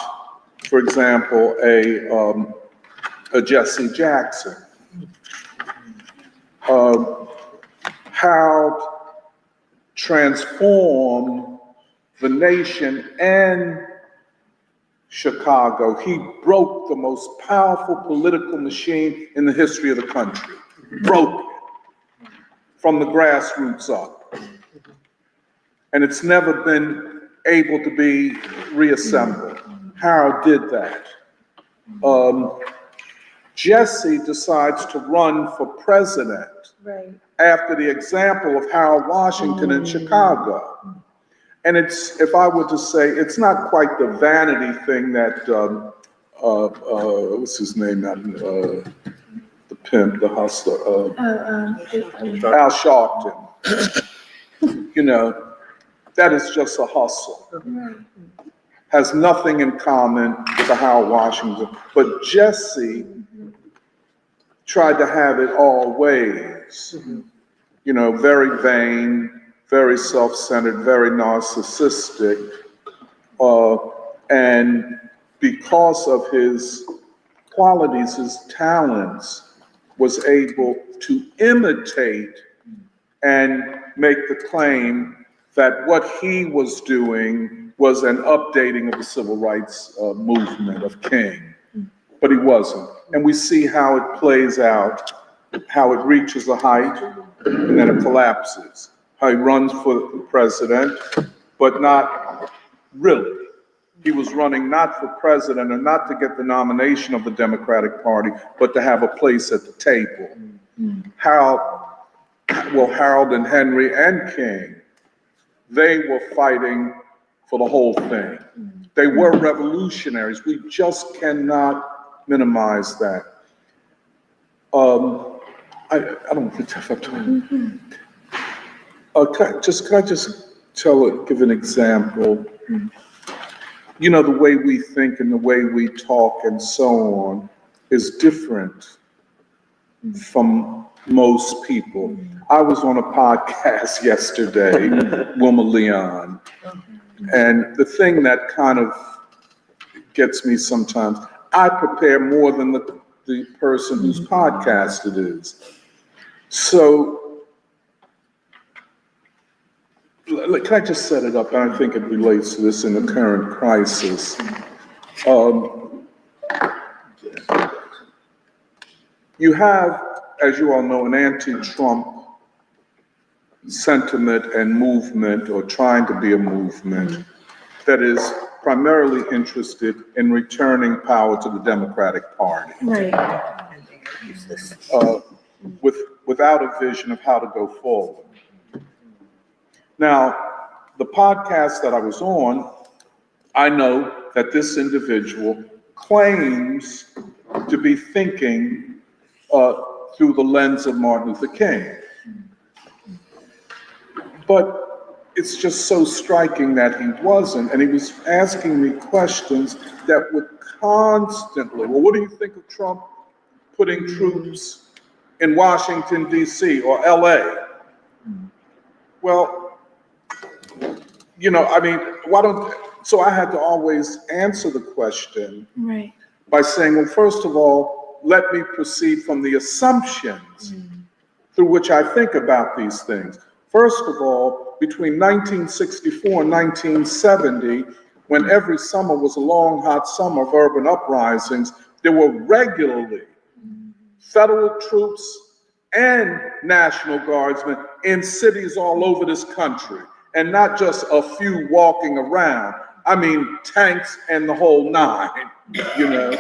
for example, a Jesse Jackson. Harold transformed the nation and Chicago. He broke the most powerful political machine in the history of the country. Broke it from the grassroots up. And it's never been able to be reassembled. Harold did that. Jesse decides to run for president. Right. after the example of Harold Washington in Chicago. And it's, if I were to say, it's not quite the vanity thing that, what's his name, the pimp, the hustler, Al Sharpton. You know, that is just a hustle. Has nothing in common with the Harold Washington. But Jesse tried to have it all ways. You know, very vain, very self-centered, very narcissistic. And because of his qualities, his talents, was able to imitate and make the claim that what he was doing was an updating of the civil rights movement of King, but he wasn't. And we see how it plays out, how it reaches a height and then it collapses. How he runs for president, but not really. He was running not for president or not to get the nomination of the Democratic Party, but to have a place at the table. Harold and Henry and King, they were fighting for the whole thing. They were revolutionaries. We just cannot minimize that. I don't think I've talked. Can I just give an example? You know, the way we think and the way we talk and so on is different from most people. I was on a podcast yesterday, Wilma Leon, and the thing that kind of gets me sometimes, I prepare more than the person whose podcast it is. So, can I just set it up? And I think it relates to this in the current crisis. You have, as you all know, an anti-Trump sentiment and movement, or trying to be a movement, that is primarily interested in returning power to the Democratic Party. Right. Without a vision of how to go forward. Now, the podcast that I was on, I know that this individual claims to be thinking through the lens of Martin Luther King. But it's just so striking that he wasn't, and he was asking me questions that would constantly, well, what do you think of Trump putting troops in Washington, D.C. or LA? Well, you know, I mean, so I had to always answer the question by saying, well, first of all, let me proceed from the assumptions through which I think about these things. First of all, between 1964 and 1970, when every summer was a long, hot summer of urban uprisings, there were regularly federal troops and National Guardsmen in cities all over this country, and not just a few walking around. I mean, tanks and the whole nine, you know.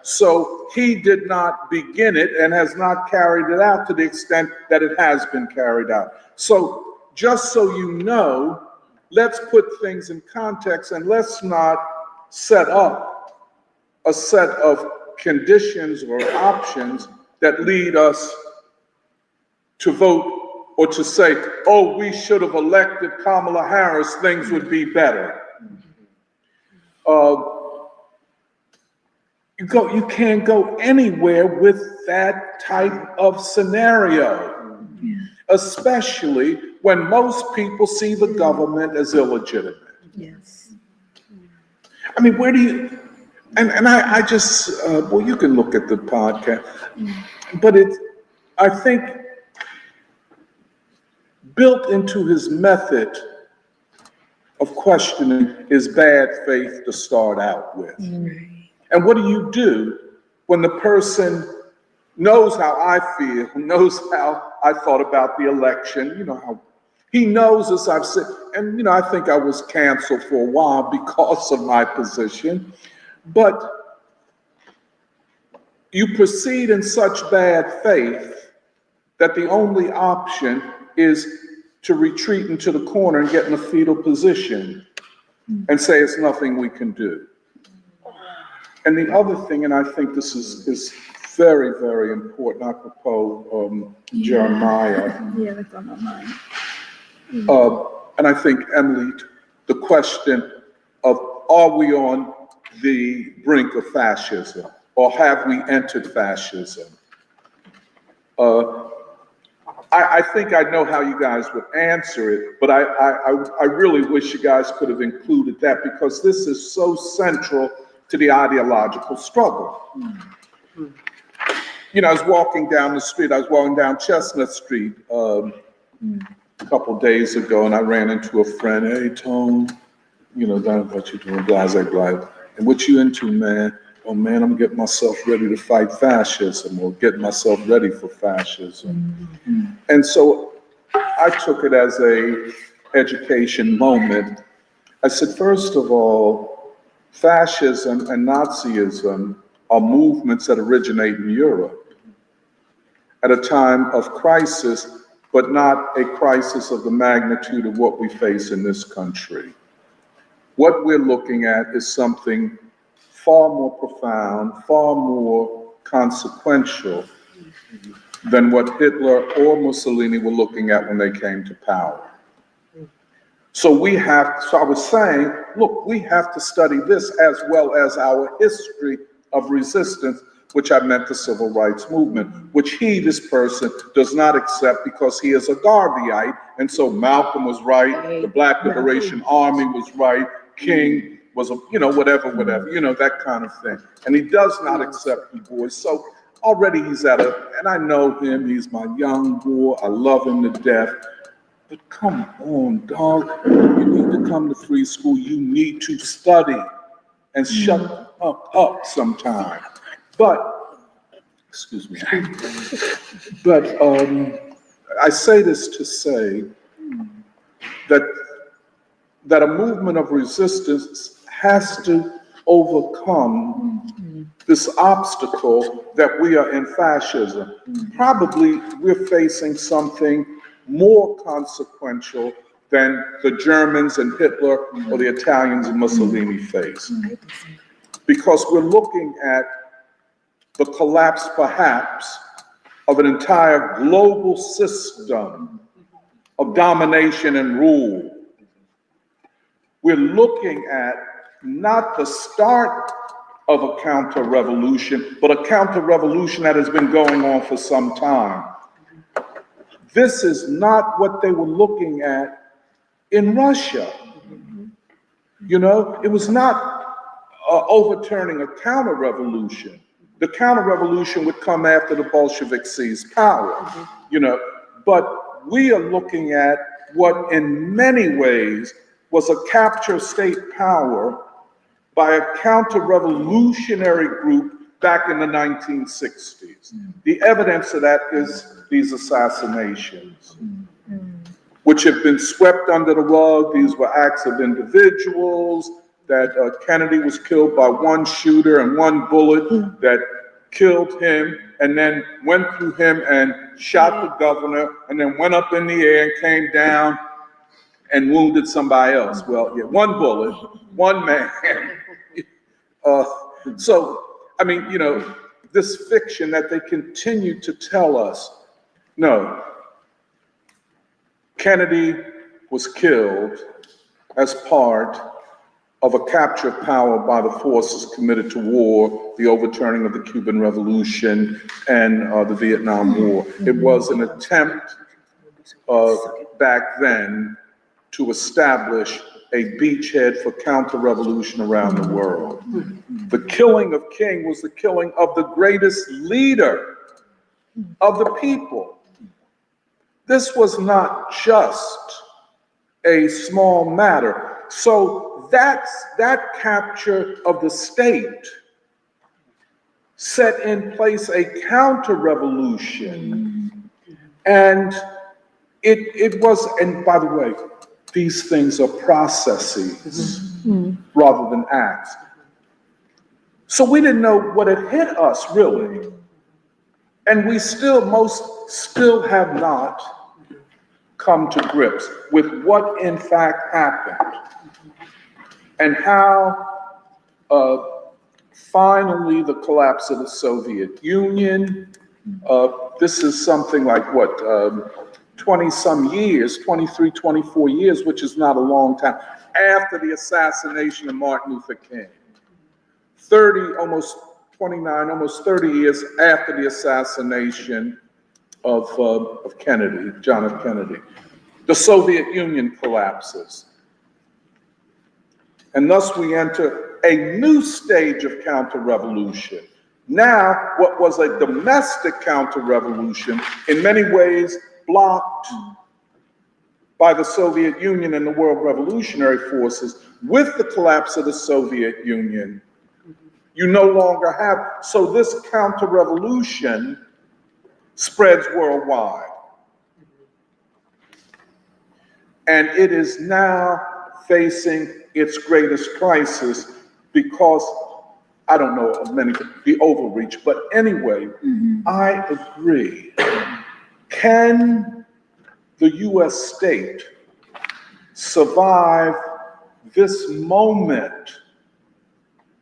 So he did not begin it and has not carried it out to the extent that it has been carried out. So just so you know, let's put things in context and let's not set up a set of conditions or options that lead us to vote or to say, oh, we should have elected Kamala Harris, things would be better. You can't go anywhere with that type of scenario, especially when most people see the government as illegitimate. Yes. I mean, where do you, and I just, well, you can look at the podcast, but I think, built into his method of questioning is bad faith to start out with. And what do you do when the person knows how I feel, knows how I thought about the election, you know, how he knows, as I've said, and you know, I think I was canceled for a while because of my position, but you proceed in such bad faith that the only option is to retreat into the corner and get in a fetal position and say it's nothing we can do. And the other thing, and I think this is very, very important, apropos Jeremiah. Yeah, that's on my mind. And I think, Emily, the question of are we on the brink of fascism or have we entered fascism? I think I know how you guys would answer it, but I really wish you guys could have included that because this is so central to the ideological struggle. You know, I was walking down the street, I was walking down Chestnut Street a couple days ago, and I ran into a friend. Hey, Tone, you know, down what you doing, blase, blah. And what you into, man? Oh man, I'm getting myself ready to fight fascism or getting myself ready for fascism. And so I took it as a education moment. I said, first of all, fascism and Nazism are movements that originate in Europe at a time of crisis, but not a crisis of the magnitude of what we face in this country. What we're looking at is something far more profound, far more consequential than what Hitler or Mussolini were looking at when they came to power. So I was saying, look, we have to study this as well as our history of resistance, which I meant the civil rights movement, which this person, does not accept because he is a Garveyite. And so Malcolm was right, the Black Liberation Army was right, King was, whatever, that kind of thing. And he does not accept Du Bois. So already he's and I know him, he's my young boy, I love him to death. But come on, dog, you need to come to free school, you need to study and shut the fuck up sometime. But, excuse me, but I say this to say that a movement of resistance has to overcome this obstacle that we are in fascism. Probably we're facing something more consequential than the Germans and Hitler or the Italians and Mussolini faced. Because we're looking at the collapse, perhaps, of an entire global system of domination and rule. We're looking at not the start of a counter-revolution, but a counter-revolution that has been going on for some time. This is not what they were looking at in Russia. It was not overturning a counter-revolution. The counter-revolution would come after the Bolsheviks seized power, but we are looking at what in many ways was a capture state power by a counter-revolutionary group back in the 1960s. The evidence of that is these assassinations, which have been swept under the rug. These were acts of individuals, that Kennedy was killed by one shooter and one bullet that killed him and then went through him and shot the governor and then went up in the air and came down and wounded somebody else. Well, yeah, one bullet, one man. This fiction that they continue to tell us, no, Kennedy was killed as part of a capture of power by the forces committed to war, the overturning of the Cuban Revolution and the Vietnam War. It was an attempt back then to establish a beachhead for counter-revolution around the world. The killing of King was the killing of the greatest leader of the people. This was not just a small matter. So that capture of the state set in place a counter-revolution. And it was, and by the way, these things are processes rather than acts. So we didn't know what had hit us, really. And most still have not come to grips with what in fact happened and how finally the collapse of the Soviet Union, this is something like 20 some years, 23, 24 years, which is not a long time, after the assassination of Martin Luther King. almost 29, almost 30 years after the assassination of Kennedy, John F. Kennedy. The Soviet Union collapses. And thus we enter a new stage of counter-revolution. Now, what was a domestic counter-revolution, in many ways blocked by the Soviet Union and the world revolutionary forces, with the collapse of the Soviet Union, you no longer have. So this counter-revolution spreads worldwide. And it is now facing its greatest crisis because, I don't know of many, the overreach, but anyway, I agree. Can the US state survive this moment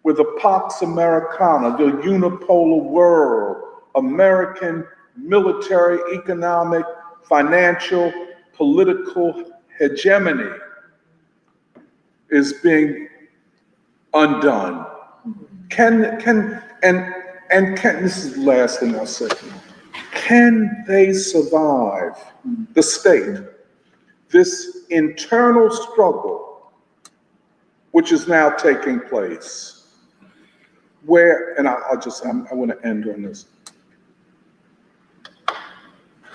where the Pax Americana, the unipolar world, American military, economic, financial, political hegemony is being undone? This is the last thing I'll say. Can they survive, the state, this internal struggle which is now taking place? Where, and I want to end on this.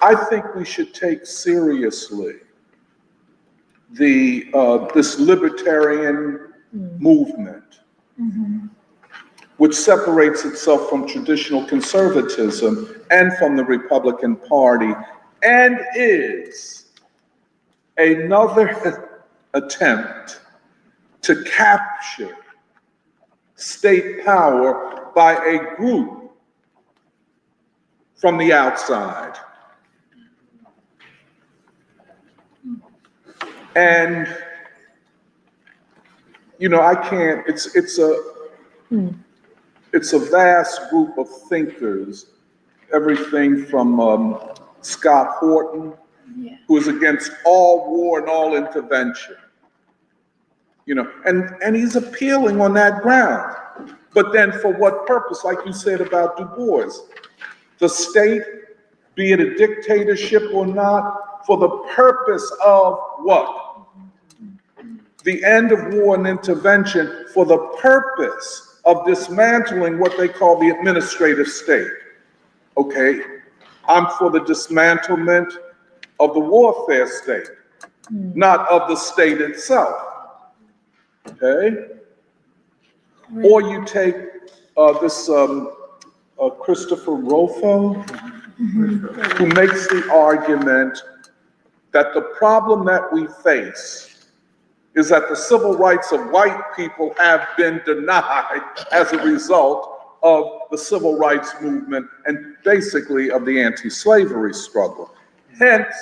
I think we should take seriously this libertarian movement, which separates itself from traditional conservatism and from the Republican Party, and is another attempt to capture state power by a group from the outside. And, I can't, it's a vast group of thinkers, everything from Scott Horton, who is against all war and all intervention, and he's appealing on that ground. But then for what purpose? Like you said about Du Bois, the state, be it a dictatorship or not, for the purpose of what? The end of war and intervention, for the purpose of dismantling what they call the administrative state. Okay, I'm for the dismantlement of the warfare state, not of the state itself. Okay? Or you take this Christopher Rufo, who makes the argument that the problem that we face is that the civil rights of white people have been denied as a result of the civil rights movement and basically of the anti-slavery struggle. Hence,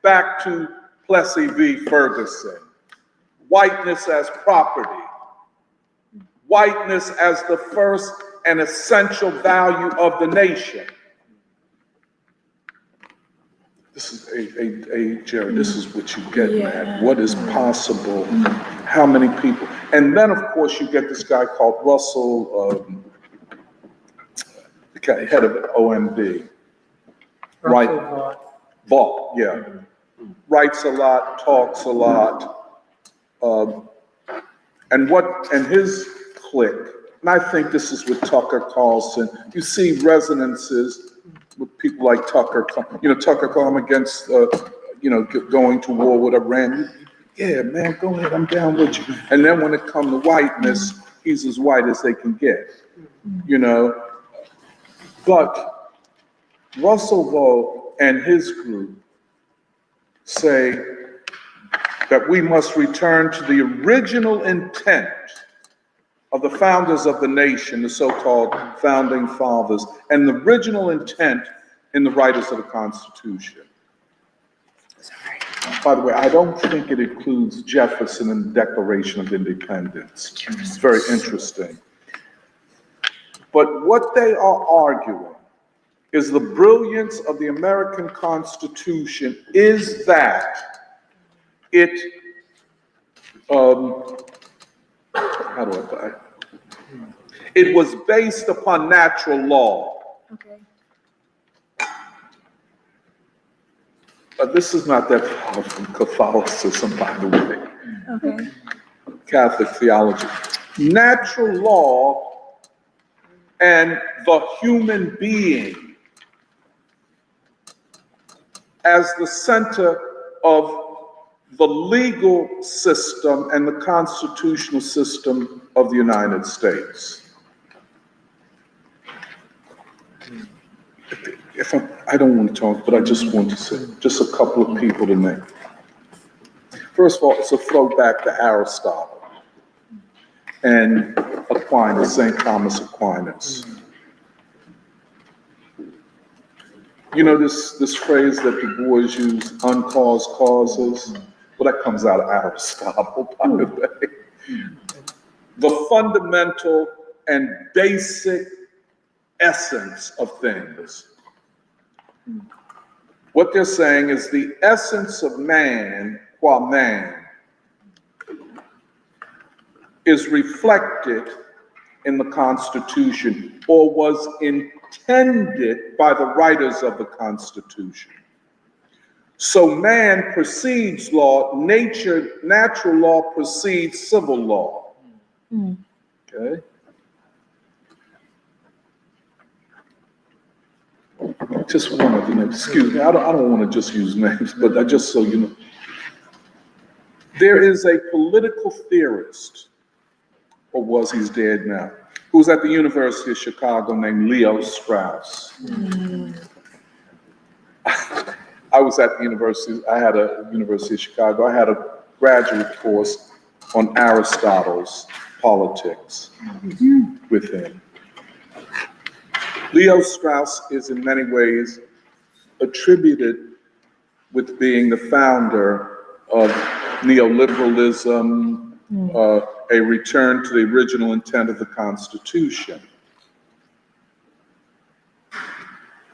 back to Plessy v. Ferguson, whiteness as property, whiteness as the first and essential value of the nation. This is Jerry, this is what you get, man. What is possible? How many people? And then, of course, you get this guy called Russell, the head of OMB. Right? Vaught, yeah. Writes a lot, talks a lot. And his clique, and I think this is with Tucker Carlson, you see resonances with people like Tucker. Tucker Carlson against, going to war with Iran. Yeah, man, go ahead, I'm down with you. And then when it comes to whiteness, he's as white as they can get, But Russell Vaught and his group say that we must return to the original intent of the founders of the nation, the so-called founding fathers. And the original intent in the writers of the Constitution. By the way, I don't think it includes Jefferson in the Declaration of Independence. It's very interesting. But what they are arguing is the brilliance of the American Constitution is that it, how do I put it? It was based upon natural law. Okay. This is not that far from Catholicism, by the way. Okay. Catholic theology. Natural law and the human being as the center of the legal system and the constitutional system of the United States. I don't want to talk, but I just want to say just a couple of people to name. First of all, it's a throwback to Aristotle and Aquinas, St. Thomas Aquinas. You know this phrase that Du Bois used, uncaused causes? Well, that comes out of Aristotle, by the way. The fundamental and basic essence of things. What they're saying is the essence of man, qua man, is reflected in the Constitution, or was intended by the writers of the Constitution. So man precedes law, natural law precedes civil law. Okay? Just one of them, excuse me, I don't want to just use names, but just so you know. There is a political theorist, or was, he's dead now, who's at the University of Chicago named Leo Strauss. I was at the University, I had a University of Chicago, I had a graduate course on Aristotle's politics with him. Leo Strauss is in many ways attributed with being the founder of neoliberalism, a return to the original intent of the Constitution.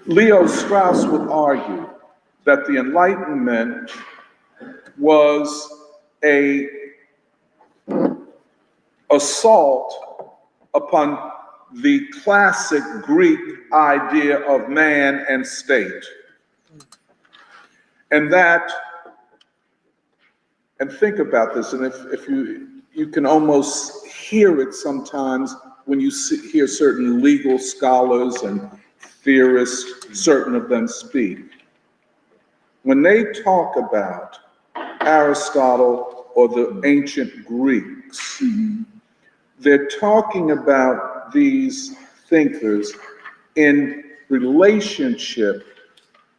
Leo Strauss would argue that the Enlightenment was an assault upon the classic Greek idea of man and state. And that, and think about this, and if you can almost hear it sometimes when you hear certain legal scholars and theorists, certain of them speak. When they talk about Aristotle or the ancient Greeks, they're talking about these thinkers in relationship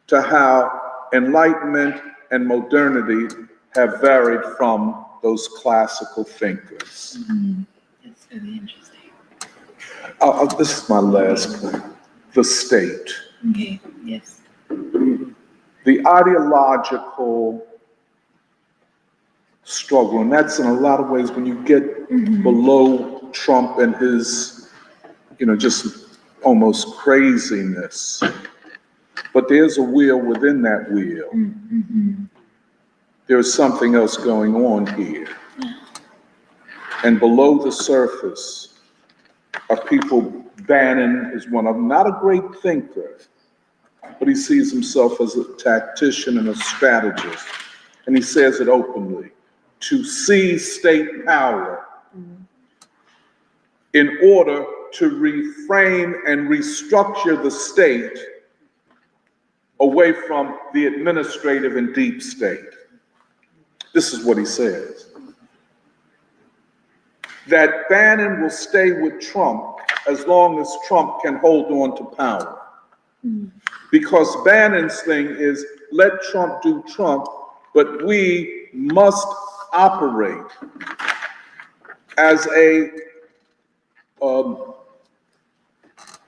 to how Enlightenment and modernity have varied from those classical thinkers. That's really interesting. This is my last point. The state. Okay, yes. The ideological struggle, and that's in a lot of ways when you get below Trump and his, just almost craziness. But there's a wheel within that wheel. There's something else going on here. And below the surface are people, Bannon is one of them, not a great thinker, but he sees himself as a tactician and a strategist. And he says it openly, to seize state power in order to reframe and restructure the state away from the administrative and deep state. This is what he says. That Bannon will stay with Trump as long as Trump can hold on to power. Because Bannon's thing is, let Trump do Trump, but we must operate as a,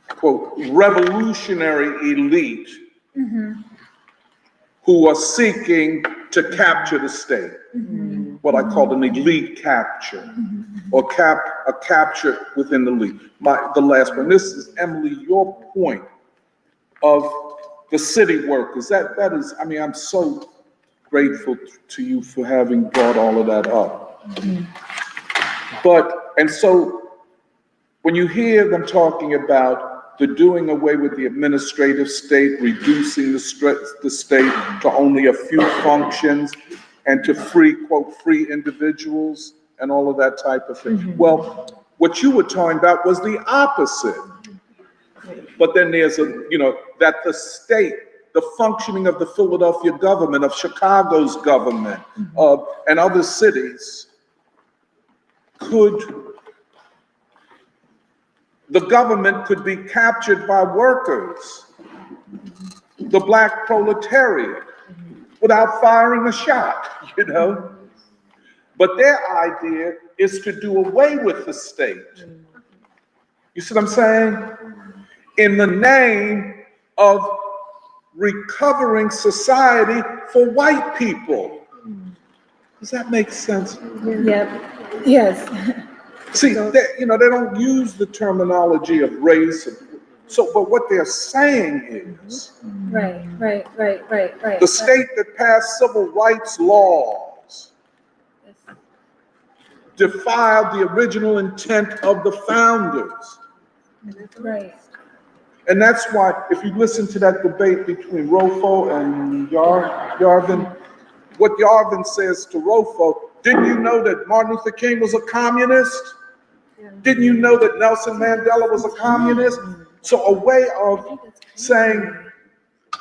quote, revolutionary elite who are seeking to capture the state, what I call an elite capture, or a capture within the elite. The last one, this is, Emily, your point of the city workers. That is, I mean, I'm so grateful to you for having brought all of that up. But, and so when you hear them talking about the doing away with the administrative state, reducing the state to only a few functions, and to free, quote, free individuals, and all of that type of thing. Well, what you were talking about was the opposite. But then there's that the state, the functioning of the Philadelphia government, of Chicago's government, and other cities the government could be captured by workers, the black proletariat, without firing a shot, But their idea is to do away with the state. You see what I'm saying? In the name of recovering society for white people. Does that make sense? Yep. Yes. See, they don't use the terminology of race. But what they're saying is, Right. the state that passed civil rights laws defiled the original intent of the founders. Right. And that's why, if you listen to that debate between Rofo and Yarvin, what Yarvin says to Rofo, didn't you know that Martin Luther King was a communist? Didn't you know that Nelson Mandela was a communist? So a way of saying,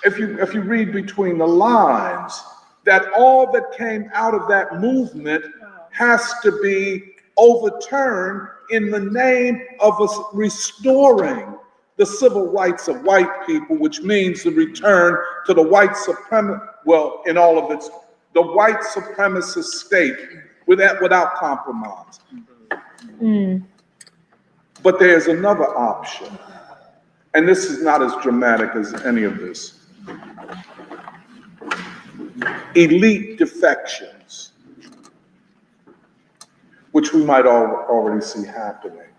if you read between the lines, that all that came out of that movement has to be overturned in the name of us restoring the civil rights of white people, which means the return to the white in all of its, the white supremacist state without compromise. But there's another option, and this is not as dramatic as any of this. Elite defections, which we might already see happening.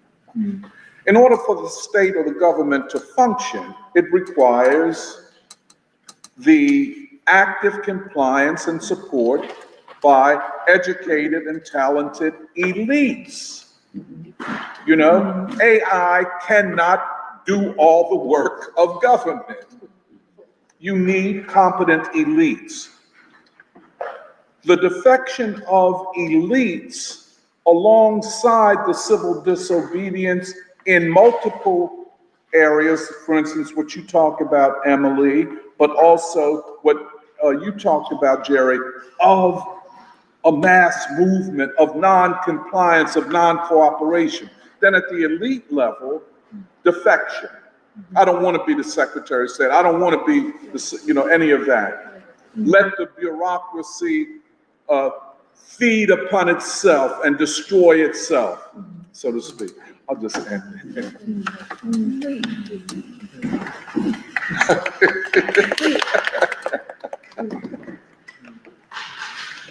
In order for the state or the government to function, it requires the active compliance and support by educated and talented elites. AI cannot do all the work of government. You need competent elites. The defection of elites alongside the civil disobedience in multiple areas, for instance, what you talk about, Emily, but also what you talked about, Jerry, of a mass movement of non-compliance, of non-cooperation. Then at the elite level, defection. I don't want to be the Secretary of State. I don't want to be, any of that. Let the bureaucracy feed upon itself and destroy itself, so to speak. I'll just end it.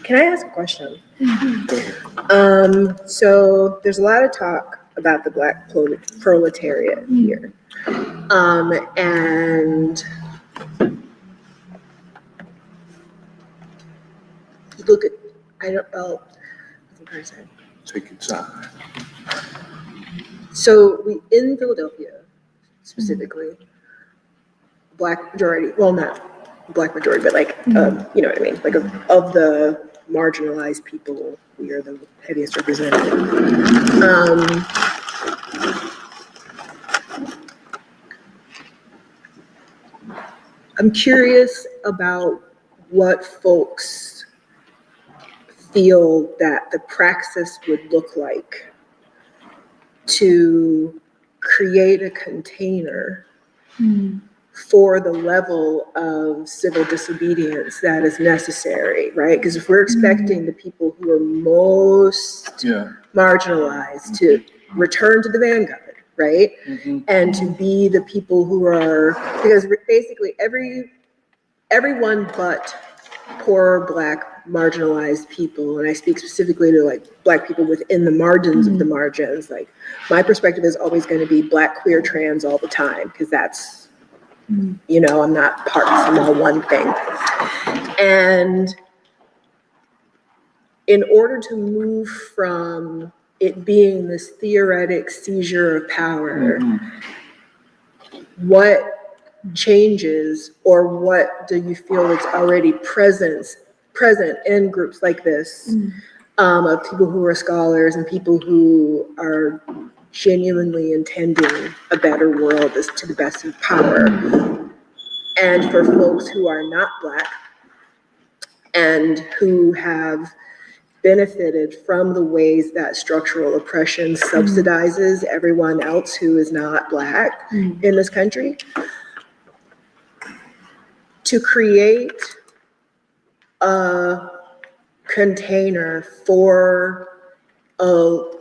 Can I ask a question? So there's a lot of talk about the black proletariat here. And look at, Take your time. So in Philadelphia, specifically, black majority, well, not black majority, but like, you know what I mean? Like of the marginalized people, we are the heaviest representative. I'm curious about what folks feel that the praxis would look like to create a container for the level of civil disobedience that is necessary, right? Because if we're expecting the people who are most marginalized to return to the vanguard, right? And to be the people who are, because basically every everyone but poor, Black, marginalized people, and I speak specifically to like Black people within the margins of the margins, like my perspective is always going to be Black, queer, trans all the time, because that's, you know, I'm not part of some all one thing. And in order to move from it being this theoretic seizure of power, what changes, or what do you feel is already present in groups like this, of people who are scholars and people who are genuinely intending a better world as to the best of power, and for folks who are not Black and who have benefited from the ways that structural oppression subsidizes everyone else who is not Black in this country, to create a container for,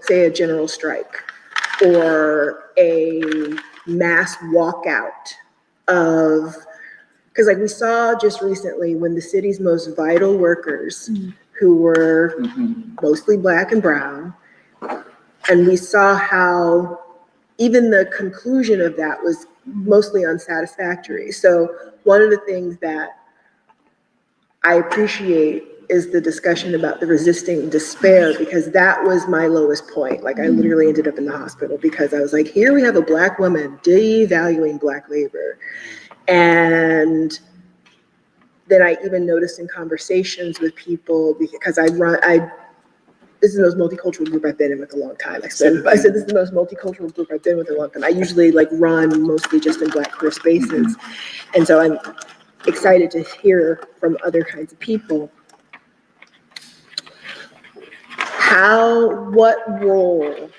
say, a general strike or a mass walkout of, because like we saw just recently when the city's most vital workers who were mostly Black and brown, and we saw how even the conclusion of that was mostly unsatisfactory. So one of the things that I appreciate is the discussion about the resisting despair, because that was my lowest point. Like I literally ended up in the hospital because I was like, here we have a Black woman devaluing Black labor. And then I even noticed in conversations with people, because this is the most multicultural group I've been in with a long time. I said this is the most multicultural group I've been with a long time. I usually like run mostly just in Black queer spaces. And so I'm excited to hear from other kinds of people. What role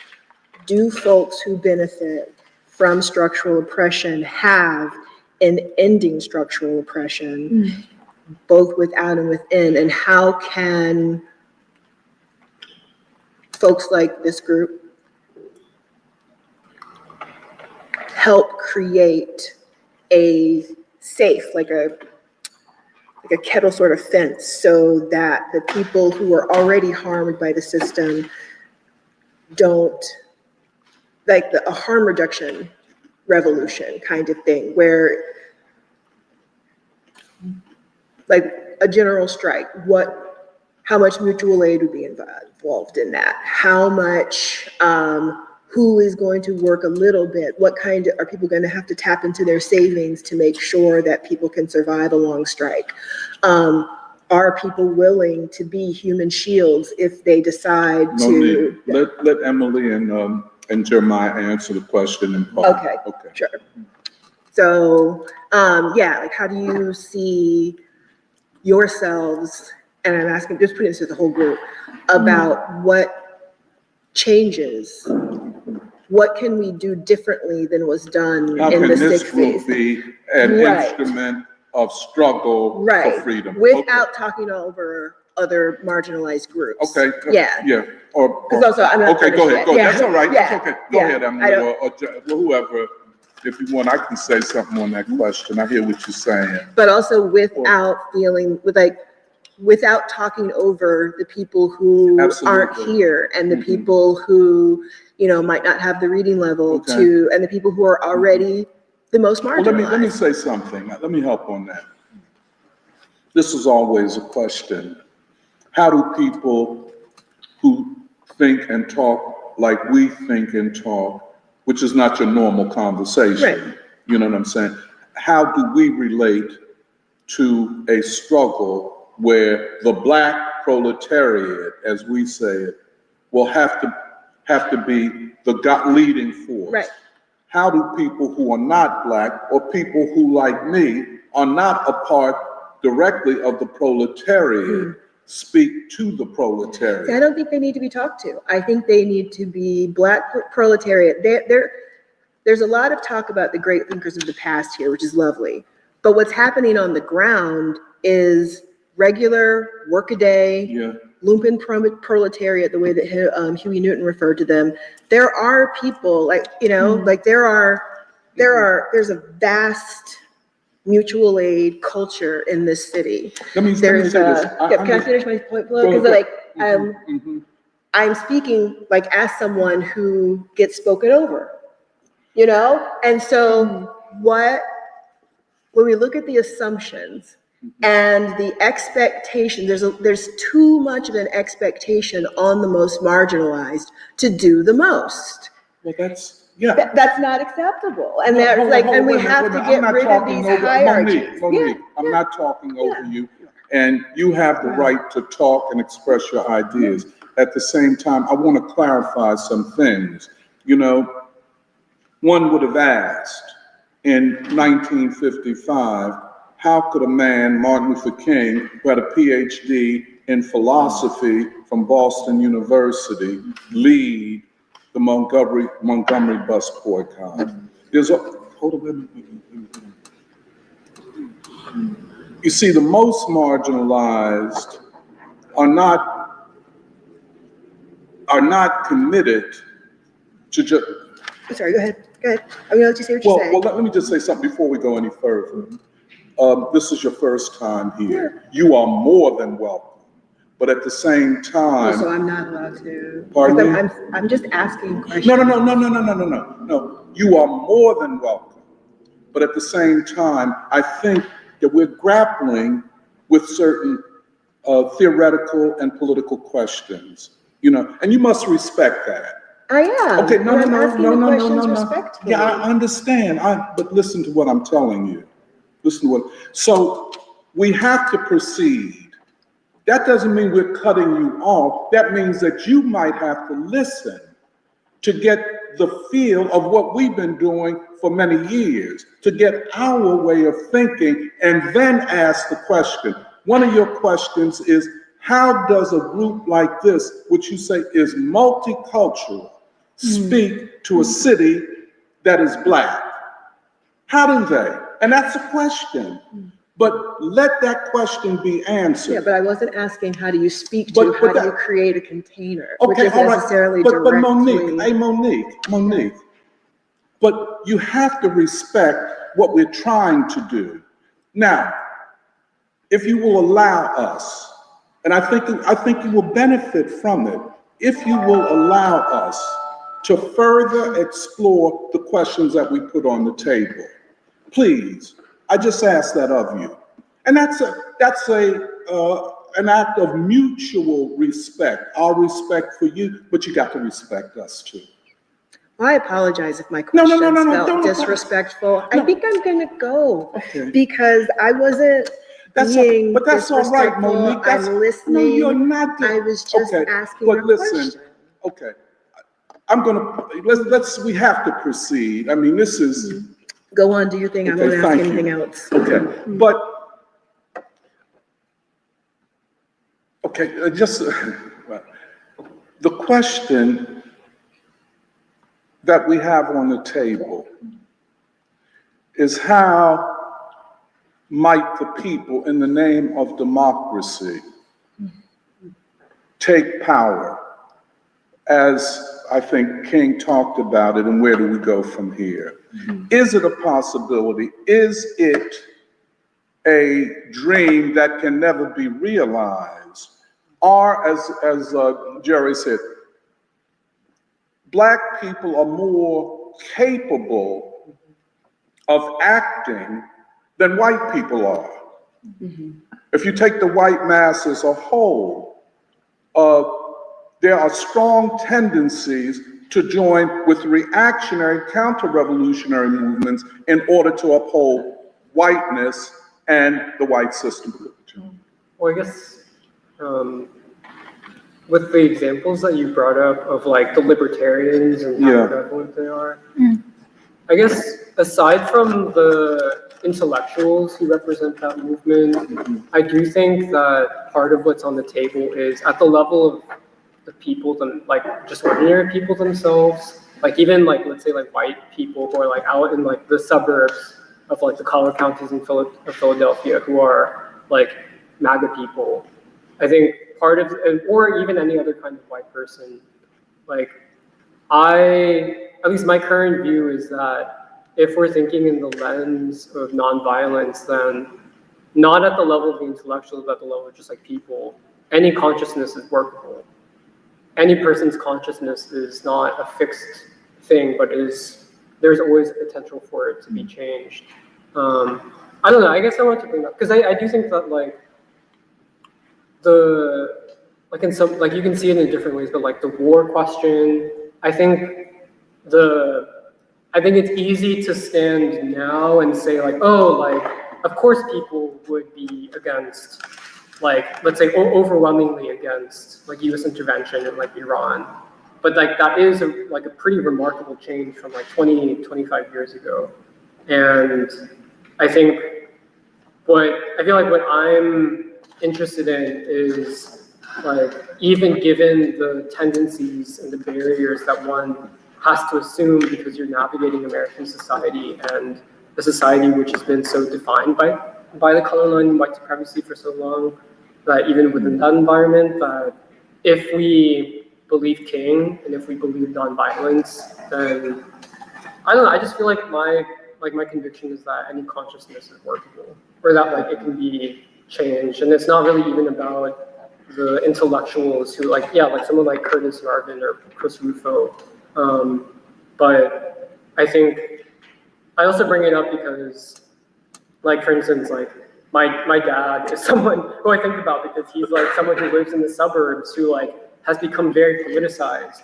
do folks who benefit from structural oppression have in ending structural oppression, both without and within? And how can folks like this group help create a safe, like a kettle sort of fence, so that the people who are already harmed by the system don't, like a harm reduction revolution kind of thing, where like a general strike, how much mutual aid would be involved in that? How much, who is going to work a little bit? What kind of, are people going to have to tap into their savings to make sure that people can survive a long strike? Are people willing to be human shields if they decide to? Let Emily and Jeremiah answer the question in part. Okay, sure. So, yeah, like how do you see yourselves, and I'm asking, just putting this to the whole group, about what changes, what can we do differently than was done How in can the this 60s? group be an instrument of struggle for freedom? Without talking over other marginalized groups. Okay. Yeah. Or also, I'm not okay, go ahead. finished yet. That's all right. Yeah. That's okay. Go ahead, Emily, I or whoever. If you want, I can say something on that question. I hear what you're saying. But also without without talking over the people who aren't here, and the people who, might not have the reading level and the people who are already the most marginalized. Well, let me say something. Let me help on that. This is always a question. How do people who think and talk like we think and talk, which is not your normal conversation, you know what I'm saying? How do we relate to a struggle where the Black proletariat, as we say it, will have to be the leading force? Right. How do people who are not Black, or people who, like me, are not a part directly of the proletariat, speak to the proletariat? See, I don't think they need to be talked to. I think they need to be Black proletariat. There's a lot of talk about the great thinkers of the past here, which is lovely. But what's happening on the ground is regular workaday, lumpen proletariat, the way that Huey Newton referred to them. There are people there's a vast mutual aid culture in this city. Let me say There's this. can I finish my point, Flo? Go Because ahead. like, I'm speaking like as someone who gets spoken over, you know? And so when we look at the assumptions and the expectation, there's too much of an expectation on the most marginalized to do the most. Well, yeah. That's not acceptable. And No, that's hold on, like, hold on, and we wait a minute, have wait a to minute. I'm get not rid of talking these over hierarchies. Monique, I'm not talking over you. And you have the right to talk and express your ideas. At the same time, I want to clarify some things. You know, one would have asked in 1955, how could a man, Martin Luther King, who had a PhD in philosophy from Boston University, lead the Montgomery bus boycott? Hold on, wait a minute. You see, the most marginalized are not committed to just. Sorry, go ahead. I'm gonna let you say what you're saying. Well, let me just say something before we go any further. This is your first time here. You are more than welcome, but at the same time. So I'm not allowed to. Pardon me? I'm just asking questions. No. You are more than welcome, but at the same time, I think that we're grappling with certain theoretical and political questions, you know, and you must respect that. I am. Okay, no. Respectfully. Yeah, I understand. But listen to what I'm telling you. So we have to proceed. That doesn't mean we're cutting you off. That means that you might have to listen to get the feel of what we've been doing for many years, to get our way of thinking, and then ask the question. One of your questions is, how does a group like this, which you say is multicultural, speak to a city that is Black? How do they? And that's a question. But let that question be answered. Yeah, but I wasn't asking how do you speak to, how do you create a container, which is necessarily But directly. Monique, but you have to respect what we're trying to do. Now, if you will allow us, and I think you will benefit from it, if you will allow us to further explore the questions that we put on the table. Please, I just ask that of you. And that's an act of mutual respect, our respect for you, but you got to respect us too. Well, I apologize if my questions felt don't disrespectful. I think I'm gonna go Okay. because I wasn't being but that's all right, Monique. I'm listening. No, you're not. I was just asking but a listen, question. Okay, we have to proceed. I mean, this is. Go on, do your thing. I Okay, won't ask anything else. Okay, but, just, the question that we have on the table is, how might the people, in the name of democracy, take power? As I think King talked about it, and where do we go from here? Is it a possibility? Is it a dream that can never be realized? Or, as Jerry said, Black people are more capable of acting than white people are. If you take the white mass as a whole, there are strong tendencies to join with reactionary, counter-revolutionary movements in order to uphold whiteness and the white system. Well, I guess with the examples that you brought up of like the libertarians and how prevalent they are, I guess aside from the intellectuals who represent that movement, I do think that part of what's on the table is at the level of the people, like just ordinary people themselves, like even like, let's say like white people who are like out in like the suburbs of like the collar counties in Philadelphia who are like MAGA people. I think part of, or even any other kind of white person, like at least my current view is that if we're thinking in the lens of nonviolence, then not at the level of the intellectuals, but at the level of just like people, any consciousness is workable. Any person's consciousness is not a fixed thing, but there's always a potential for it to be changed. I don't know, I guess I want to bring up, because I do think that like in some, like you can see it in different ways, but like the war question, I think it's easy to stand now and say like, oh, like, of course people would be against, like, let's say overwhelmingly against like US intervention in like Iran. But like that is a pretty remarkable change from like 25 years ago. And I think I feel like what I'm interested in is like, even given the tendencies and the barriers that one has to assume because you're navigating American society and a society which has been so defined by the color line and white supremacy for so long, that even within that environment, that if we believe King and if we believe nonviolence, then I don't know, I just feel like my conviction is that any consciousness is workable, or that like it can be changed. And it's not really even about the intellectuals who like someone like Curtis Yarvin or Chris Rufo. But I think I also bring it up because, like, for instance, like my dad is someone who I think about because he's like someone who lives in the suburbs who like has become very politicized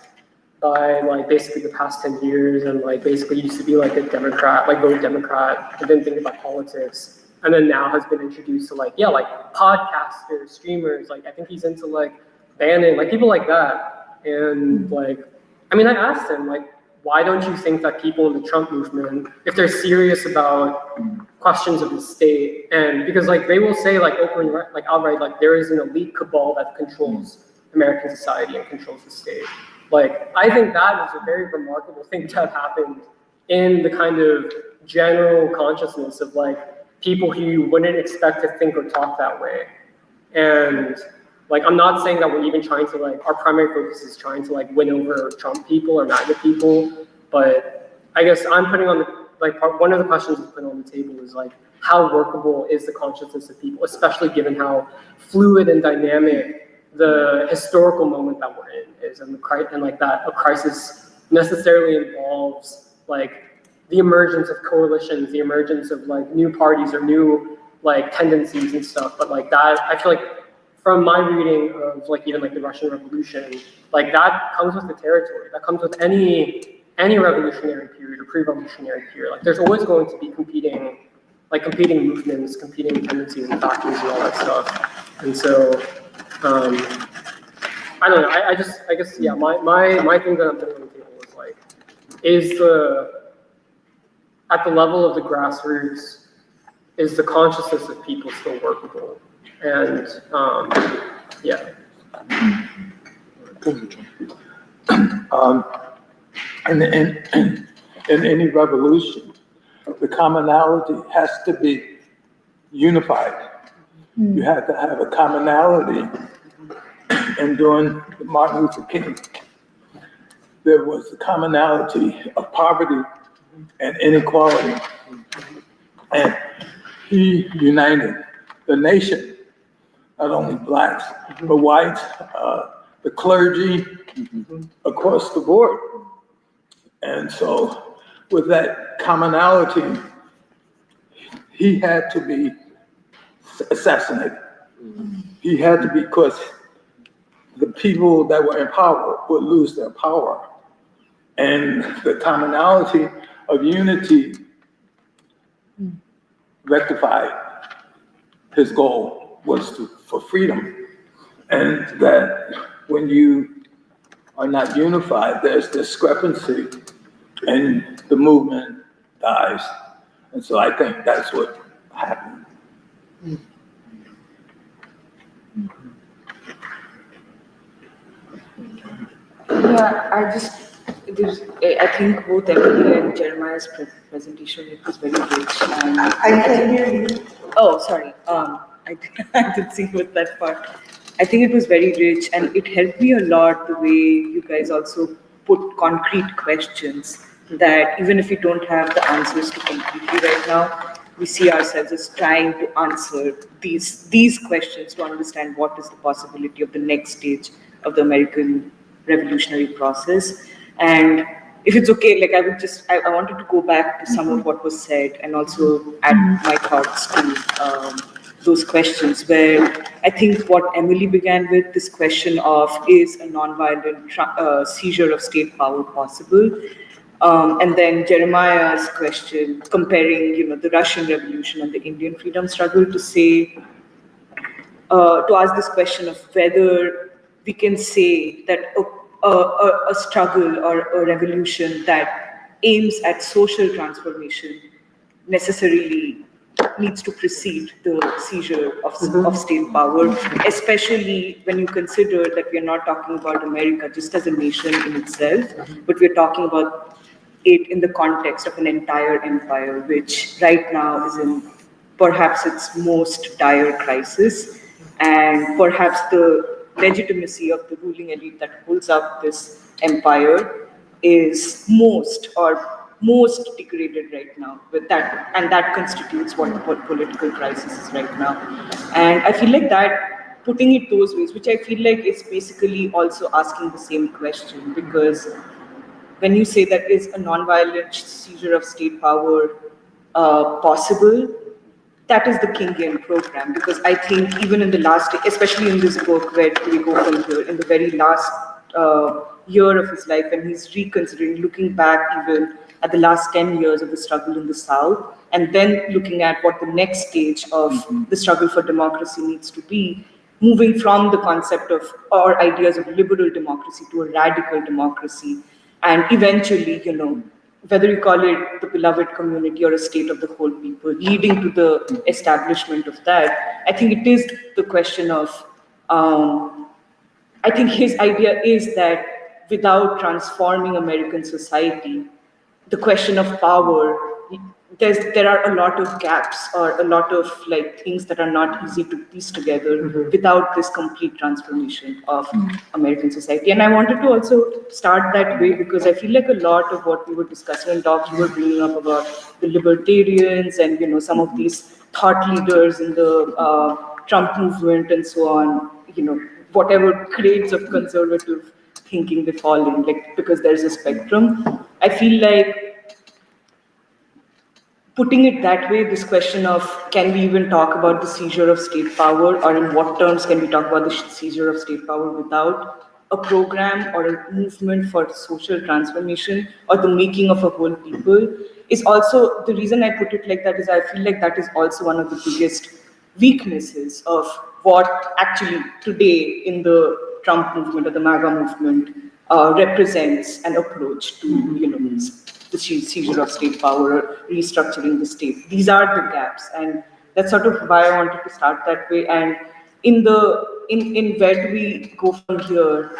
by like basically the past 10 years, and like basically used to be like a Democrat, like vote Democrat, and didn't think about politics, and then now has been introduced to like podcasters, streamers, like I think he's into like Bannon, like people like that. And like, I mean, I asked him like, why don't you think that people in the Trump movement, if they're serious about questions of the state, and because like they will say like outright, like there is an elite cabal that controls American society and controls the state. Like, I think that is a very remarkable thing to have happened in the kind of general consciousness of like people who you wouldn't expect to think or talk that way. And like, I'm not saying that we're even trying to like, our primary focus is trying to like win over Trump people or MAGA people, but I guess I'm putting on one of the questions we put on the table is like, how workable is the consciousness of people, especially given how fluid and dynamic the historical moment that we're in is, and like that a crisis necessarily involves like the emergence of coalitions, the emergence of like new parties or new like tendencies and stuff. But like that, I feel like from my reading of like even like the Russian Revolution, like that comes with the territory, that comes with any revolutionary period or pre-revolutionary period. Like there's always going to be competing movements, competing tendencies and factors and all that stuff. And so I don't know. I guess yeah. My thing that I'm putting on the table is like, at the level of the grassroots, is the consciousness of people still workable? And yeah. In any revolution, the commonality has to be unified. You have to have a commonality. And during Martin Luther King, there was the commonality of poverty and inequality. And he united the nation, not only blacks, but whites, the clergy, across the board. And so with that commonality, he had to be assassinated. He had to be, because the people that were in power would lose their power. And the commonality of unity rectified his goal was for freedom. And that when you are not unified, there's discrepancy and the movement dies. And so I think that's what happened. Yeah, I think both Emily and Jeremiah's presentation, it was very rich. And I can hear you. oh, sorry. I did see with that part. I think it was very rich, and it helped me a lot the way you guys also put concrete questions that even if we don't have the answers to completely right now, we see ourselves as trying to answer these questions to understand what is the possibility of the next stage of the American revolutionary process. And if it's okay, like I wanted to go back to some of what was said and also add my thoughts to those questions, where I think what Emily began with, this question of is a nonviolent seizure of state power possible? And then Jeremiah's question, comparing, the Russian Revolution and the Indian freedom struggle, to say, to ask this question of whether we can say that a struggle or a revolution that aims at social transformation necessarily needs to precede the seizure of state power, especially when you consider that we are not talking about America just as a nation in itself, but we're talking about it in the context of an entire empire, which right now is in perhaps its most dire crisis, and perhaps the legitimacy of the ruling elite that holds up this empire is most degraded right now with that, and that constitutes what the political crisis is right now. And I feel like that, putting it those ways, which I feel like is basically also asking the same question, because when you say that is a nonviolent seizure of state power possible, that is the Kingian program. Because I think even in the last, especially in this book, where we go from here, in the very last year of his life, and he's reconsidering, looking back even at the last 10 years of the struggle in the South, and then looking at what the next stage of the struggle for democracy needs to be, moving from the concept of, or ideas of liberal democracy to a radical democracy, and eventually, whether you call it the beloved community or a state of the whole people, leading to the establishment of that. I think it is the question of, I think his idea is that without transforming American society, the question of power, there are a lot of gaps or a lot of things that are not easy to piece together without this complete transformation of American society. And I wanted to also start that way because I feel like a lot of what we were discussing and talk you were bringing up about the libertarians and some of these thought leaders in the Trump movement and so on, whatever grades of conservative thinking they fall in, because there's a spectrum. I feel like putting it that way, this question of can we even talk about the seizure of state power, or in what terms can we talk about the seizure of state power without a program or a movement for social transformation or the making of a whole people, is also, the reason I put it like that is I feel like that is also one of the biggest weaknesses of what actually today in the Trump movement or the MAGA movement represents an approach to, the seizure of state power or restructuring the state. These are the gaps, and that's sort of why I wanted to start that way. And in where do we go from here,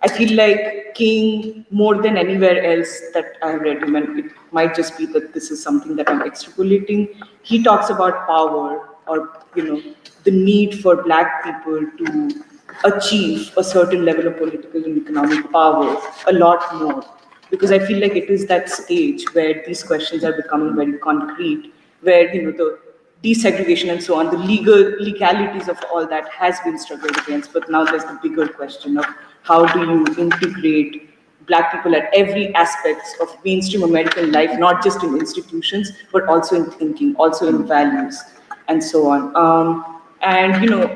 I feel like King, more than anywhere else that I've read him, and it might just be that this is something that I'm extrapolating, he talks about power or the need for Black people to achieve a certain level of political and economic power a lot more. Because I feel like it is that stage where these questions are becoming very concrete, where the desegregation and so on, the legalities of all that has been struggled against, but now there's the bigger question of how do you integrate Black people at every aspect of mainstream American life, not just in institutions, but also in thinking, also in values, and so on. And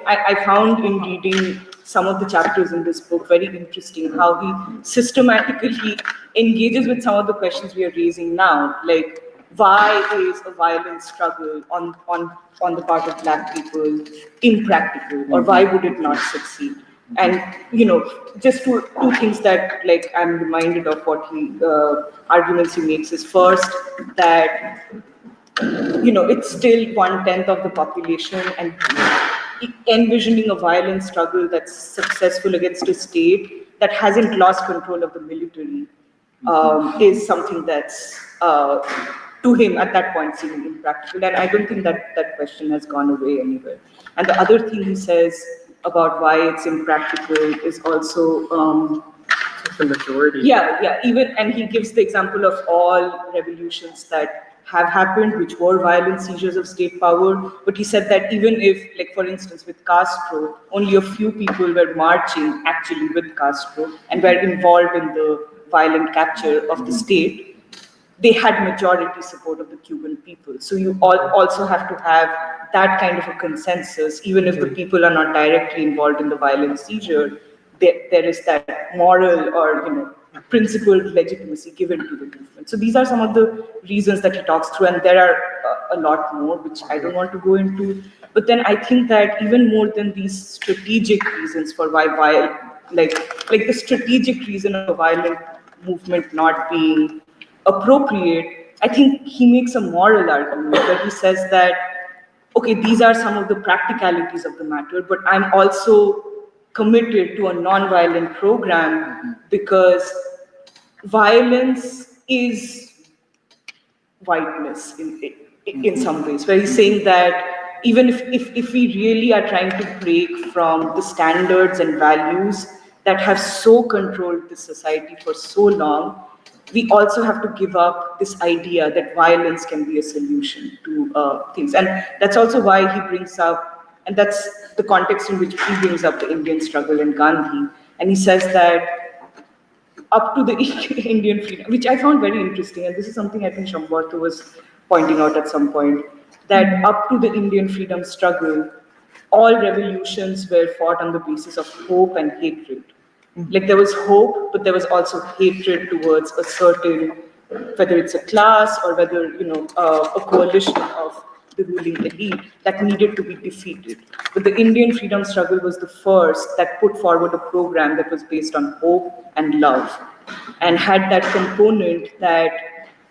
I found in reading some of the chapters in this book very interesting, how he systematically engages with some of the questions we are raising now, like why is a violent struggle on the part of Black people impractical, or why would it not succeed? And just two things that I'm reminded of what he arguments he makes is, first, that it's still 1/10 of the population, and envisioning a violent struggle that's successful against a state that hasn't lost control of the military is something that's, to him at that point, seeming impractical. And I don't think that question has gone away anywhere. And the other thing he says about why it's impractical is also, the majority. Yeah, even, and he gives the example of all revolutions that have happened, which were violent seizures of state power. But he said that even if, like for instance, with Castro, only a few people were marching actually with Castro and were involved in the violent capture of the state, they had majority support of the Cuban people. So you also have to have that kind of a consensus, even if the people are not directly involved in the violent seizure, there is that moral or principled legitimacy given to the movement. So these are some of the reasons that he talks through, and there are a lot more, which I don't want to go into. But then I think that even more than these strategic reasons for why like the strategic reason of a violent movement not being appropriate, I think he makes a moral argument where he says that, okay, these are some of the practicalities of the matter, but I'm also committed to a non-violent program because violence is whiteness in some ways, where he's saying that even if we really are trying to break from the standards and values that have so controlled this society for so long, we also have to give up this idea that violence can be a solution to things. And that's also why he brings up, and that's the context in which he brings up the Indian struggle and Gandhi. And he says that up to the Indian freedom, which I found very interesting, and this is something I think Shambarto was pointing out at some point, that up to the Indian freedom struggle, all revolutions were fought on the basis of hope and hatred. Like there was hope, but there was also hatred towards a certain, whether it's a class or whether, a coalition of the ruling elite that needed to be defeated. But the Indian freedom struggle was the first that put forward a program that was based on hope and love and had that component that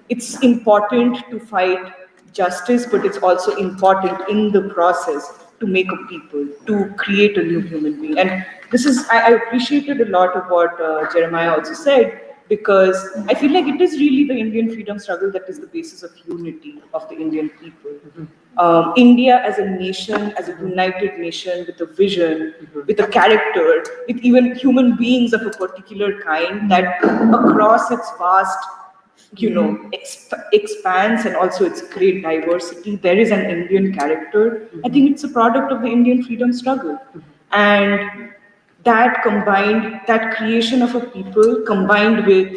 it's important to fight justice, but it's also important in the process to make a people, to create a new human being. And this is, I appreciated a lot of what Jeremiah also said, because I feel like it is really the Indian freedom struggle that is the basis of unity of the Indian people. India as a nation, as a united nation with a vision, with a character, with even human beings of a particular kind that across its vast expands and also its great diversity, there is an Indian character. I think it's a product of the Indian freedom struggle. And that creation of a people combined with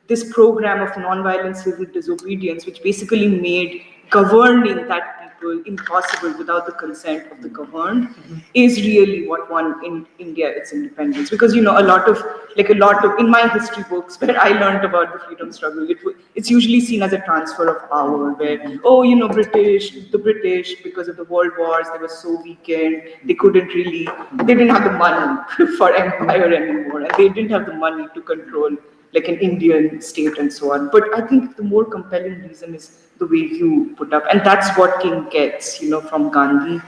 this program of nonviolent civil disobedience, which basically made governing that people impossible without the consent of the governed, is really what won in India its independence. Because a lot of in my history books where I learned about the freedom struggle, it's usually seen as a transfer of power, where the British, because of the world wars, they were so weakened, they didn't have the money for empire anymore, and they didn't have the money to control like an Indian state and so on. But I think the more compelling reason is the way you put up, and that's what King gets, from Gandhi,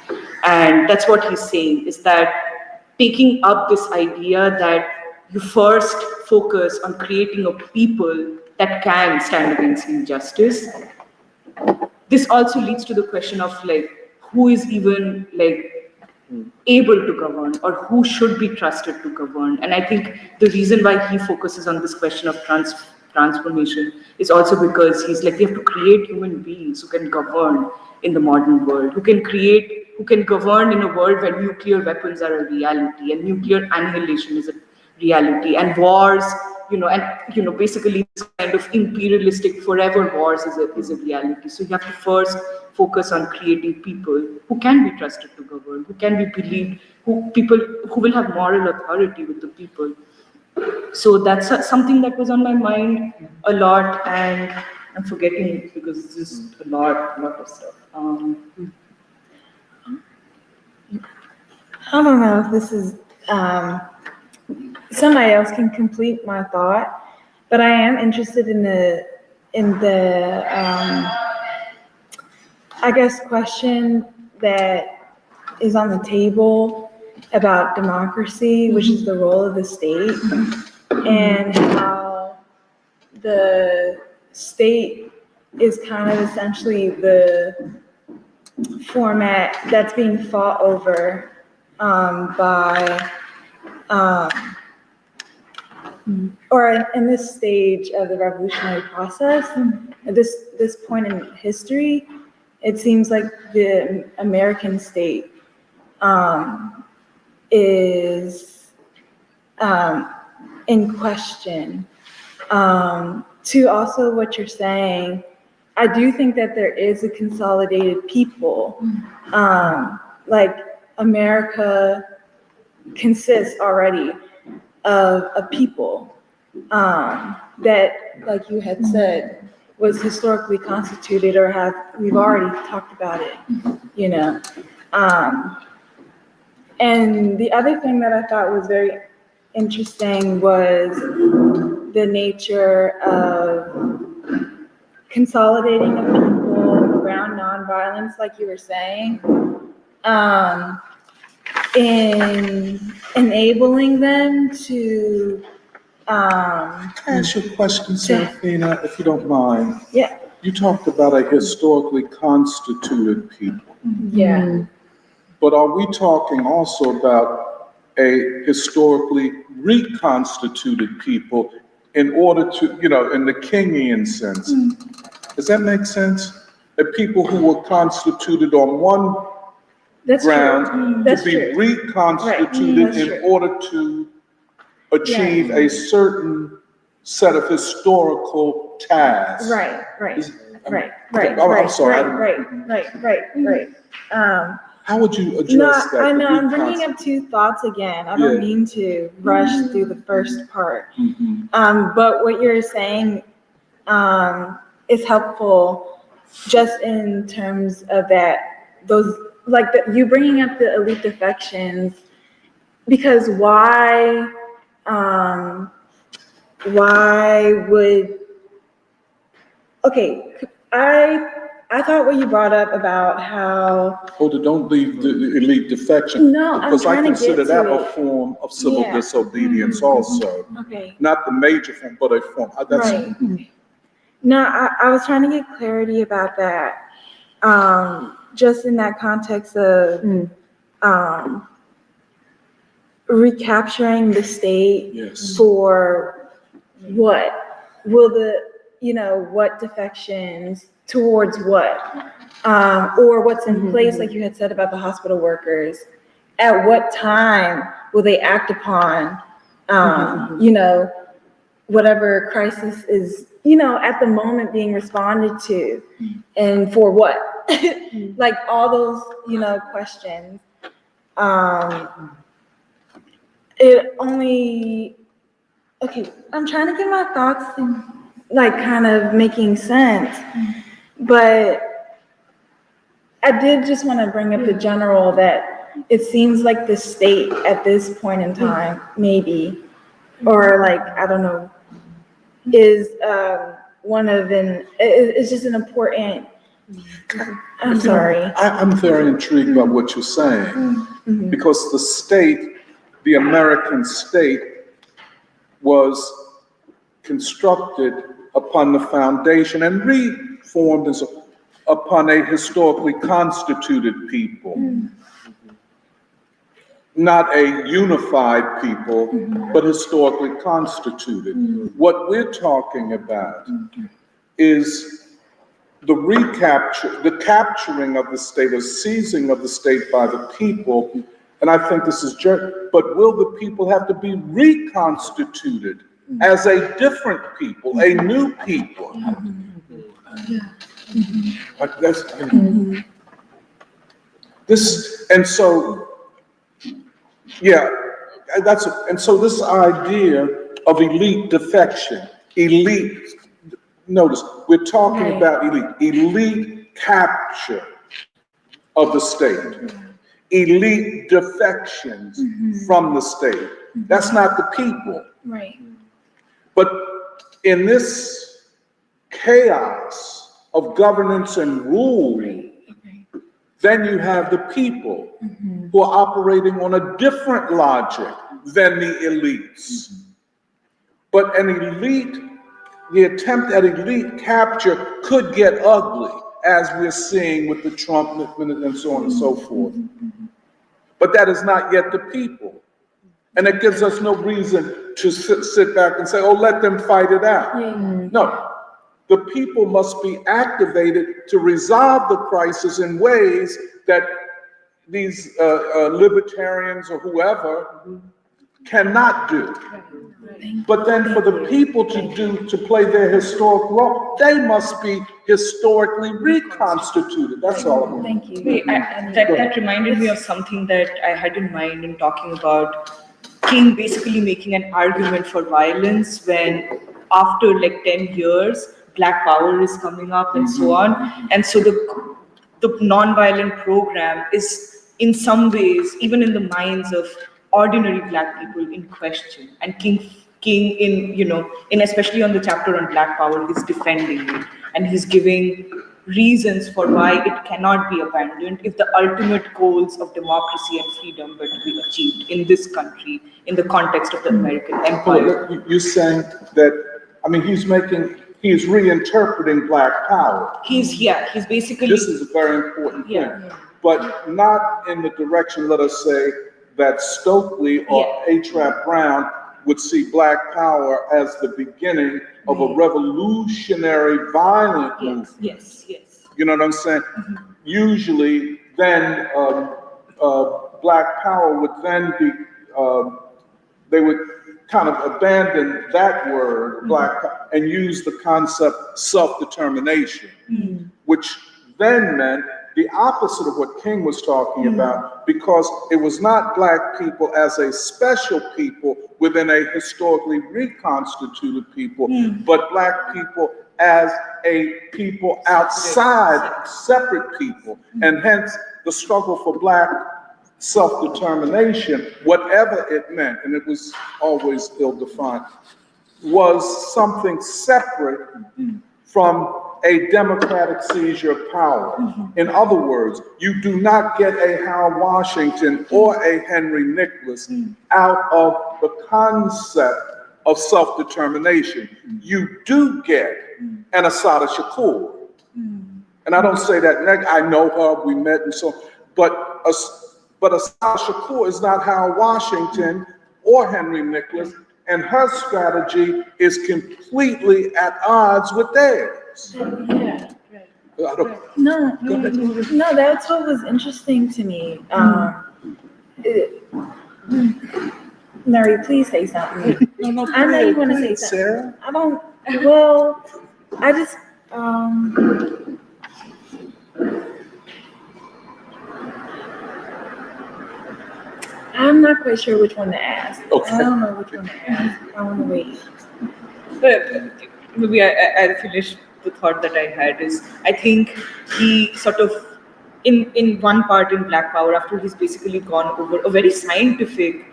and that's what he's saying, is that taking up this idea that you first focus on creating a people that can stand against injustice. This also leads to the question of who is even able to govern, or who should be trusted to govern. And I think the reason why he focuses on this question of transformation is also because he's we have to create human beings who can govern in the modern world, who can govern in a world where nuclear weapons are a reality and nuclear annihilation is a reality, and wars, basically this kind of imperialistic forever wars is a reality. So you have to first focus on creating people who can be trusted to govern, who can be believed, who will have moral authority with the people. So that's something that was on my mind a lot, and I'm forgetting it because it's just a lot of stuff. I don't know if this is, somebody else can complete my thought, but I am interested in the I guess question that is on the table about democracy, which is the role of the state, and how the state is kind of essentially the format that's being fought over by or in this stage of the revolutionary process, at this point in history, it seems like the American state is in question. To also what you're saying, I do think that there is a consolidated people. Like America consists already of a people that, like you had said, was historically constituted or we've already talked about it, you know. And the other thing that I thought was very interesting was the nature of consolidating of people around nonviolence, like you were saying, in enabling them to Can I ask you a question, Serafina, if you don't mind? Yeah. You talked about a historically constituted people, Yeah. but are we talking also about a historically reconstituted people in order to, you know, in the Kingian sense? Does that make sense? That people who were constituted on one That's ground true. to That's be true. reconstituted That's in true. order to achieve a certain set of historical tasks. Right. I'm sorry. Right. How would you No, address that? I know, the I'm bringing up two thoughts again. I don't mean to rush through the first part. But what you're saying is helpful just in terms of you bringing up the elite defections, because why would, okay, I thought what you brought up about how. Hold it, don't leave the elite defection. No, I'm because I trying to get consider that to a it. form of civil Yeah. disobedience also. Okay. Not the major form, but a form. Right. No, I was trying to get clarity about that. Just in that context of recapturing the state Yes. for what? Will what defections towards what? Or what's in place, like you had said about the hospital workers. At what time will they act upon, whatever crisis is, at the moment being responded to, and for what? Like all those, questions. Okay, I'm trying to get my thoughts kind of making sense, but I did just want to bring up the general that it seems like the state at this point in time, maybe, or I don't know, is it's just an important, I'm sorry. I'm very intrigued by what you're saying, because the state, the American state, was constructed upon the foundation and reformed upon a historically constituted people. Not a unified people, but historically constituted. What we're talking about is the capturing of the state, or seizing of the state by the people. And I think this is but will the people have to be reconstituted as a different people, a new people? So this idea of elite defection, notice, we're talking about elite capture of the state, elite defections from the state. That's not the people. Right. But in this chaos of governance and rule, then you have the people who are operating on a different logic than the elites. But the attempt at elite capture could get ugly, as we're seeing with the Trump and so on and so forth. But that is not yet the people. And it gives us no reason to sit back and say, oh, let them fight it out. No, the people must be activated to resolve the crisis in ways that these libertarians or whoever cannot do. But then for the people to play their historic role, they must be historically reconstituted. That's all I want. Thank you. Wait, that reminded me of something that I had in mind in talking about King basically making an argument for violence when after like 10 years, Black Power is coming up and so on. And so the nonviolent program is in some ways, even in the minds of ordinary Black people, in question. And King in especially on the chapter on Black Power, he's defending it. And he's giving reasons for why it cannot be abandoned if the ultimate goals of democracy and freedom were to be achieved in this country, in the context of the American empire. You're saying that, I mean, he's reinterpreting Black Power. He's basically. This is a very important thing. But not in the direction, let us say, that Stokely or A.Trap Brown would see Black Power as the beginning of a revolutionary, violent movement. Yes. You know what I'm saying? Usually, then Black Power would then be, they would kind of abandon that word, Black Power, and use the concept self-determination, which then meant the opposite of what King was talking about, because it was not Black people as a special people within a historically reconstituted people, but Black people as a people outside, separate people. And hence the struggle for Black self-determination, whatever it meant, and it was always ill-defined, was something separate from a democratic seizure of power. In other words, you do not get a Hal Washington or a Henry Nicholas out of the concept of self-determination. You do get an Assata Shakur. And I don't say that, I know her, we met and so on, but Assata Shakur is not Hal Washington or Henry Nicholas, and her strategy is completely at odds with theirs. No, that's what was interesting to me. Mary, please say something. I know you want to say something. Sarah? I don't, well, I just, I'm not quite sure which one to ask. Okay. I don't know which one to ask. I want to wait. But maybe I'll finish the thought that I had is, I think he sort of, in one part in Black Power, after he's basically gone over a very scientific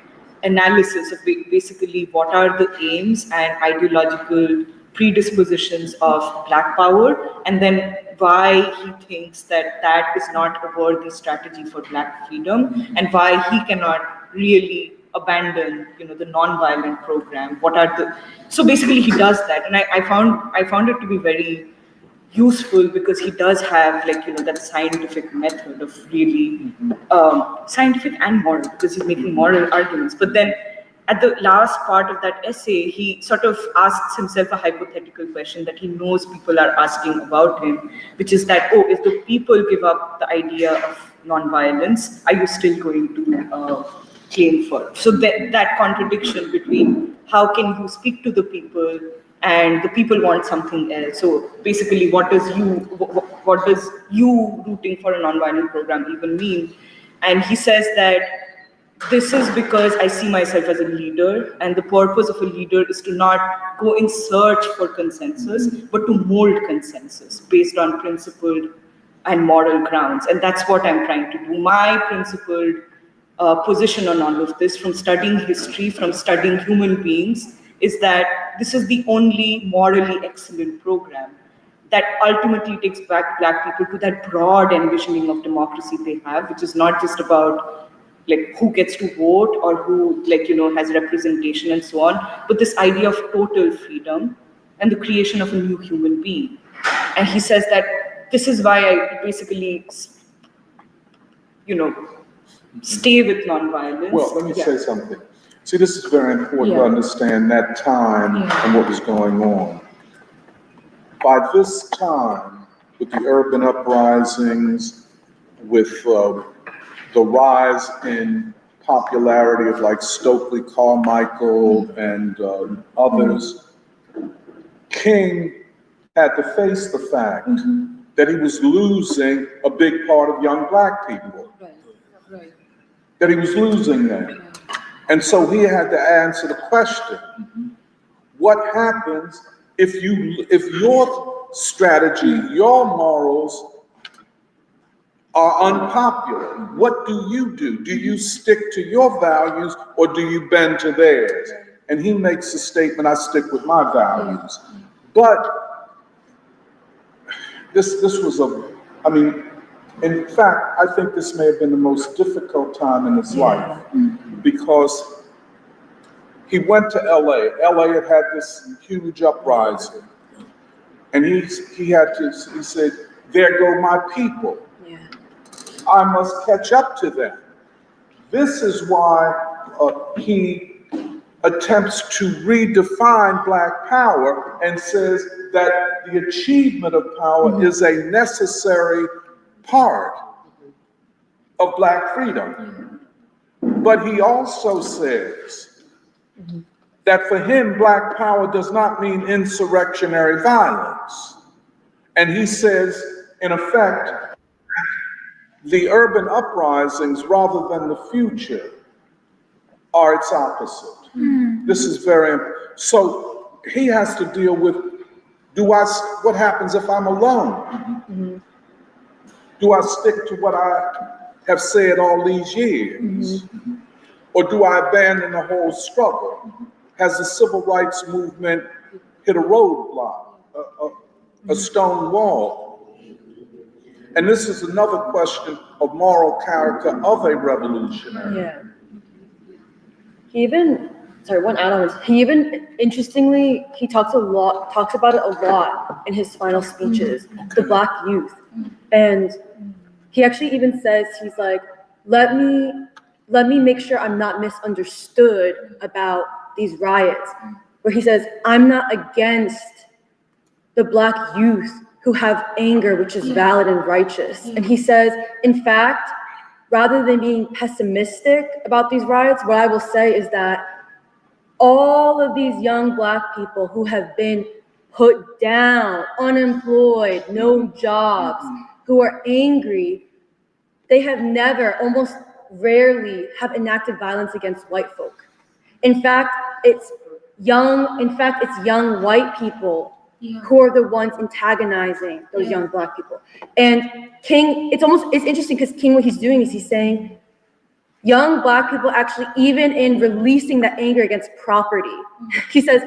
analysis of basically what are the aims and ideological predispositions of Black Power, and then why he thinks that that is not a worthy strategy for Black freedom, and why he cannot really abandon, the non-violent program. So basically he does that, and I found it to be very useful, because he does have that scientific method of really scientific and moral, because he's making moral arguments. But then at the last part of that essay, he sort of asks himself a hypothetical question that he knows people are asking about him, which is that, if the people give up the idea of non-violence, are you still going to claim for it? So that contradiction between how can you speak to the people and the people want something else. So basically, what does you rooting for a non-violent program even mean? And he says that this is because I see myself as a leader, and the purpose of a leader is to not go in search for consensus, but to mold consensus based on principled and moral grounds. And that's what I'm trying to do. My principled position on all of this, from studying history, from studying human beings, is that this is the only morally excellent program that ultimately takes back Black people to that broad envisioning of democracy they have, which is not just about who gets to vote or who has representation and so on, but this idea of total freedom and the creation of a new human being. And he says that this is why I basically, stay with nonviolence. Well, let me say something. See, this is very important to understand that time and what was going on. By this time, with the urban uprisings, with the rise in popularity of like Stokely Carmichael and others, King had to face the fact that he was losing a big part of young Black people. That he was losing them. And so he had to answer the question, what happens if your strategy, your morals are unpopular? What do you do? Do you stick to your values or do you bend to theirs? And he makes the statement, I stick with my values. But this was in fact, I think this may have been the most difficult time in his life because he went to LA. LA had had this huge uprising. And he said, there go my people. I must catch up to them. This is why he attempts to redefine Black power and says that the achievement of power is a necessary part of Black freedom. But he also says that for him, Black power does not mean insurrectionary violence. And he says, in effect, the urban uprisings, rather than the future, are its opposite. This is very, so he has to deal with, what happens if I'm alone? Do I stick to what I have said all these years? Or do I abandon the whole struggle? Has the civil rights movement hit a roadblock, a stone wall? And this is another question of moral character of a revolutionary. One add-on is, he even, interestingly, he talks about it a lot in his final speeches, the Black youth. And he actually even says, he's like, let me make sure I'm not misunderstood about these riots. Where he says, I'm not against the Black youth who have anger, which is valid and righteous. And he says, in fact, rather than being pessimistic about these riots, what I will say is that all of these young Black people who have been put down, unemployed, no jobs, who are angry, they have never, almost rarely, have enacted violence against white folk. In fact, it's young white people who are the ones antagonizing those young Black people. And King, it's interesting because King, what he's doing is he's saying, young Black people actually, even in releasing that anger against property, he says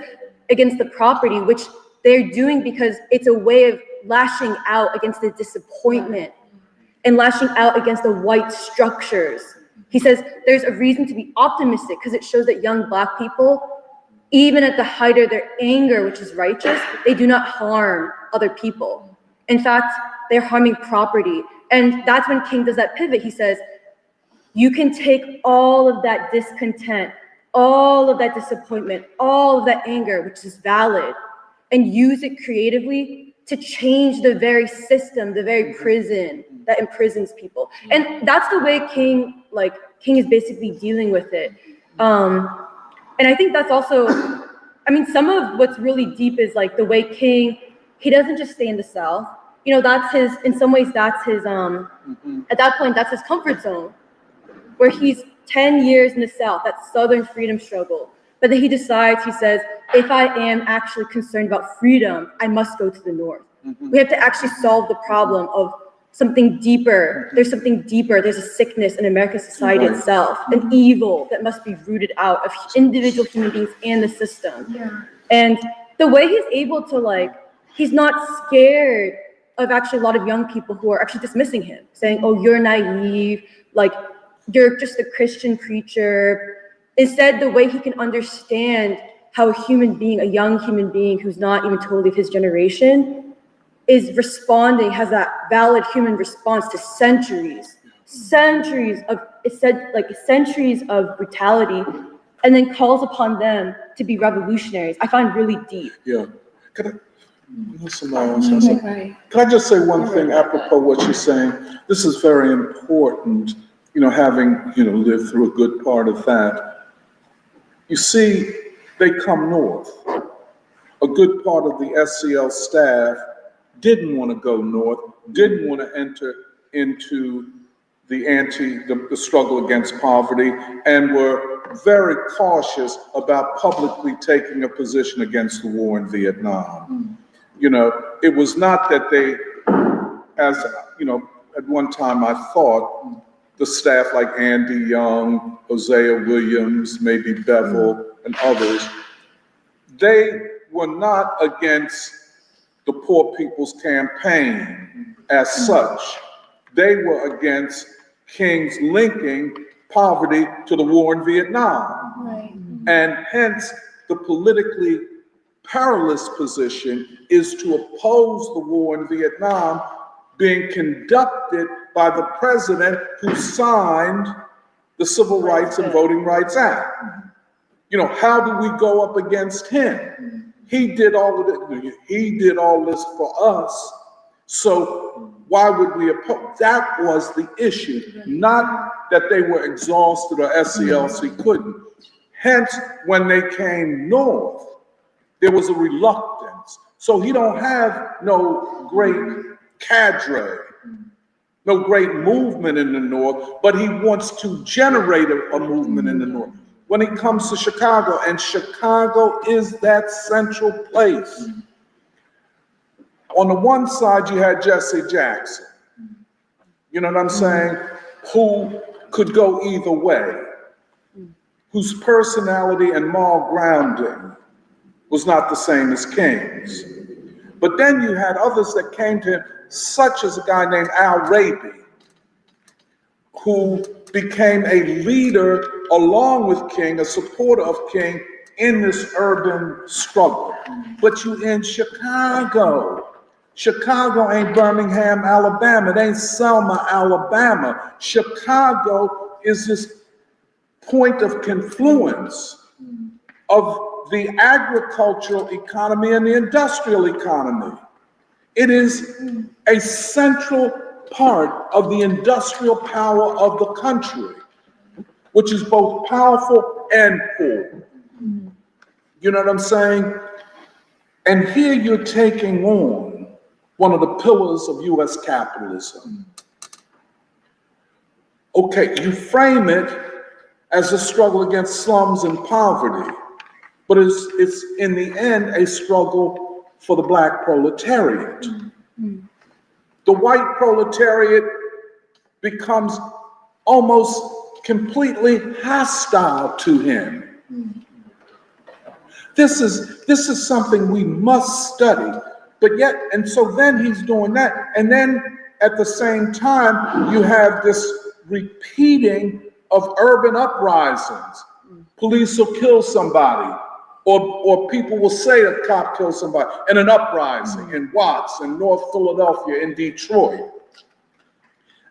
against the property, which they're doing because it's a way of lashing out against the disappointment and lashing out against the white structures. He says there's a reason to be optimistic because it shows that young Black people, even at the height of their anger, which is righteous, they do not harm other people. In fact, they're harming property. And that's when King does that pivot. He says, you can take all of that discontent, all of that disappointment, all of that anger, which is valid, and use it creatively to change the very system, the very prison that imprisons people. And that's the way King is basically dealing with it. And I think that's also, some of what's really deep is like the way King, he doesn't just stay in the South. That's his, in some ways, that's his, at that point, that's his comfort zone, where he's 10 years in the South, that Southern freedom struggle. But then he decides, he says, if I am actually concerned about freedom, I must go to the North. We have to actually solve the problem of something deeper. There's something deeper. There's a sickness in American society itself, an evil that must be rooted out of individual human beings and the system. And the way he's able to he's not scared of actually a lot of young people who are actually dismissing him, saying, oh, you're naive, you're just a Christian preacher. Instead, the way he can understand how a human being, a young human being who's not even totally of his generation, is responding, has that valid human response to centuries of brutality, and then calls upon them to be revolutionaries, I find really deep. Yeah. Can I just say one thing apropos what you're saying? This is very important, having, lived through a good part of that. You see, they come north. A good part of the SCL staff didn't want to go north, didn't want to enter into the struggle against poverty, and were very cautious about publicly taking a position against the war in Vietnam. It was not that they, at one time I thought the staff like Andy Young, Hosea Williams, maybe Bevel, and others, they were not against the Poor People's Campaign as such. They were against King's linking poverty to the war in Vietnam. Right. And hence, the politically perilous position is to oppose the war in Vietnam being conducted by the president who signed the Civil Rights and Voting Rights Act. How do we go up against him? He did all of it. He did all this for us. So why would we oppose? That was the issue, not that they were exhausted or SCLC couldn't. Hence, when they came north, there was a reluctance. So he don't have no great cadre, no great movement in the north, but he wants to generate a movement in the north. When it comes to Chicago, and Chicago is that central place. On the one side, you had Jesse Jackson, you know what I'm saying, who could go either way, whose personality and moral grounding was not the same as King's. But then you had others that came to him, such as a guy named Al Raby, who became a leader along with King, a supporter of King in this urban struggle. But you in Chicago. Chicago ain't Birmingham, Alabama. It ain't Selma, Alabama. Chicago is this point of confluence of the agricultural economy and the industrial economy. It is a central part of the industrial power of the country, which is both powerful and poor. You know what I'm saying? And here you're taking on one of the pillars of US capitalism. Okay, you frame it as a struggle against slums and poverty, but it's in the end a struggle for the Black proletariat. The white proletariat becomes almost completely hostile to him. This is something we must study, but yet, and so then he's doing that, and then at the same time, you have this repeating of urban uprisings. Police will kill somebody, or people will say a cop killed somebody, in an uprising in Watts, in North Philadelphia, in Detroit.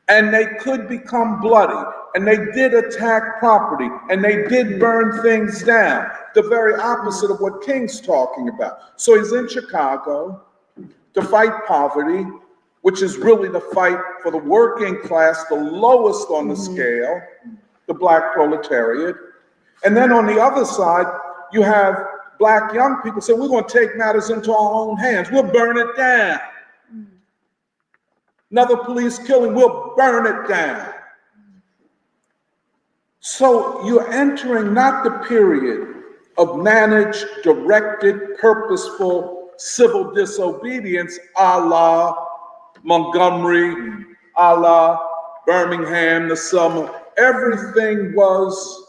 And they could become bloody, and they did attack property, and they did burn things down, the very opposite of what King's talking about. So he's in Chicago to fight poverty, which is really the fight for the working class, the lowest on the scale, the Black proletariat. And then on the other side, you have Black young people say, we're going to take matters into our own hands. We'll burn it down. Another police killing, we'll burn it down. So you're entering not the period of managed, directed, purposeful civil disobedience, a la Montgomery, a la Birmingham, the Selma. Everything was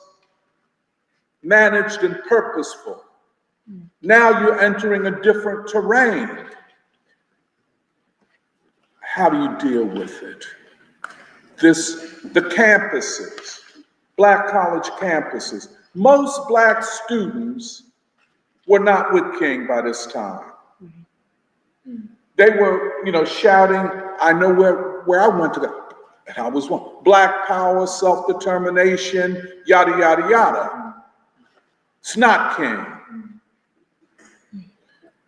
managed and purposeful. Now you're entering a different terrain. How do you deal with it? The campuses, Black college campuses. Most Black students were not with King by this time. They were, shouting, I know where I went to go. And I was one. Black power, self-determination, yada, yada, yada. It's not King.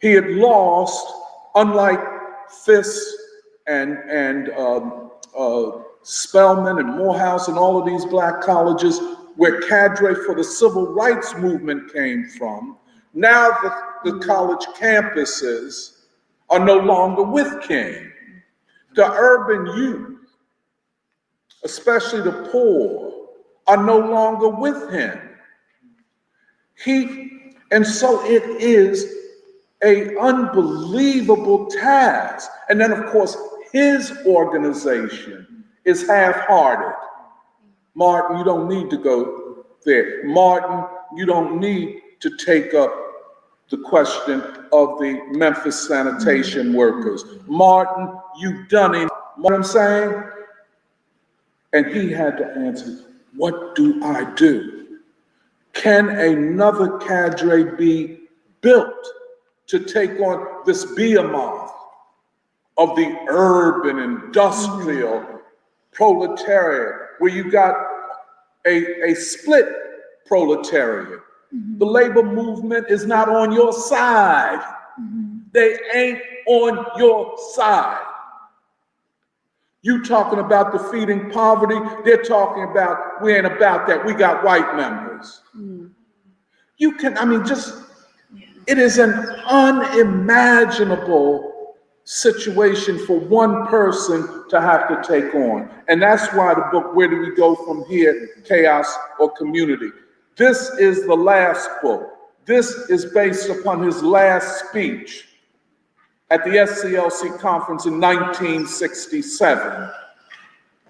He had lost, unlike Fisk and Spelman and Morehouse and all of these black colleges where cadre for the civil rights movement came from. Now the college campuses are no longer with King. The urban youth, especially the poor, are no longer with him. And so it is an unbelievable task. And then, of course, his organization is half-hearted. Martin, you don't need to go there. Martin, you don't need to take up the question of the Memphis sanitation workers. Martin, you've done it. You know what I'm saying? And he had to answer, what do I do? Can another cadre be built to take on this behemoth of the urban, industrial, proletariat, where you got a split proletariat? The labor movement is not on your side. They ain't on your side. You talking about defeating poverty, they're talking about, we ain't about that, we got white members. You can, it is an unimaginable situation for one person to have to take on. And that's why the book, Where Do We Go From Here, Chaos or Community? This is the last book. This is based upon his last speech at the SCLC conference in 1967.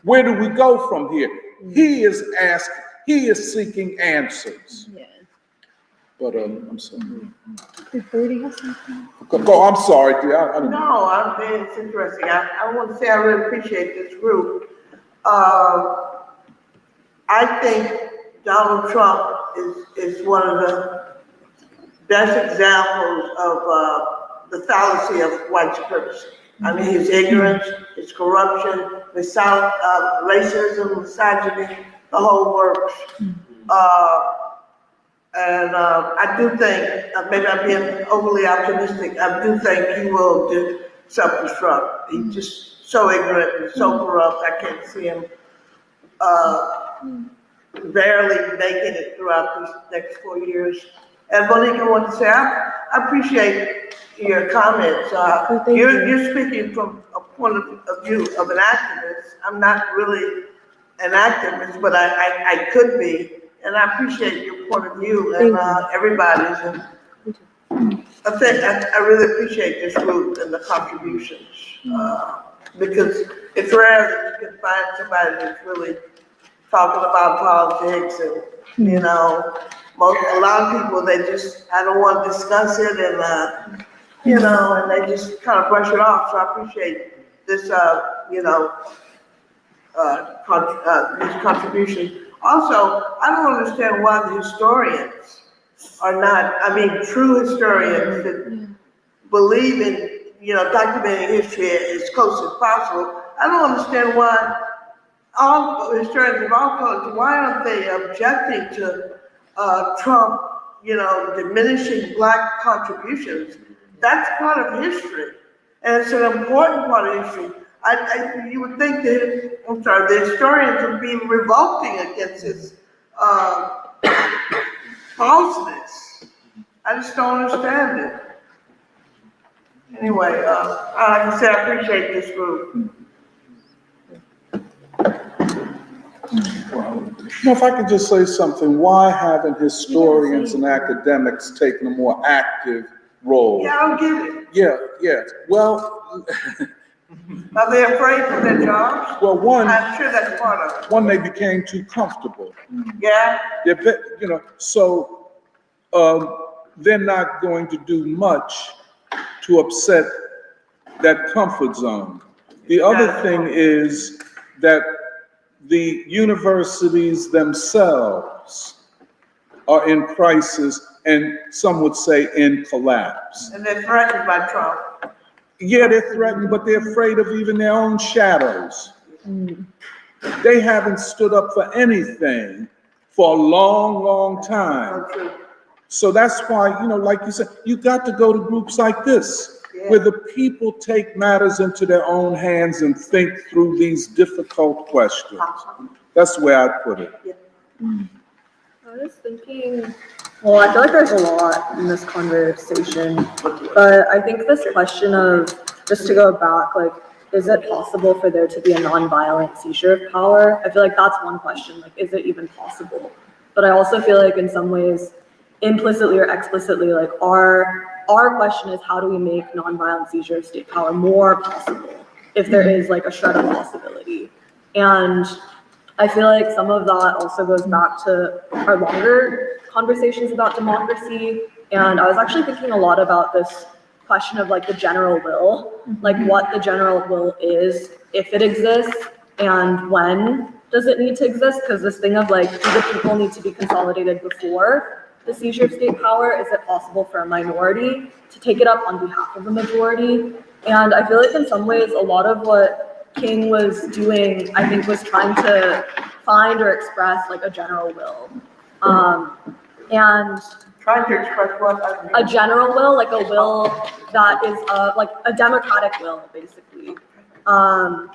Where do we go from here? He is seeking answers. Yeah. But I'm sorry. Did Birdie have something? Go, I'm sorry, dear. I didn't- No, it's interesting. I want to say I really appreciate this group. I think Donald Trump is one of the best examples of the fallacy of white supremacy. I mean, his ignorance, his corruption, racism, misogyny, the whole works. And I do think, maybe I'm being overly optimistic, I do think he will self-destruct. He's just so ignorant and so corrupt, I can't see him barely making it throughout these next 4 years. And Monique, I want to say, I appreciate your comments. You're speaking from a point of view of an activist. I'm not really an activist, but I could be. And I appreciate your point of view and everybody's. And I really appreciate this group and the contributions because it's rare that you can find somebody that's really talking about politics and, a lot of people, I don't want to discuss it and, and they just kind of brush it off. So I appreciate this, these contributions. Also, I don't understand why the historians are not, true historians that believe in, documenting history as close as possible. I don't understand why all historians of all colors, why aren't they objecting to Trump, diminishing Black contributions? That's part of history, and it's an important part of history. You would think that, the historians would be revolting against this falseness. I just don't understand it. Anyway, like I said, I appreciate this group. If I could just say something, why haven't historians and academics taken a more active role? Yeah, I don't get it. Yeah. Well, Are they afraid for their jobs? well, one, I'm sure that's part of it. they became too comfortable. Yeah? So they're not going to do much to upset that comfort zone. The other thing is that the universities themselves are in crisis and some would say in collapse. And they're threatened by Trump. Yeah, they're threatened, but they're afraid of even their own shadows. They haven't stood up for anything for a long, long time. So true. So that's why, like you said, you got to go to groups like this, where the people take matters into their own hands and think through these difficult questions. That's the way I put it. I was thinking, well, I feel like there's a lot in this conversation, but I think this question of, just to go back, like, is it possible for there to be a nonviolent seizure of power? I feel like that's one question, like, is it even possible? But I also feel like in some ways, implicitly or explicitly, like, our question is, how do we make nonviolent seizure of state power more possible if there is like a shred of possibility? And I feel like some of that also goes back to our longer conversations about democracy. And I was actually thinking a lot about this question of like the general will, like what the general will is, if it exists, and when does it need to exist? Because this thing of like, do the people need to be consolidated before the seizure of state power? Is it possible for a minority to take it up on behalf of the majority? And I feel like in some ways, a lot of what King was doing, I think, was trying to find or express like a general will. And Trying to express what? a general will, like a will that is like a democratic will, basically. And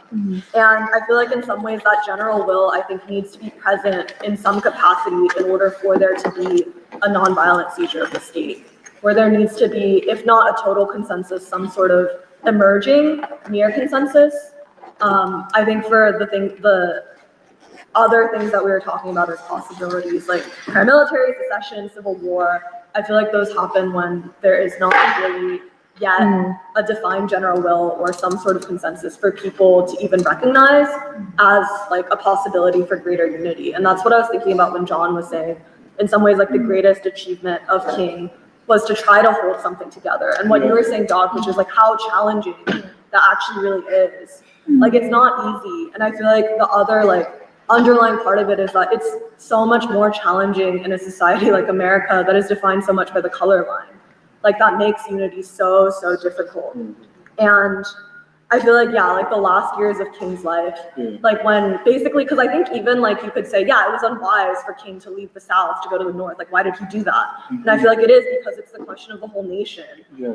I feel like in some ways that general will, I think, needs to be present in some capacity in order for there to be a nonviolent seizure of the state, where there needs to be, if not a total consensus, some sort of emerging near consensus. I think for the other things that we were talking about as possibilities, like paramilitary, secession, civil war, I feel like those happen when there is not really yet a defined general will or some sort of consensus for people to even recognize as like a possibility for greater unity. And that's what I was thinking about when John was saying, in some ways, like the greatest achievement of King was to try to hold something together. And what you were saying, Doc, which is like how challenging that actually really is. Like, it's not easy. And I feel like the other like underlying part of it is that it's so much more challenging in a society like America that is defined so much by the color line. Like, that makes unity so, so difficult. And I feel like, yeah, like the last years of King's life, like when basically, because I think even like you could say, yeah, it was unwise for King to leave the South to go to the North. Like, why did he do that? And I feel like it is because it's the question of the whole nation.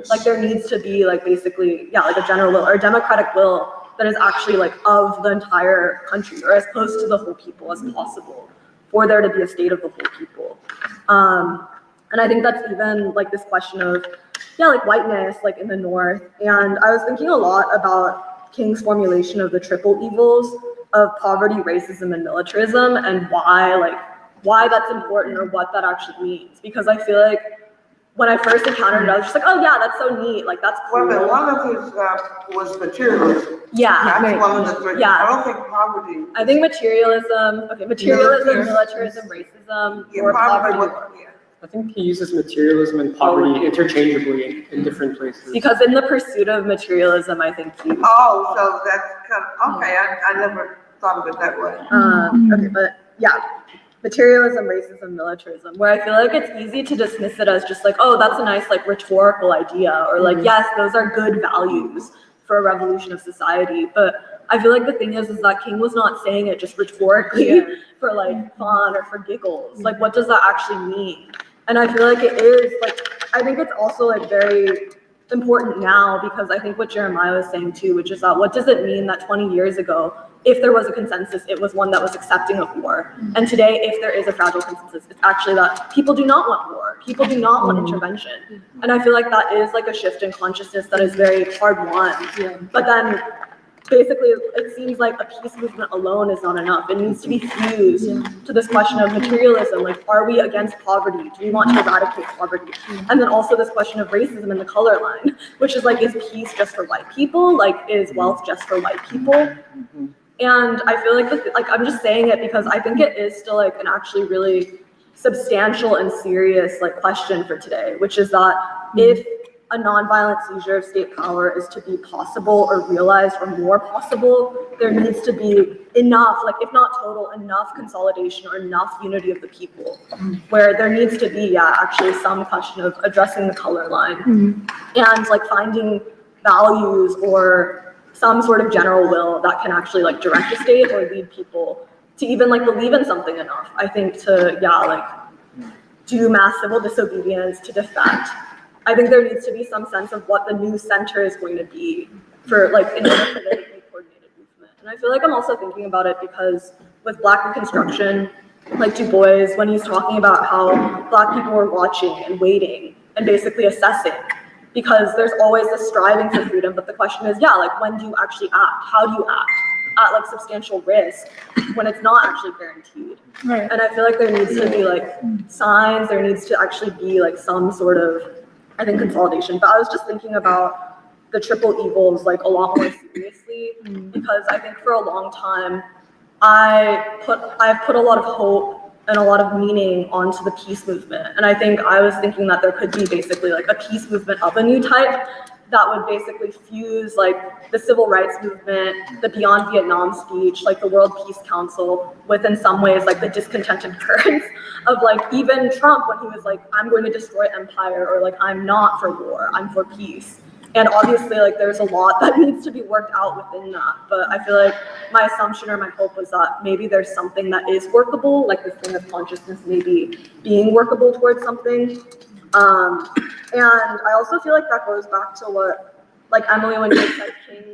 Like, there needs to be like basically, yeah, like a general will or a democratic will that is actually like of the entire country or as close to the whole people as possible for there to be a state of the whole people. And I think that's even like this question of, yeah, like whiteness, like in the North. And I was thinking a lot about King's formulation of the triple evils of poverty, racism, and militarism, and why that's important or what that actually means. Because I feel like when I first encountered it, I was just like, oh yeah, that's so neat. Like, that's cool. Well, but one of his was materialism. Yeah. That's one of the three. Yeah. I don't think poverty. I think materialism, militarism, racism, or poverty. I think he uses materialism and poverty interchangeably in different places. Because in the pursuit of materialism, I think he. Oh, so that's kind of, okay, I never thought of it that way. Okay, but yeah, materialism, racism, militarism, where I feel like it's easy to dismiss it as just like, oh, that's a nice like rhetorical idea, or like, yes, those are good values for a revolution of society. But I feel like the thing is that King was not saying it just rhetorically for like fun or for giggles. Like, what does that actually mean? And I feel like it is like, I think it's also like very important now, because I think what Jeremiah was saying too, which is that what does it mean that 20 years ago, if there was a consensus, it was one that was accepting of war. And today, if there is a fragile consensus, it's actually that people do not want war. People do not want intervention. And I feel like that is like a shift in consciousness that is very hard won. But then basically, it seems like a peace movement alone is not enough. It needs to be fused to this question of materialism. Like, are we against poverty? Do we want to eradicate poverty? And then also this question of racism and the color line, which is like, is peace just for white people? Like, is wealth just for white people? And I feel like, I'm just saying it because I think it is still like an actually really substantial and serious like question for today, which is that if a nonviolent seizure of state power is to be possible or realized or more possible, there needs to be enough, like if not total, enough consolidation or enough unity of the people, where there needs to be, actually some question of addressing the color line and like finding values or some sort of general will that can actually like direct the state or lead people to even like believe in something enough, I think, to do mass civil disobedience, to defect. I think there needs to be some sense of what the new center is going to be for like in order for there to be a coordinated movement. And I feel like I'm also thinking about it because with Black Reconstruction, like Du Bois, when he's talking about how Black people were watching and waiting and basically assessing, because there's always this striving for freedom, but the question is, yeah, like when do you actually act? How do you act at like substantial risk when it's not actually guaranteed? Right. And I feel like there needs to be like signs, there needs to actually be like some sort of, I think, consolidation. But I was just thinking about the triple evils like a lot more seriously, because I think for a long time, I've put a lot of hope and a lot of meaning onto the peace movement. And I think I was thinking that there could be basically like a peace movement of a new type that would basically fuse like the civil rights movement, the Beyond Vietnam speech, like the World Peace Council, with in some ways like the discontented currents of like even Trump when he was like, I'm going to destroy empire, or like, I'm not for war, I'm for peace. And obviously like there's a lot that needs to be worked out within that. But I feel like my assumption or my hope was that maybe there's something that is workable, like this thing of consciousness maybe being workable towards something. And I also feel like that goes back to what, like Emily, when you said King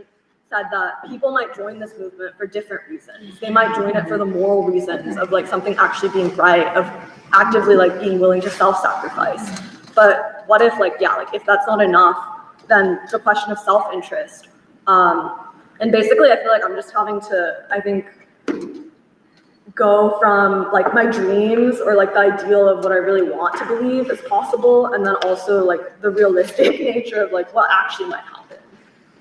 said that people might join this movement for different reasons. They might join it for the moral reasons of like something actually being right, of actively like being willing to self-sacrifice. But what if like, yeah, like if that's not enough, then the question of self-interest. And basically I feel like I'm just having to, I think, go from like my dreams or like the ideal of what I really want to believe is possible, and then also like the realistic nature of like what actually might happen,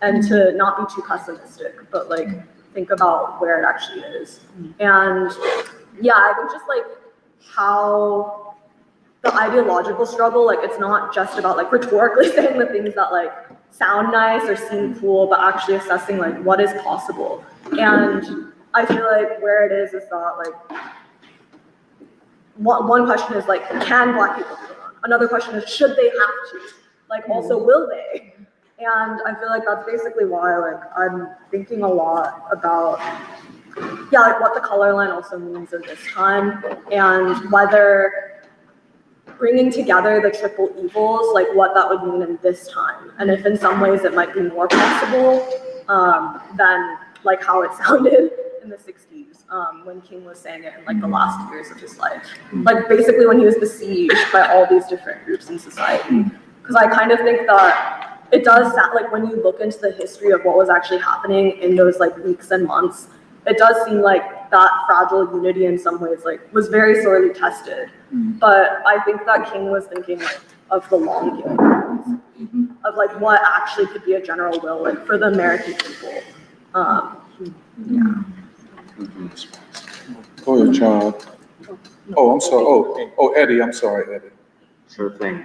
and to not be too pessimistic, but like think about where it actually is. And yeah, I think just like how the ideological struggle, like it's not just about like rhetorically saying the things that like sound nice or seem cool, but actually assessing like what is possible. And I feel like where it is that like one question is like, can Black people do it? Another question is, should they have to? Like also, will they? And I feel like that's basically why like I'm thinking a lot about, yeah, like what the color line also means in this time, and whether bringing together the triple evils, like what that would mean in this time. And if in some ways it might be more possible than like how it sounded in the 60s when King was saying it in like the last years of his life. Like basically when he was besieged by all these different groups in society. Because I kind of think that it does sound like when you look into the history of what was actually happening in those like weeks and months, it does seem like that fragile unity in some ways like was very sorely tested. But I think that King was thinking like of the long game, of like what actually could be a general will like for the American people. Yeah. Go ahead, John. Oh, I'm sorry. Oh, Eddie, I'm sorry, Eddie. Sure thing.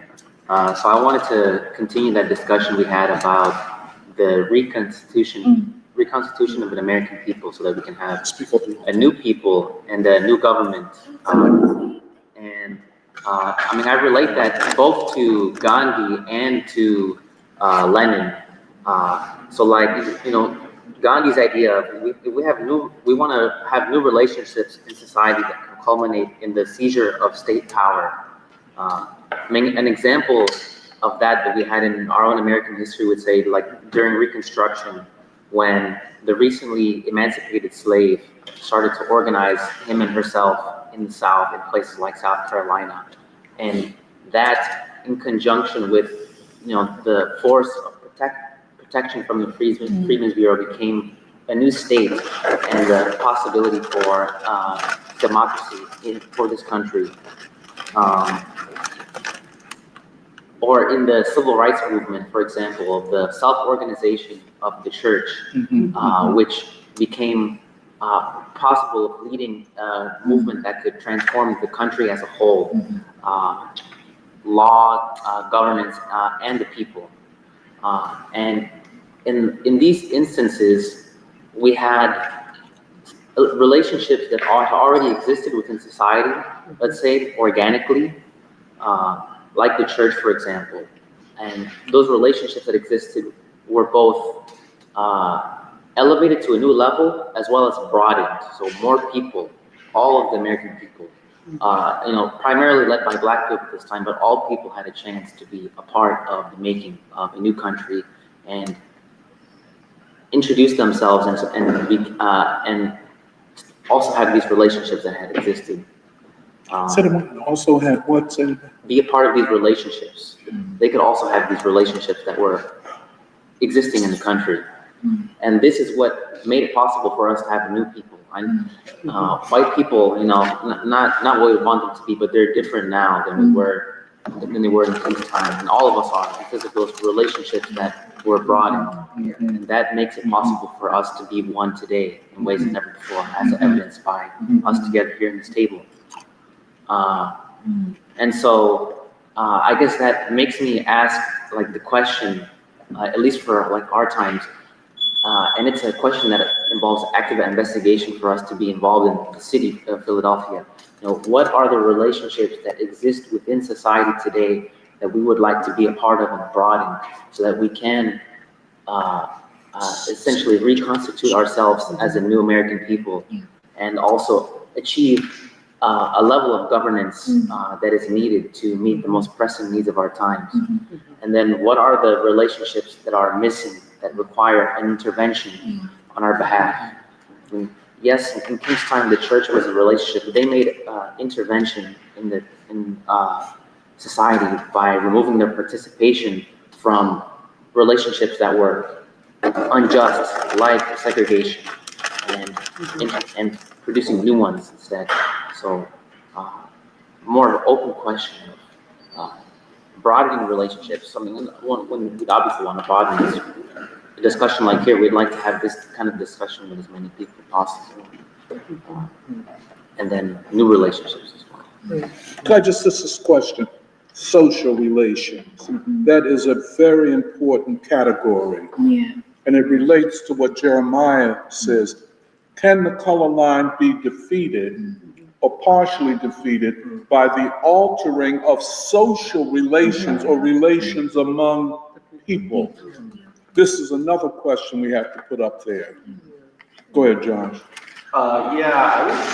So I wanted to continue that discussion we had about the reconstitution of an American people, so that we can have a new people and a new government. I mean, I relate that both to Gandhi and to Lenin. So like, you know, Gandhi's idea of we want to have new relationships in society that can culminate in the seizure of state power. I mean, an example of that we had in our own American history would say, like during Reconstruction, when the recently emancipated slave started to organize him and herself in the South, in places like South Carolina, and that in conjunction with, you know, the force of protection from the Freedmen's Bureau became a new state and the possibility for democracy for this country. Or in the civil rights movement, for example, the self-organization of the church, which became possible of leading a movement that could transform the country as a whole, law, governance, and the people. And in these instances, we had relationships that already existed within society, let's say organically, like the church, for example. And those relationships that existed were both elevated to a new level as well as broadened. So more people, all of the American people, primarily led by Black people this time, but all people had a chance to be a part of the making of a new country and introduce themselves and also have these relationships that had existed. Also had what? Be a part of these relationships. They could also have these relationships that were existing in the country. And this is what made it possible for us to have new people. White people, not what we want them to be, but they're different now than they were in peacetime. And all of us are, because of those relationships that were brought in. And that makes it possible for us to be one today in ways never before, as evidenced by us together here in this table. And so I guess that makes me ask the question, at least for our times, and it's a question that involves active investigation for us to be involved in the city of Philadelphia. What are the relationships that exist within society today that we would like to be a part of and broaden, so that we can essentially reconstitute ourselves as a new American people, and also achieve a level of governance that is needed to meet the most pressing needs of our times. And then what are the relationships that are missing that require an intervention on our behalf? Yes, in peacetime, the church was a relationship, but they made intervention in society by removing their participation from relationships that were unjust, like segregation, and producing new ones instead. So, more of an open question of broadening relationships. Something when we'd obviously want to broaden this discussion like here, we'd like to have this kind of discussion with as many people as possible, and then new relationships as well. Can I just ask this question? Social relations. That is a very important category. Yeah. And it relates to what Jeremiah says. Can the color line be defeated or partially defeated by the altering of social relations or relations among people? This is another question we have to put up there. Go ahead, Josh. I was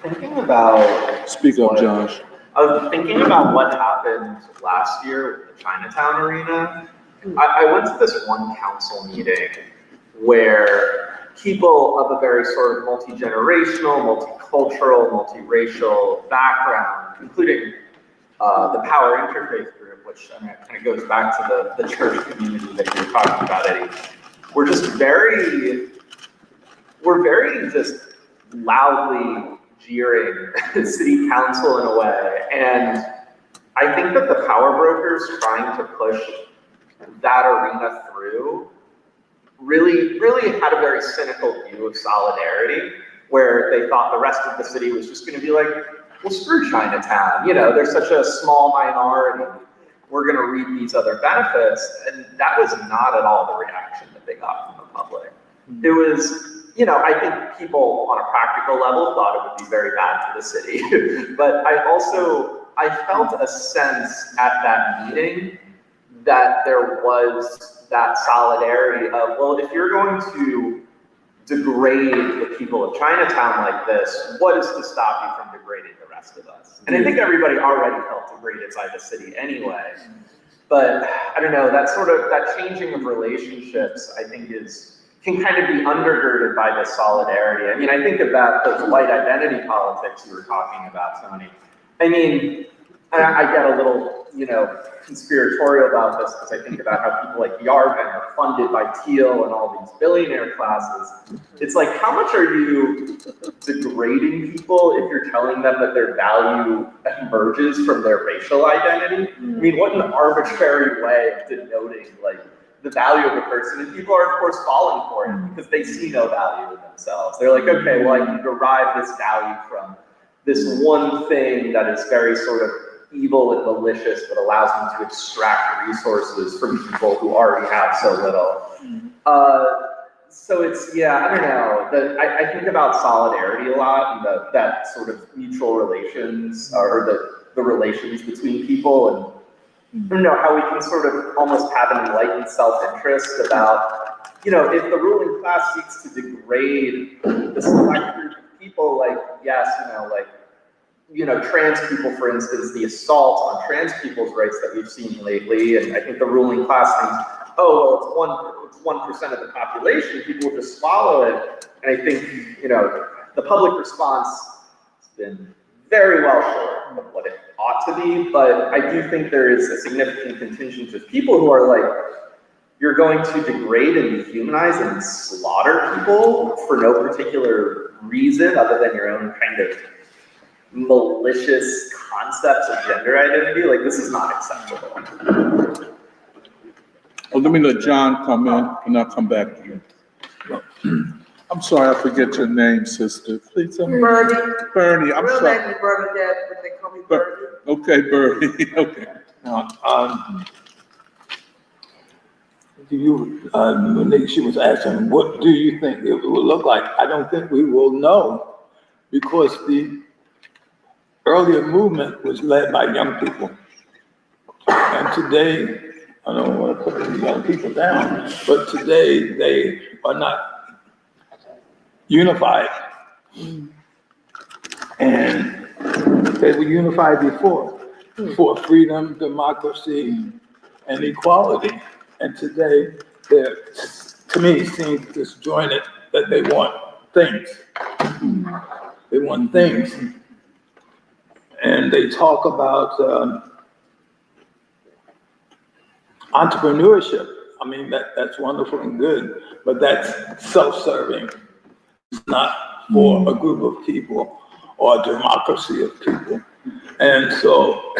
thinking about... Speak up, Josh. I was thinking about what happened last year with the Chinatown arena. I went to this one council meeting where people of a very sort of multi-generational, multicultural, multiracial background, including the Power Interfaith Group, which kind of goes back to the church community that you were talking about, Eddie. We're very just loudly jeering the city council in a way. And I think that the power brokers trying to push that arena through really had a very cynical view of solidarity, where they thought the rest of the city was just going to be like, well, screw Chinatown. There's such a small minority. We're going to reap these other benefits. And that was not at all the reaction that they got from the public. It was, I think people on a practical level thought it would be very bad for the city. But I felt a sense at that meeting that there was that solidarity of, well, if you're going to degrade the people of Chinatown like this, what is to stop you from degrading the rest of us? And I think everybody already felt degraded inside the city anyway. But I don't know, that changing of relationships, I think can kind of be undergirded by this solidarity. I mean, I think about those white identity politics you were talking about, Tony. I mean, I get a little, conspiratorial about this because I think about how people like Yarvin are funded by Thiel and all these billionaire classes. It's like, how much are you degrading people if you're telling them that their value emerges from their racial identity? I mean, what an arbitrary way of denoting, the value of a person. And people are, of course, falling for it because they see no value in themselves. They're like, okay, well, I can derive this value from this one thing that is very sort of evil and malicious, but allows them to extract resources from people who already have so little. So it's, I don't know. I think about solidarity a lot, and that sort of mutual relations, or the relations between people, and I don't know how we can sort of almost have an enlightened self-interest about, if the ruling class seeks to degrade the select group of people, trans people, for instance, the assault on trans people's rights that we've seen lately, and I think the ruling class thinks, oh, well, it's 1% of the population, people will just swallow it. And I think, the public response has been very well short of what it ought to be, but I do think there is a significant contingent of people who are like, you're going to degrade and dehumanize and slaughter people for no particular reason other than your own kind of malicious concepts of gender identity. Like, this is not acceptable. Oh, let me let John come in, and I'll come back to you. I'm sorry, I forget your name, sister. Please tell me. Bernie. Bernie, I'm Real sorry. name is Bernadette, but they call me Bernie. Okay, Bernie, okay. When she was asking, what do you think it will look like? I don't think we will know, because the earlier movement was led by young people. And today, I don't want to put the young people down, but today they are not unified. And they were unified before, for freedom, democracy, and equality. And today, they're, to me, seems disjointed that they want things. They want things. And they talk about entrepreneurship. I mean, that's wonderful and good, but that's self-serving. It's not for a group of people or a democracy of people. And so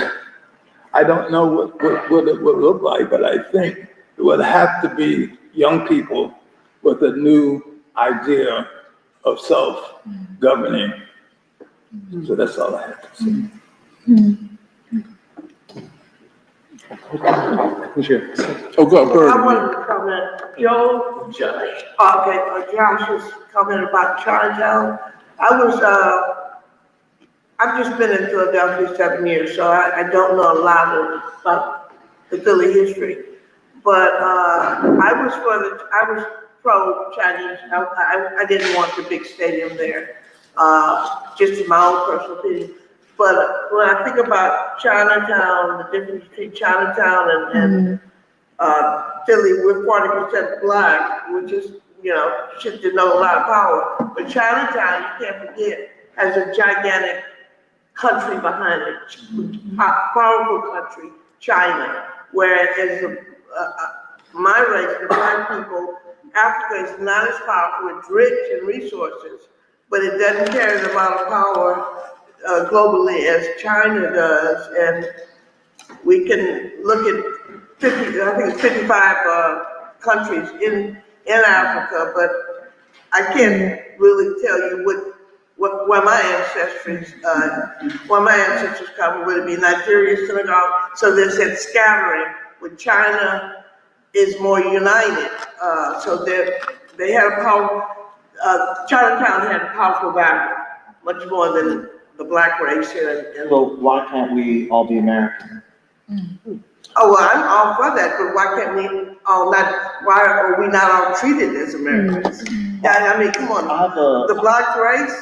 I don't know what it would look like, but I think it would have to be young people with a new idea of self-governing. So that's all I have to say. Oh, go, Bernie. I wanted to comment, Josh's comment about Chinatown. I've just been in Philadelphia 7 years, so I don't know a lot about the Philly history. But I was pro-Chinese. I didn't want the big stadium there, just in my own personal opinion. But when I think about Chinatown, the difference between Chinatown and Philly, we're 40% black, which is, should denote a lot of power. But Chinatown, you can't forget, has a gigantic country behind it, powerful country, China. Whereas my race, the black people, Africa is not as powerful. It's rich in resources, but it doesn't carry the amount of power globally as China does. And we can look at 50, I think it's 55 countries in Africa, but I can't really tell you where my ancestors come from. Would it be Nigeria, Senegal? So there's that scattering. With China is more united, so they have power. Chinatown had a powerful background, much more than the black race here. Well, why can't we all be American? Oh, well, I'm all for that, but why can't we all not? Why are we not all treated as Americans? I mean, come on, the black race.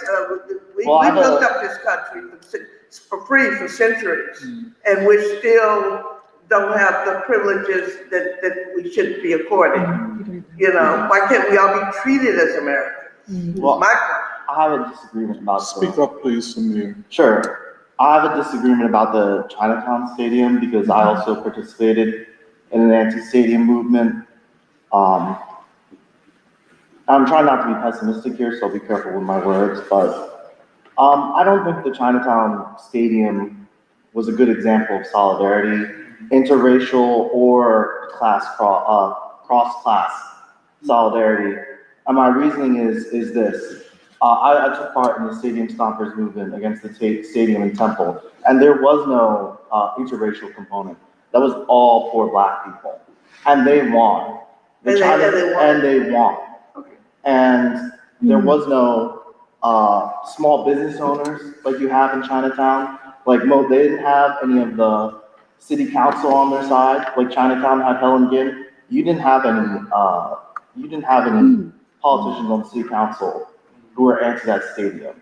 We built up this country for free for centuries, and we're still don't have the privileges that we should be accorded. Why can't we all be treated as Americans? Well, I have a disagreement about. Speak up, please, Samir. Sure. I have a disagreement about the Chinatown Stadium because I also participated in an anti-stadium movement. I'm trying not to be pessimistic here, so I'll be careful with my words, but I don't think the Chinatown Stadium was a good example of solidarity, interracial or cross-class solidarity. And my reasoning is this. I took part in the Stadium Stompers movement against the stadium in Temple, and there was no interracial component. That was all poor black people, and they won. And they won. And there was no small business owners like you have in Chinatown. Like they didn't have any of the city council on their side. Like Chinatown had Helen Ginn. You didn't have any politicians on the city council who were anti that stadium.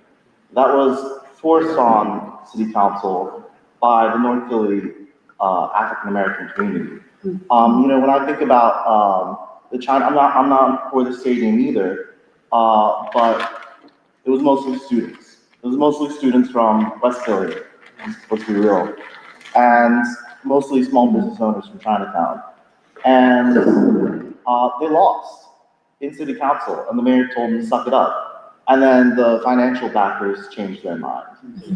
That was forced on city council by the North Philly African American community. When I think about the China, I'm not for the stadium either, but it was mostly students. It was mostly students from West Philly, let's be real, and mostly small business owners from Chinatown. And they lost in city council, and the mayor told them to suck it up. And then the financial backers changed their mind.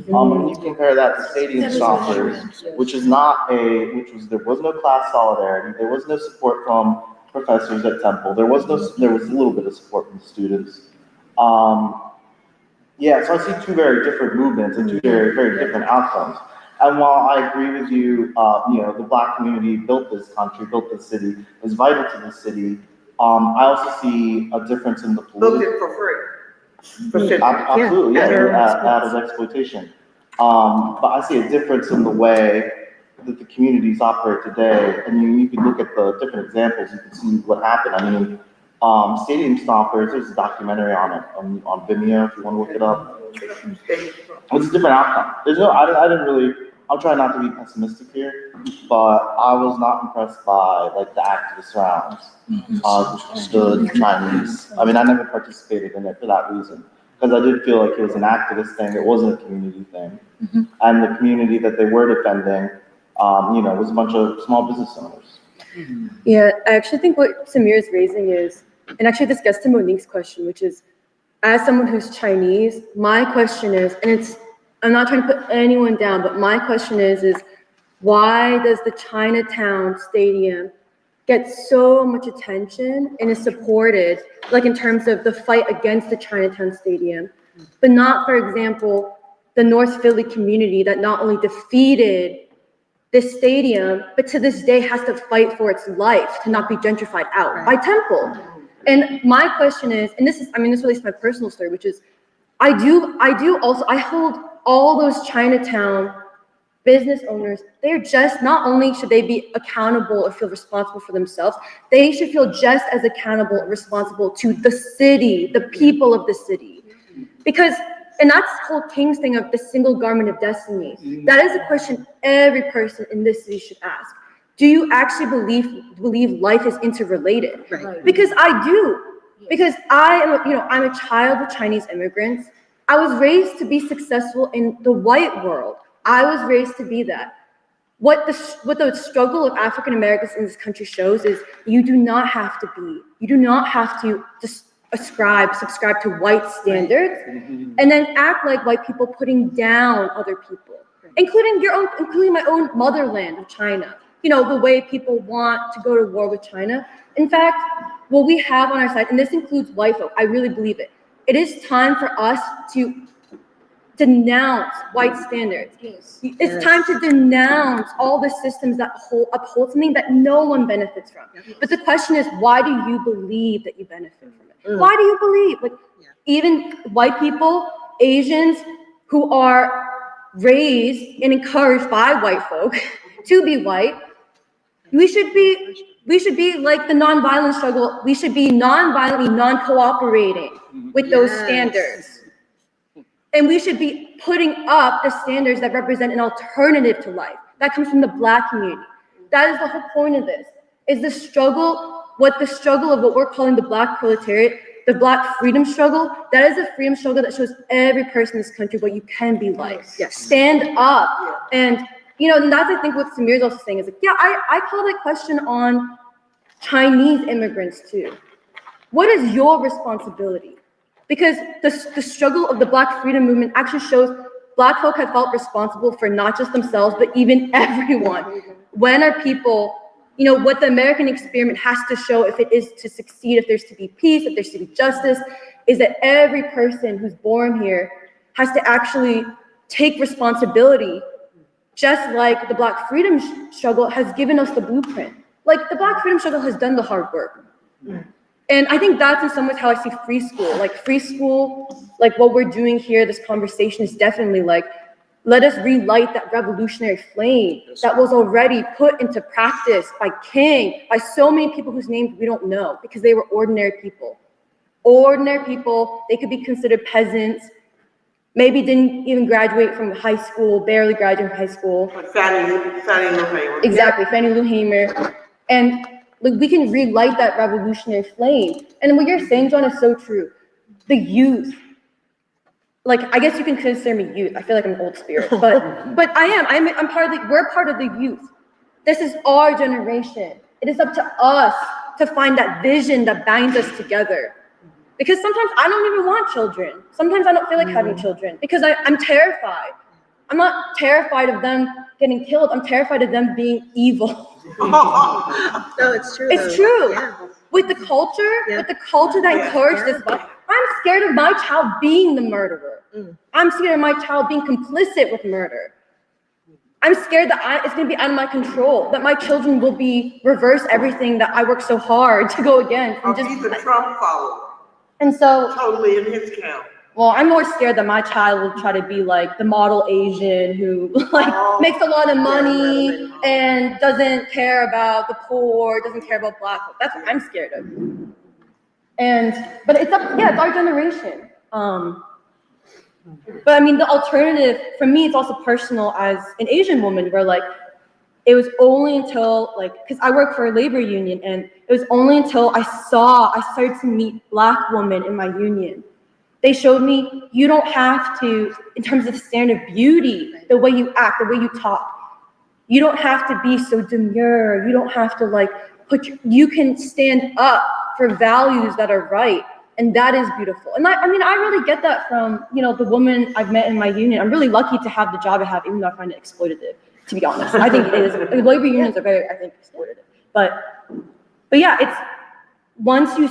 When you compare that to stadium stompers, there was no class solidarity, there was no support from professors at Temple, there was a little bit of support from students. So I see two very different movements and two very, very different outcomes. And while I agree with you, the Black community built this country, built this city, is vital to the city. I also see a difference in the Built it for free. Absolutely, out of exploitation. But I see a difference in the way that the communities operate today. And you can look at the different examples, you can see what happened. I mean, Stadium Stompers, there's a documentary on it on Vimeo if you want to look it up. It's a different outcome. I'm trying not to be pessimistic here, but I was not impressed by the activist rounds, which stood Chinese. I mean, I never participated in it for that reason, because I did feel like it was an activist thing. It wasn't a community thing, and the community that they were defending, was a bunch of small business owners. Yeah, I actually think what Samir is raising is, and actually this gets to Monique's question, which is, as someone who's Chinese, my question is, and I'm not trying to put anyone down, but my question is why does the Chinatown Stadium get so much attention and is supported, in terms of the fight against the Chinatown Stadium, but not, for example, the North Philly community that not only defeated this stadium, but to this day has to fight for its life to not be gentrified out by Temple. And my question is, and this relates to my personal story, which is, I hold all those Chinatown business owners, they're just, not only should they be accountable or feel responsible for themselves, they should feel just as accountable and responsible to the city, the people of the city. Because, and that's the whole King's thing of the single garment of destiny. That is a question every person in this city should ask. Do you actually believe life is interrelated? Right. Because I do. Because I'm a child of Chinese immigrants. I was raised to be successful in the white world. I was raised to be that. What the struggle of African Americans in this country shows is you do not have to just subscribe to white standards and then act like white people, putting down other people, including my own motherland of China. The way people want to go to war with China. In fact, what we have on our side, and this includes white folk, I really believe it. It is time for us to denounce white standards. It's time to denounce all the systems that uphold something that no one benefits from. But the question is, why do you believe that you benefit from it? Why do you believe? Even white people, Asians who are raised and encouraged by white folk to be white, we should be like the nonviolent struggle. We should be non-violently non-cooperating with those standards. And we should be putting up the standards that represent an alternative to life. That comes from the Black community. That is the whole point of this, is the struggle of what we're calling the Black proletariat, the Black freedom struggle. That is a freedom struggle that shows every person in this country what you can be like. Yes. Stand up. And and that's, I think, what Samir is also saying is I call that question on Chinese immigrants too. What is your responsibility? Because the struggle of the Black freedom movement actually shows Black folk have felt responsible for not just themselves, but even everyone. When are people, what the American experiment has to show, if it is to succeed, if there's to be peace, if there's to be justice, is that every person who's born here has to actually take responsibility. Just like the Black freedom struggle has given us the blueprint. The Black freedom struggle has done the hard work. And I think that's in some ways how I see free school. What we're doing here, this conversation is definitely let us relight that revolutionary flame that was already put into practice by King, by so many people whose names we don't know, because they were ordinary people. Ordinary people, they could be considered peasants. maybe didn't even graduate from high school, barely graduated from high school. Fannie Lou Hamer. Exactly, Fannie Lou Hamer. And like, we can relight that revolutionary flame. And what you're saying, John, is so true. The youth, like, I guess you can consider me youth. I feel like I'm an old spirit, but I'm part of we're part of the youth. This is our generation. It is up to us to find that vision that binds us together. Because sometimes I don't even want children. Sometimes I don't feel like having children because I'm terrified. I'm not terrified of them getting killed. I'm terrified of them being evil. No, it's true. It's true. Yeah. With the culture that encouraged this, I'm scared of my child being the murderer. I'm scared of my child being complicit with murder. I'm scared that it's going to be out of my control, that my children will reverse everything that I worked so hard to go against. Or be the Trump follower. And so, totally in his camp. Well, I'm more scared that my child will try to be like the model Asian who makes a lot of money and doesn't care about the poor, doesn't care about Black folk. That's what I'm scared of. But it's our generation. But I mean, the alternative for me, it's also personal as an Asian woman, where like it was only until because I work for a labor union, and it was only until I started to meet Black women in my union. They showed me you don't have to, in terms of the standard of beauty, the way you act, the way you talk, you don't have to be so demure. You don't have to you can stand up for values that are right. And that is beautiful. And I really get that from, the woman I've met in my union. I'm really lucky to have the job I have, even though I find it exploitative, to be honest. I think it is. Labor unions are very, exploitative. But yeah, it's, once you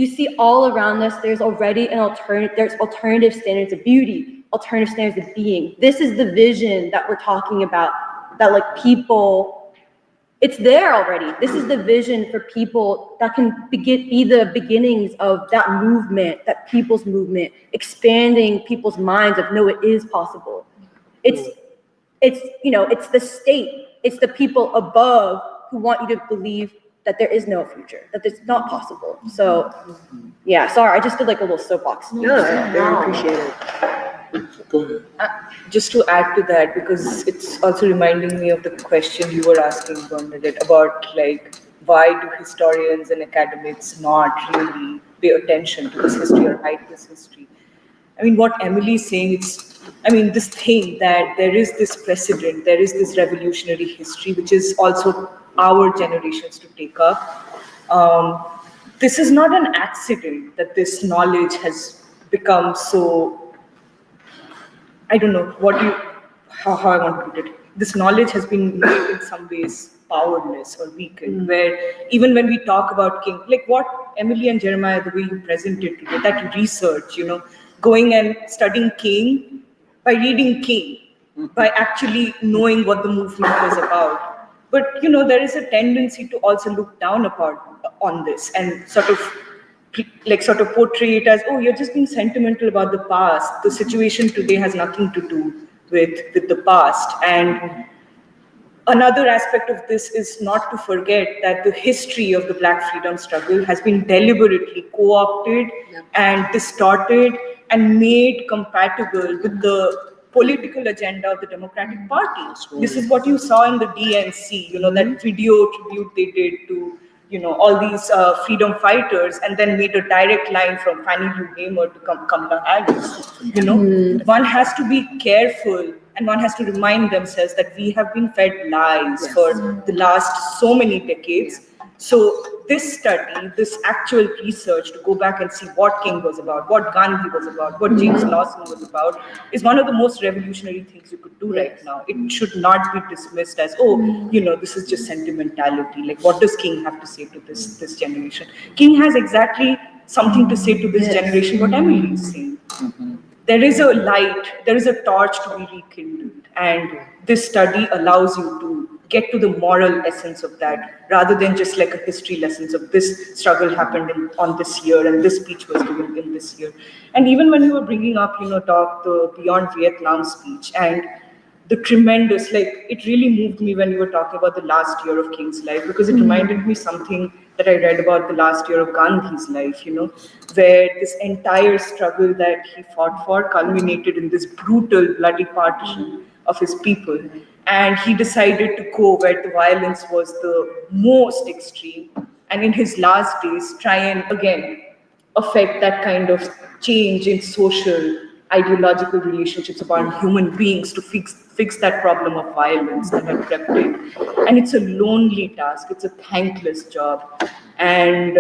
see all around us, there's already there's alternative standards of beauty, alternative standards of being. This is the vision that we're talking about, that people, it's there already. This is the vision for people that can be the beginnings of that movement, that people's movement, expanding people's minds of, no, it is possible. It's the state, it's the people above who want you to believe that there is no future, that it's not possible. So, yeah, sorry, I just did a little soapbox. No, very appreciated. Go ahead. Just to add to that, because it's also reminding me of the question you were asking, Bernadette, about why do historians and academics not really pay attention to this history or hide this history? I mean, what Emily is saying, this thing that there is this precedent, there is this revolutionary history, which is also our generations to take up. This is not an accident that this knowledge has become so, I don't know how I want to put it. This knowledge has been made in some ways powerless or weakened, where even when we talk about King, like what Emily and Jeremiah, the way you presented today, that research, going and studying King by reading King, by actually knowing what the movement was about. But, there is a tendency to also look down on this and sort of portray it as, oh, you're just being sentimental about the past. The situation today has nothing to do with the past. And another aspect of this is not to forget that the history of the Black freedom struggle has been deliberately co-opted and distorted and made compatible with the political agenda of the Democratic Party. This is what you saw in the DNC, that video tribute they did to, all these freedom fighters, and then made a direct line from Fannie Lou Hamer to Kamala Harris. One has to be careful, and one has to remind themselves that we have been fed lies for the last so many decades. So this study, this actual research to go back and see what King was about, what Gandhi was about, what James Lawson was about, is one of the most revolutionary things you could do right now. It should not be dismissed as, this is just sentimentality. Like, what does King have to say to this generation? King has exactly something to say to this generation, what Emily is saying. There is a light, there is a torch to be rekindled. And this study allows you to get to the moral essence of that, rather than just like a history lessons of this struggle happened on this year and this speech was given in this year. And even when you were bringing up, the Beyond Vietnam speech and the tremendous, like, it really moved me when you were talking about the last year of King's life, because it reminded me something that I read about the last year of Gandhi's life, where this entire struggle that he fought for culminated in this brutal, bloody partition of his people. And he decided to go where the violence was the most extreme, and in his last days, try and again affect that kind of change in social, ideological relationships among human beings to fix that problem of violence that had crept in. And it's a lonely task, it's a thankless job. And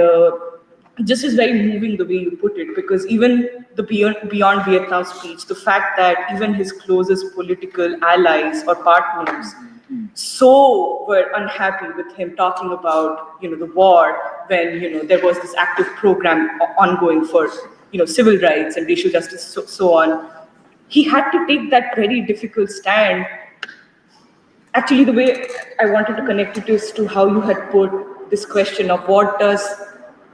just is very moving the way you put it, because even the Beyond Vietnam speech, the fact that even his closest political allies or partners so were unhappy with him talking about, the war when, there was this active program ongoing for, civil rights and racial justice, so on. He had to take that very difficult stand. Actually, the way I wanted to connect it is to how you had put this question of what does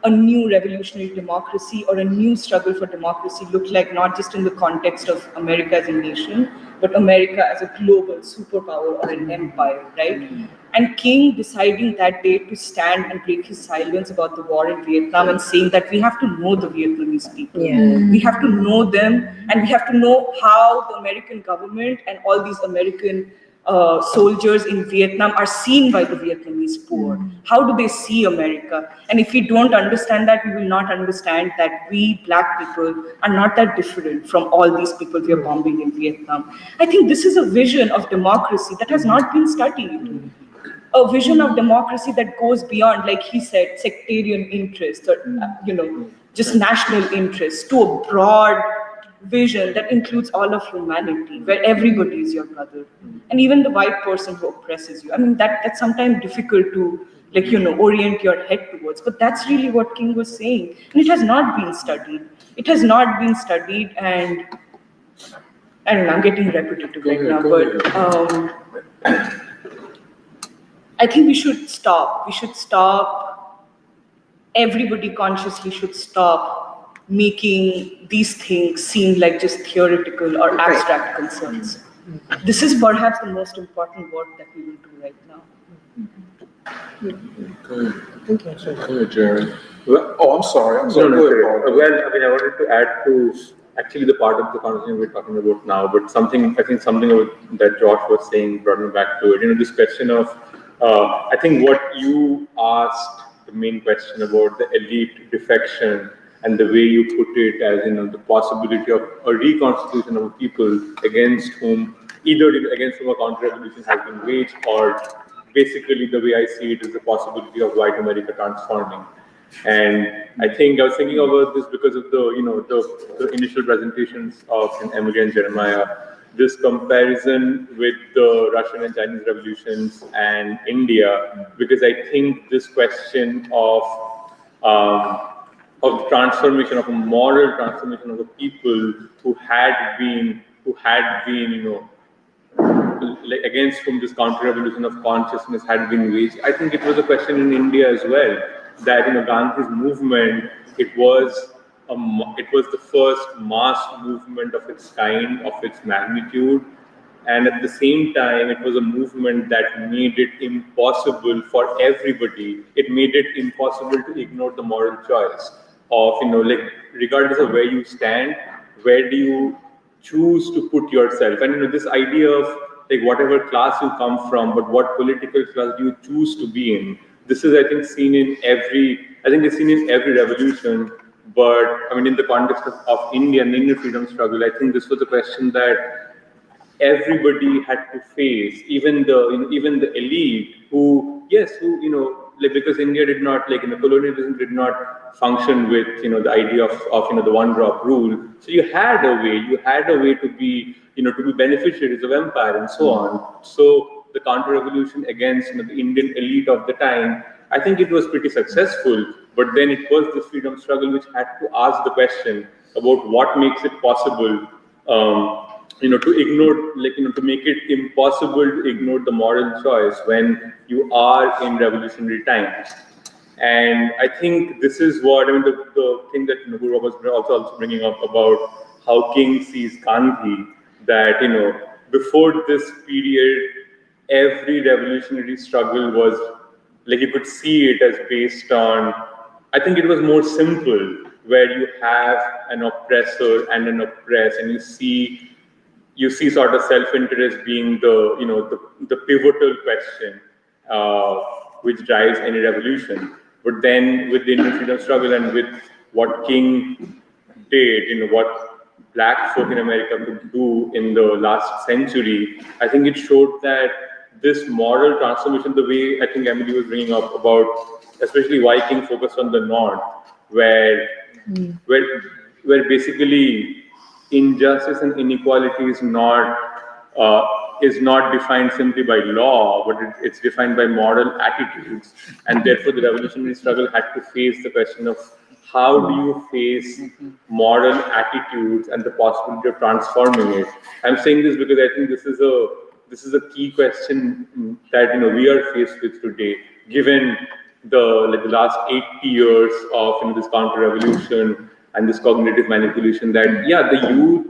a new revolutionary democracy or a new struggle for democracy look like, not just in the context of America as a nation, but America as a global superpower or an empire, right? And King deciding that day to stand and break his silence about the war in Vietnam and saying that we have to know the Vietnamese people. We have to know them, and we have to know how the American government and all these American soldiers in Vietnam are seen by the Vietnamese poor. How do they see America? And if we don't understand that, we will not understand that we Black people are not that different from all these people we are bombing in Vietnam. I think this is a vision of democracy that has not been studied. A vision of democracy that goes beyond, like he said, sectarian interests or, just national interests, to a broad vision that includes all of humanity, where everybody is your brother, and even the white person who oppresses you. I mean, that's sometimes difficult to, orient your head towards, but that's really what King was saying. And it has not been studied. It has not been studied, and I don't know, I'm getting repetitive but I think we should stop. We should stop. Everybody consciously should stop making these things seem like just theoretical or abstract concerns. This is perhaps the most important work that we will do right now. Good, Jerry. Oh, I'm sorry. I'm sorry. Well, I wanted to add to actually the part of the conversation we're talking about now, but something that Josh was saying brought me back to it. This question of, I think what you asked, the main question about the elite defection, and the way you put it as, the possibility of a reconstitution of a people against whom a counter-revolution has been waged, or basically the way I see it is the possibility of white America transforming. And I think I was thinking about this because of the initial presentations of Emily and Jeremiah, this comparison with the Russian and Chinese revolutions and India, because I think this question of the transformation, of a moral transformation of the people who had been, like against whom this counter-revolution of consciousness had been waged. I think it was a question in India as well, that Gandhi's movement, it was the first mass movement of its kind, of its magnitude, and at the same time, it was a movement that made it impossible for everybody. It made it impossible to ignore the moral choice of, regardless of where you stand, where do you choose to put yourself? And this idea of whatever class you come from, but what political class do you choose to be in? This is, I think, seen in every revolution. But in the context of India and the Indian freedom struggle, I think this was a question that everybody had to face, even the elite, because India did not, colonialism did not function with, the idea of the one drop rule. So you had a way to be, to be beneficiaries of empire and so on. So the counter-revolution against the Indian elite of the time, I think it was pretty successful, but then it was the freedom struggle which had to ask the question about what makes it possible, to ignore, to make it impossible to ignore the moral choice when you are in revolutionary times. And I think this is what, the thing that Nahura was also bringing up about how King sees Gandhi, that, before this period, every revolutionary struggle was, like, you could see it as based on, I think it was more simple, where you have an oppressor and an oppressed, and you see sort of self-interest being the pivotal question which drives any revolution. But then with the Indian freedom struggle and with what King did, what Black folk in America could do in the last century, I think it showed that this moral transformation, the way I think Emily was bringing up about, especially why King focused on the North, where basically injustice and inequality is not defined simply by law, but it's defined by moral attitudes. And therefore, the revolutionary struggle had to face the question of how do you face moral attitudes and the possibility of transforming it. I'm saying this because I think this is a key question that we are faced with today, given the last 80 years of this counter-revolution and this cognitive manipulation that the youth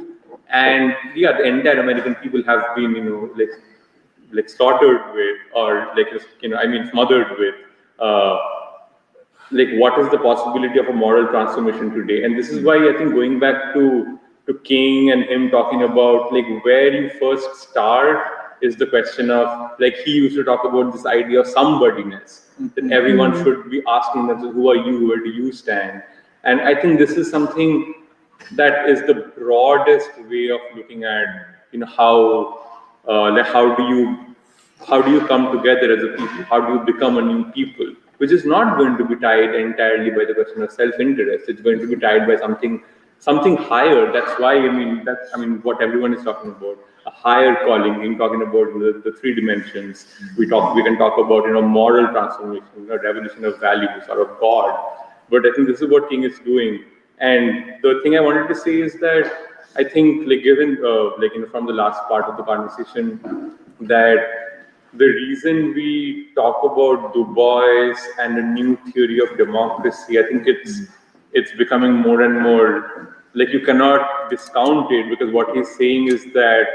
and the entire American people have been slaughtered with, or smothered with. What is the possibility of a moral transformation today? And this is why I think going back to King and him talking about where you first start is the question of, he used to talk about this idea of somebodyness, that everyone should be asking themselves, who are you, where do you stand? And I think this is something that is the broadest way of looking at how do you come together as a people, how do you become a new people, which is not going to be tied entirely by the question of self-interest. It's going to be tied by something higher. That's why what everyone is talking about, a higher calling. In talking about the three dimensions, we can talk about moral transformation, revolution of values, or of God. But I think this is what King is doing. And the thing I wanted to say is that I think, given from the last part of the conversation, that the reason we talk about Du Bois and a new theory of democracy, I think it's becoming more and more, you cannot discount it, because what he's saying is that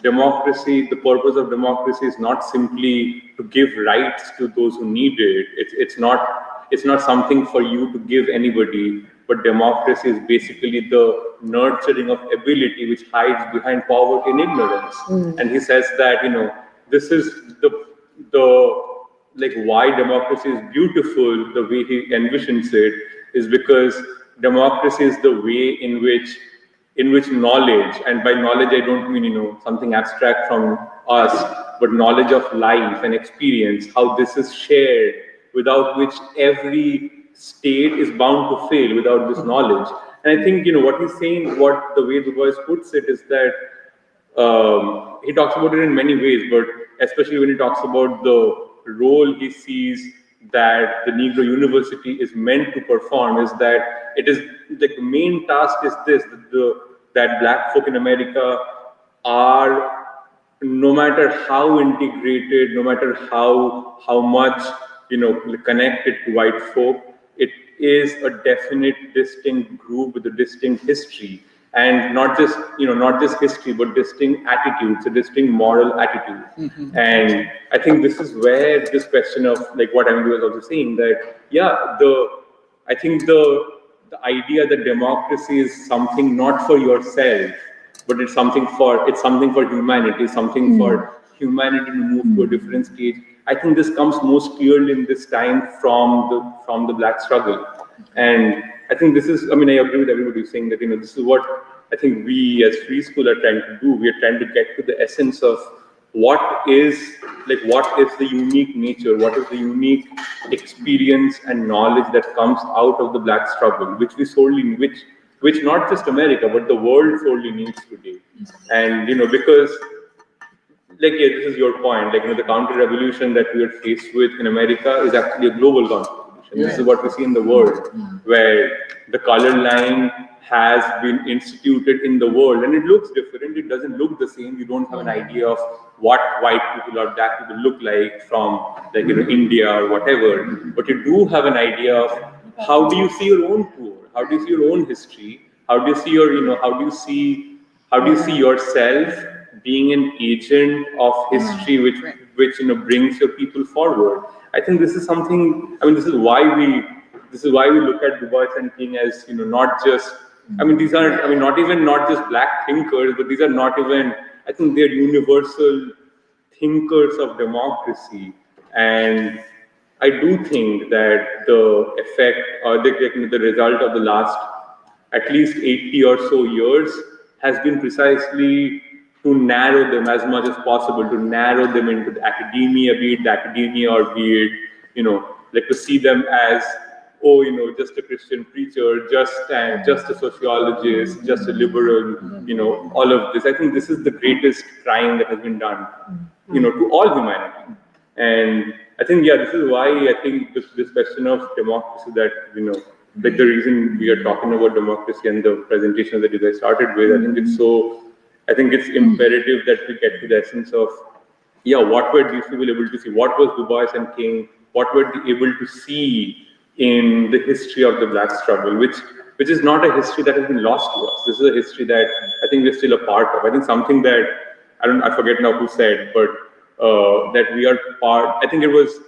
democracy, the purpose of democracy is not simply to give rights to those who need it. It's not something for you to give anybody, but democracy is basically the nurturing of ability which hides behind poverty and ignorance. And he says that, this is the why democracy is beautiful, the way he envisions it, is because democracy is the way in which knowledge, and by knowledge I don't mean something abstract from us, but knowledge of life and experience, how this is shared, without which every state is bound to fail without this knowledge. And I think what he's saying, what the way Du Bois puts it, is that he talks about it in many ways, but especially when he talks about the role he sees that the Negro University is meant to perform, is that it is the main task is this, that Black folk in America are, no matter how integrated, no matter how much connected to white folk, it is a definite distinct group with a distinct history. And not just history, but distinct attitudes, a distinct moral attitude. And I think this is where this question of what Emily was also saying, that I think the idea that democracy is something not for yourself, but it's something for humanity, something for humanity to move to a different stage. I think this comes most clearly in this time from the Black struggle. And I think this is, I agree with everybody saying that, this is what I think we as Free School are trying to do. We are trying to get to the essence of what is the unique nature, what is the unique experience and knowledge that comes out of the Black struggle, which not just America, but the world sorely needs today. And, because, this is your point, the counter-revolution that we are faced with in America is actually a global counter-revolution. This is what we see in the world, where the color line has been instituted in the world, and it looks different. It doesn't look the same. You don't have an idea of what white people or Black people look like from India or whatever, but you do have an idea of how do you see your own poor, how do you see your own history, how do you see your how do you see yourself being an agent of history, which brings your people forward. I think this is something. I mean, this is why we look at Du Bois and King as not just. I mean, these are. I mean, not just black thinkers, but these are not even. I think they're universal thinkers of democracy, and I do think that the effect or the result of the last at least 80 or so years has been precisely to narrow them as much as possible, to narrow them into the academia, be it the academia or be it, like to see them as, just a Christian preacher, just a sociologist, just a liberal, all of this. I think this is the greatest crime that has been done, to all humanity. And I think, this is why I think this question of democracy that, like the reason we are talking about democracy and the presentation that you guys started with, I think it's imperative that we get to the essence of, what were these people able to see? What was Du Bois and King? What were they able to see in the history of the Black struggle, which is not a history that has been lost to us. This is a history that I think we're still a part of. I think something that, I forget now who said, but that we are part, I think it was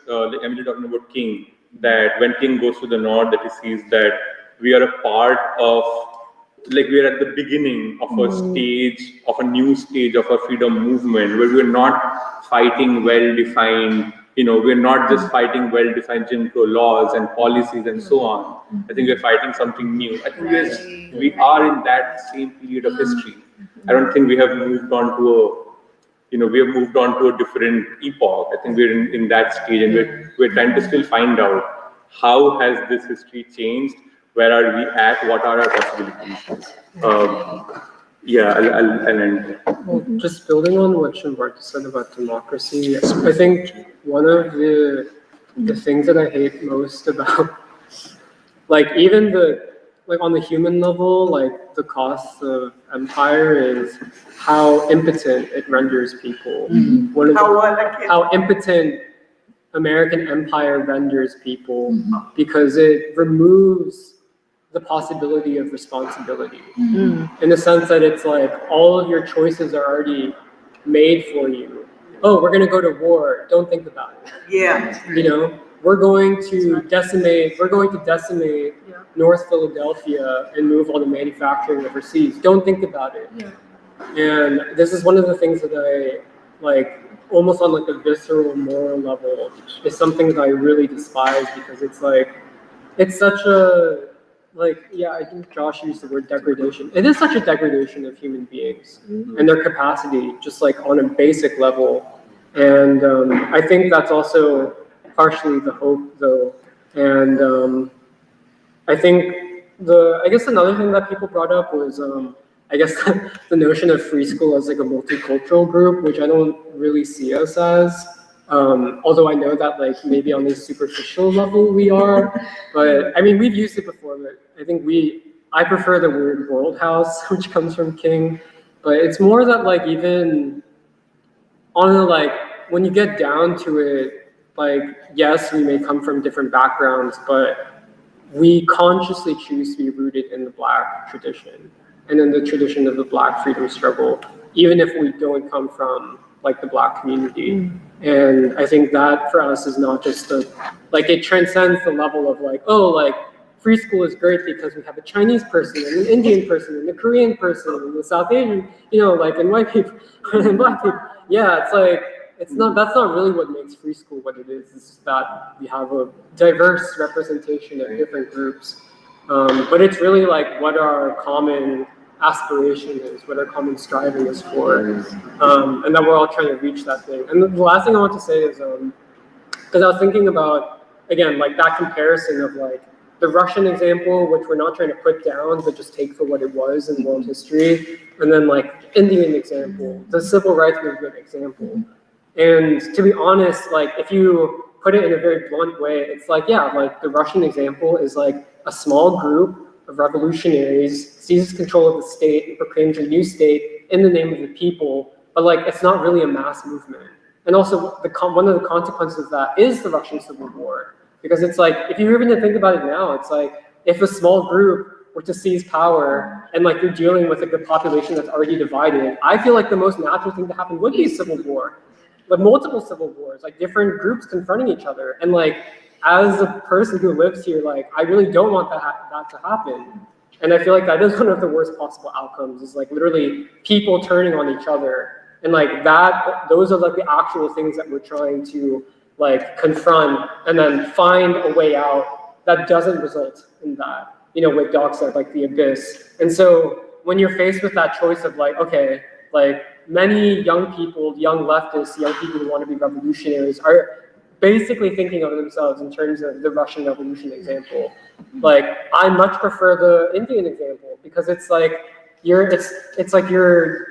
Emily talking about King, that when King goes to the north, that he sees that we are a part of, like we are at the beginning of a stage, of a new stage of a freedom movement, where we're not fighting well-defined, we're not just fighting well-defined Jim Crow laws and policies and so on. I think we're fighting something new. I think we are in that same period of history. I don't think we have moved on to a different epoch. I think we're in that stage, and we're trying to still find out how has this history changed, where are we at, what are our possibilities. I'll end. Well, just building on what Shimbarta said about democracy, I think one of the things that I hate most about, even on the human level, the cost of empire is how impotent it renders people. How impotent American empire renders people, because it removes the possibility of responsibility, in the sense that it's all of your choices are already made for you. Oh, we're going to go to war. Don't think about it. Yeah. We're going to decimate North Philadelphia and move all the manufacturing overseas. Don't think about it. And this is one of the things that I almost on a visceral moral level, is something that I really despise, because it's such a I think Josh used the word degradation. It is such a degradation of human beings and their capacity, just on a basic level. And I think that's also partially the hope, though. And I think I guess another thing that people brought up was the notion of free school as a multicultural group, which I don't really see us as. Although I know that maybe on this superficial level we are, but I mean, we've used it before, but I think I prefer the word world house, which comes from King, but it's more that even on when you get down to it, yes, we may come from different backgrounds, but we consciously choose to be rooted in the Black tradition and in the tradition of the Black freedom struggle, even if we don't come from the Black community. And I think that for us is not just it transcends the level of free school is great because we have a Chinese person and an Indian person and a Korean person and the South Asian, and white people and Black people. Yeah, that's not really what makes free school what it is. It's just that we have a diverse representation of different groups. But it's really what our common aspiration is, what our common striving is for, and that we're all trying to reach that thing. And the last thing I want to say is, because I was thinking about, again, that comparison of the Russian example, which we're not trying to put down, but just take for what it was in world history, and then Indian example, the civil rights movement example. And to be honest, if you put it in a very blunt way, it's the Russian example is a small group of revolutionaries seizes control of the state and proclaims a new state in the name of the people, but it's not really a mass movement. And also one of the consequences of that is the Russian Civil War, because it's if you're even to think about it now, it's if a small group or to seize power, and like you're dealing with like the population that's already divided, I feel like the most natural thing to happen would be a civil war, like multiple civil wars, like different groups confronting each other. And like, as a person who lives here, like I really don't want that to happen. And I feel like that is one of the worst possible outcomes, is like literally people turning on each other. And like that, those are like the actual things that we're trying to like confront and then find a way out that doesn't result in that, you know, what Doc said, like the abyss. And so when you're faced with that choice of like, okay, like many young people, young leftists, young people who want to be revolutionaries are basically thinking of themselves in terms of the Russian Revolution example. Like, I much prefer the Indian example, because it's like it's like you're,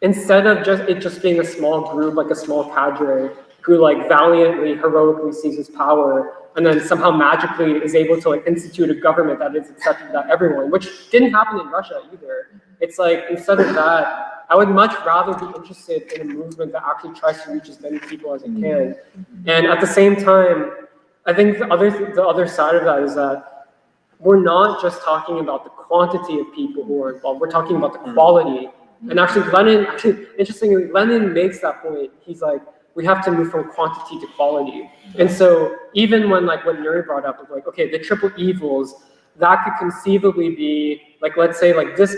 instead of just being a small group, like a small cadre who like valiantly, heroically seizes power and then somehow magically is able to like institute a government that is accepted by everyone, which didn't happen in Russia either. It's like, instead of that, I would much rather be interested in a movement that actually tries to reach as many people as it can. And at the same time, I think the other side of that is that we're not just talking about the quantity of people who are involved, we're talking about the quality. And actually interestingly, Lenin makes that point. He's like, we have to move from quantity to quality. And so even when like what Nuri brought up of like, okay, the triple evils, that could conceivably be like, let's say like this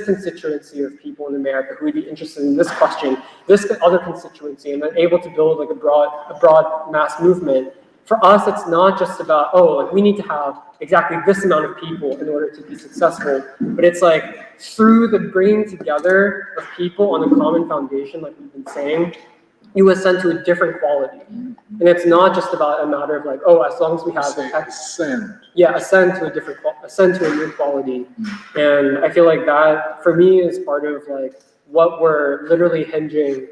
constituency of people in America who would be interested in this question, this other constituency, and then able to build like a broad mass movement. For us, it's not just about, oh, like we need to have exactly this amount of people in order to be successful, but it's like through the bringing together of people on a common foundation, like we've been saying, you ascend to a different quality. And it's not just about a matter of like, oh, as long as we have Ascend. Yeah, ascend to a new quality. And I feel like that, for me, is part of like what we're literally hinging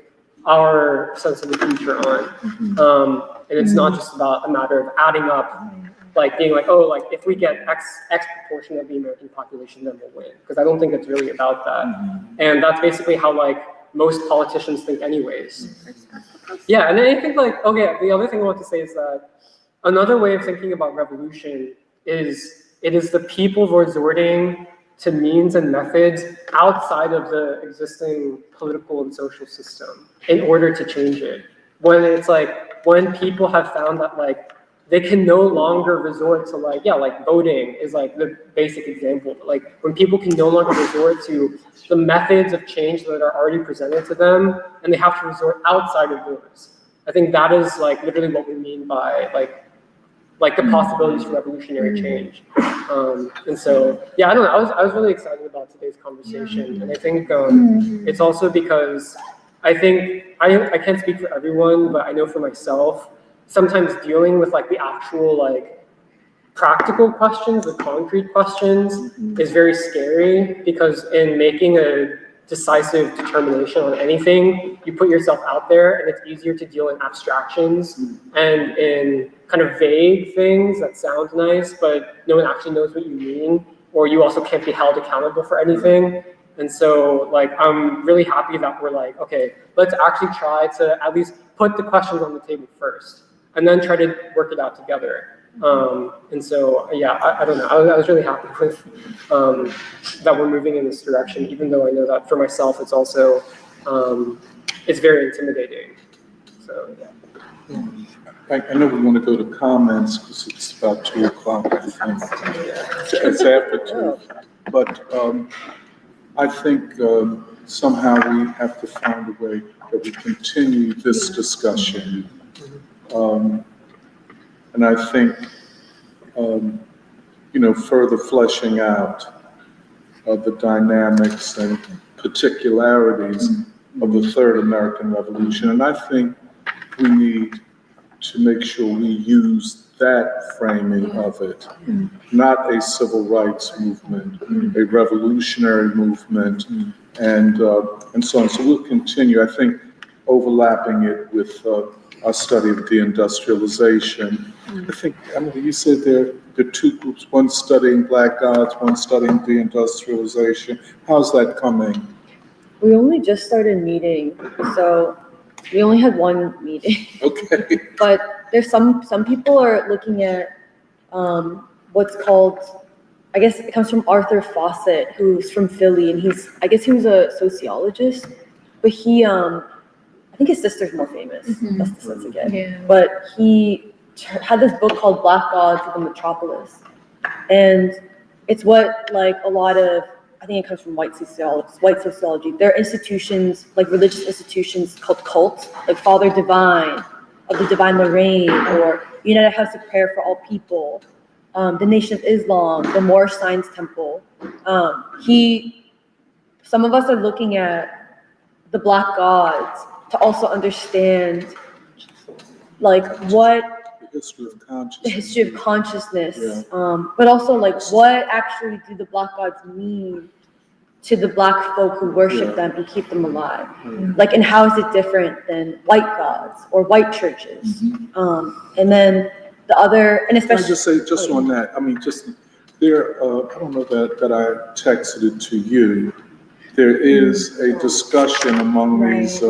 our sense of the future on. And it's not just about a matter of adding up, like being like, oh, like if we get X proportion of the American population, then we'll win. Because I don't think it's really about that. And that's basically how like most politicians think anyways. Yeah, and then I think like, okay, the other thing I want to say is that another way of thinking about revolution is it is the people resorting to means and methods outside of the existing political and social system in order to change it. When it's like, when people have found that like, they can no longer resort to like, yeah, like voting is like the basic example. But like when people can no longer resort to the methods of change that are already presented to them, and they have to resort outside of those. I think that is like literally what we mean by like the possibilities for revolutionary change. And so, yeah, I don't know, I was really excited about today's conversation. And I think it's also because I think, I can't speak for everyone, but I know for myself, sometimes dealing with like the actual like practical questions, the concrete questions is very scary, because in making a decisive determination on anything, you put yourself out there, and it's easier to deal in abstractions and in kind of vague things that sound nice, but no one actually knows what you mean, or you also can't be held accountable for anything. And so like, I'm really happy that we're like, okay, let's actually try to at least put the questions on the table first, and then try to work it out together. And so, yeah, I don't know. I was really happy with that we're moving in this direction, even though I know that for myself, it's also, it's very intimidating. So, yeah. I know we want to go to comments because it's about 2 o'clock, I think. It's after 2. But I think somehow we have to find a way that we continue this discussion. And I think, further fleshing out the dynamics and particularities of the Third American Revolution. And I think we need to make sure we use that framing of it, not a civil rights movement, a revolutionary movement, and so on. So we'll continue, I think, overlapping it with our study of deindustrialization. I think, Emily, you said there are 2 groups, one studying Black gods, one studying deindustrialization. How's that coming? We only just started meeting, so we only had 1 meeting. Okay. But there's some people are looking at what's called I guess it comes from Arthur Fawcett, who's from Philly, and I guess he was a sociologist, but I think his sister's more famous. That's the sense I get. Yeah. But he had this book called Black Gods of the Metropolis. And it's what like a lot of, I think it comes from white sociology. There are institutions, like religious institutions called cults, like Father Divine, of the Divine Lorraine, or United House of Prayer for All People, the Nation of Islam, the Moorish Science Temple. Some of us are looking at the Black Gods to also understand like what The history of consciousness. the history of consciousness, Yeah. but also like what actually do the Black Gods mean to the Black folk who worship Yeah. them and keep them alive? Like, and how is it different than white gods or white churches? And then the other, and Can I especially just say, just on that, I mean, just there, I don't know that I texted it to you. There is a discussion among these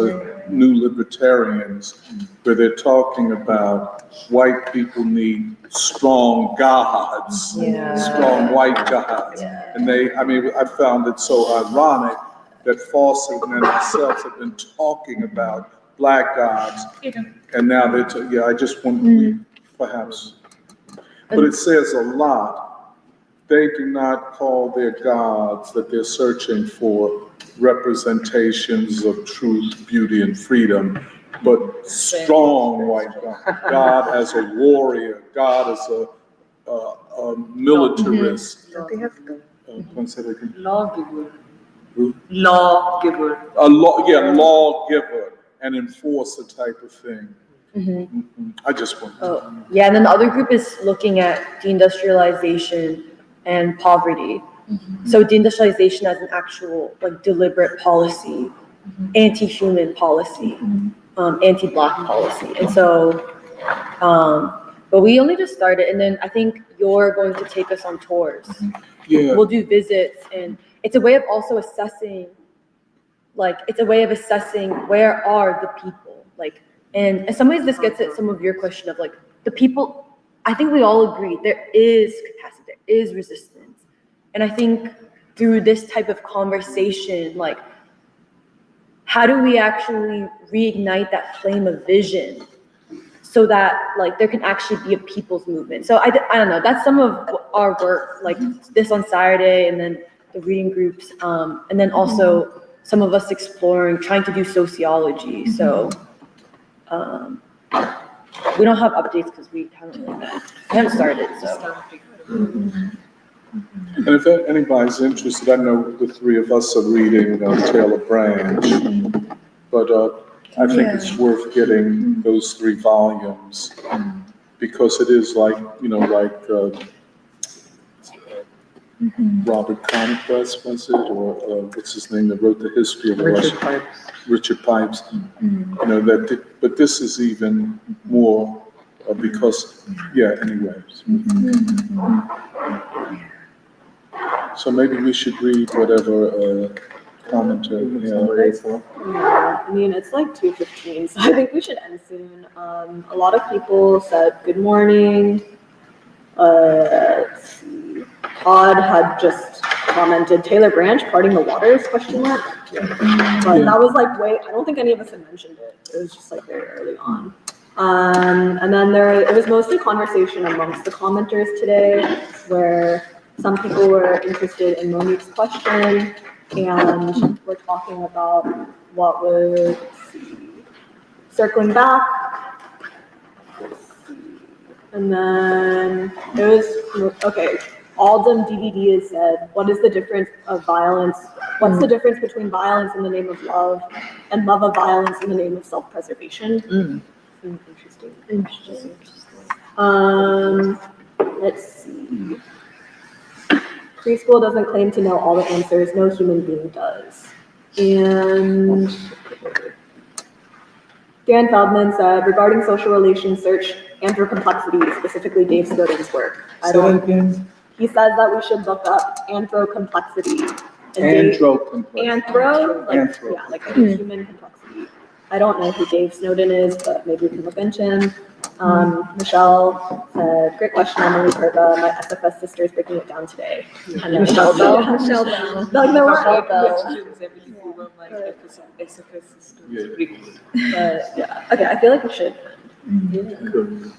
new libertarians where they're talking about white people need strong gods, strong white gods. And I found it so ironic that Fawcett and themselves have been talking about Black gods. And now they're, I just want to perhaps, but it says a lot. They do not call their gods that they're searching for representations of truth, beauty, and freedom, but strong white God. God as a warrior, God as a militarist. Don't they have Lawgiver. lawgiver? Lawgiver and enforcer type of thing. I just want. yeah, and then the other group is looking at deindustrialization and poverty. So deindustrialization as an actual like deliberate policy, anti-human policy, anti-Black policy. And so, but we only just started, and then I think you're going to take us on tours. Yeah. We'll do visits, and it's a way of also assessing, like, it's a way of assessing where are the people, like, and in some ways this gets at some of your question of like, the people, I think we all agree there is capacity, there is resistance. And I think through this type of conversation, like, how do we actually reignite that flame of vision so that like there can actually be a people's movement? So I don't know, that's some of our work, like this on Saturday, and then the reading groups, and then also some of us exploring, trying to do sociology. So we don't have updates because we haven't started, so. And if anybody's interested, I know the three of us are reading Taylor Branch, but I think it's worth getting those 3 volumes because it is like, Robert Conquest, was it, or what's his name that wrote the history of Russia? Richard Pipes. But this is even more because, anyways. So maybe we should read whatever commentary we have. Yeah, I mean, it's like 2:15, so I think we should end soon. A lot of people said good morning. Let's see. Todd had just commented Taylor Branch parting the waters, question mark. But that was like I don't think any of us had mentioned it. It was just like very early on. And then it was mostly conversation amongst the commenters today, where some people were interested in Monique's question, and we're talking about what was, circling back. And then it was, okay, Alden DVD has said, what is the difference of violence? What's the difference between violence in the name of love and love of violence in the name of self-preservation? Interesting. Let's see. Preschool doesn't claim to know all the answers. No human being does. And Dan Feldman said, regarding social relations, search anthro-complexity, specifically Dave Snowden's work. He says that we should look up anthro-complexity. Like a human complexity. I don't know who Dave Snowden is, but maybe we can look into him. Michelle said, great question, Emily Perga. My SFS sister is breaking it down today. And then Michelle Bell. Michelle Bell. No, no, Michelle Bell. Yeah. But yeah, okay, I feel like we should. Good.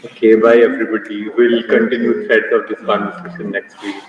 Okay, bye everybody. We'll continue threads of this conversation next week.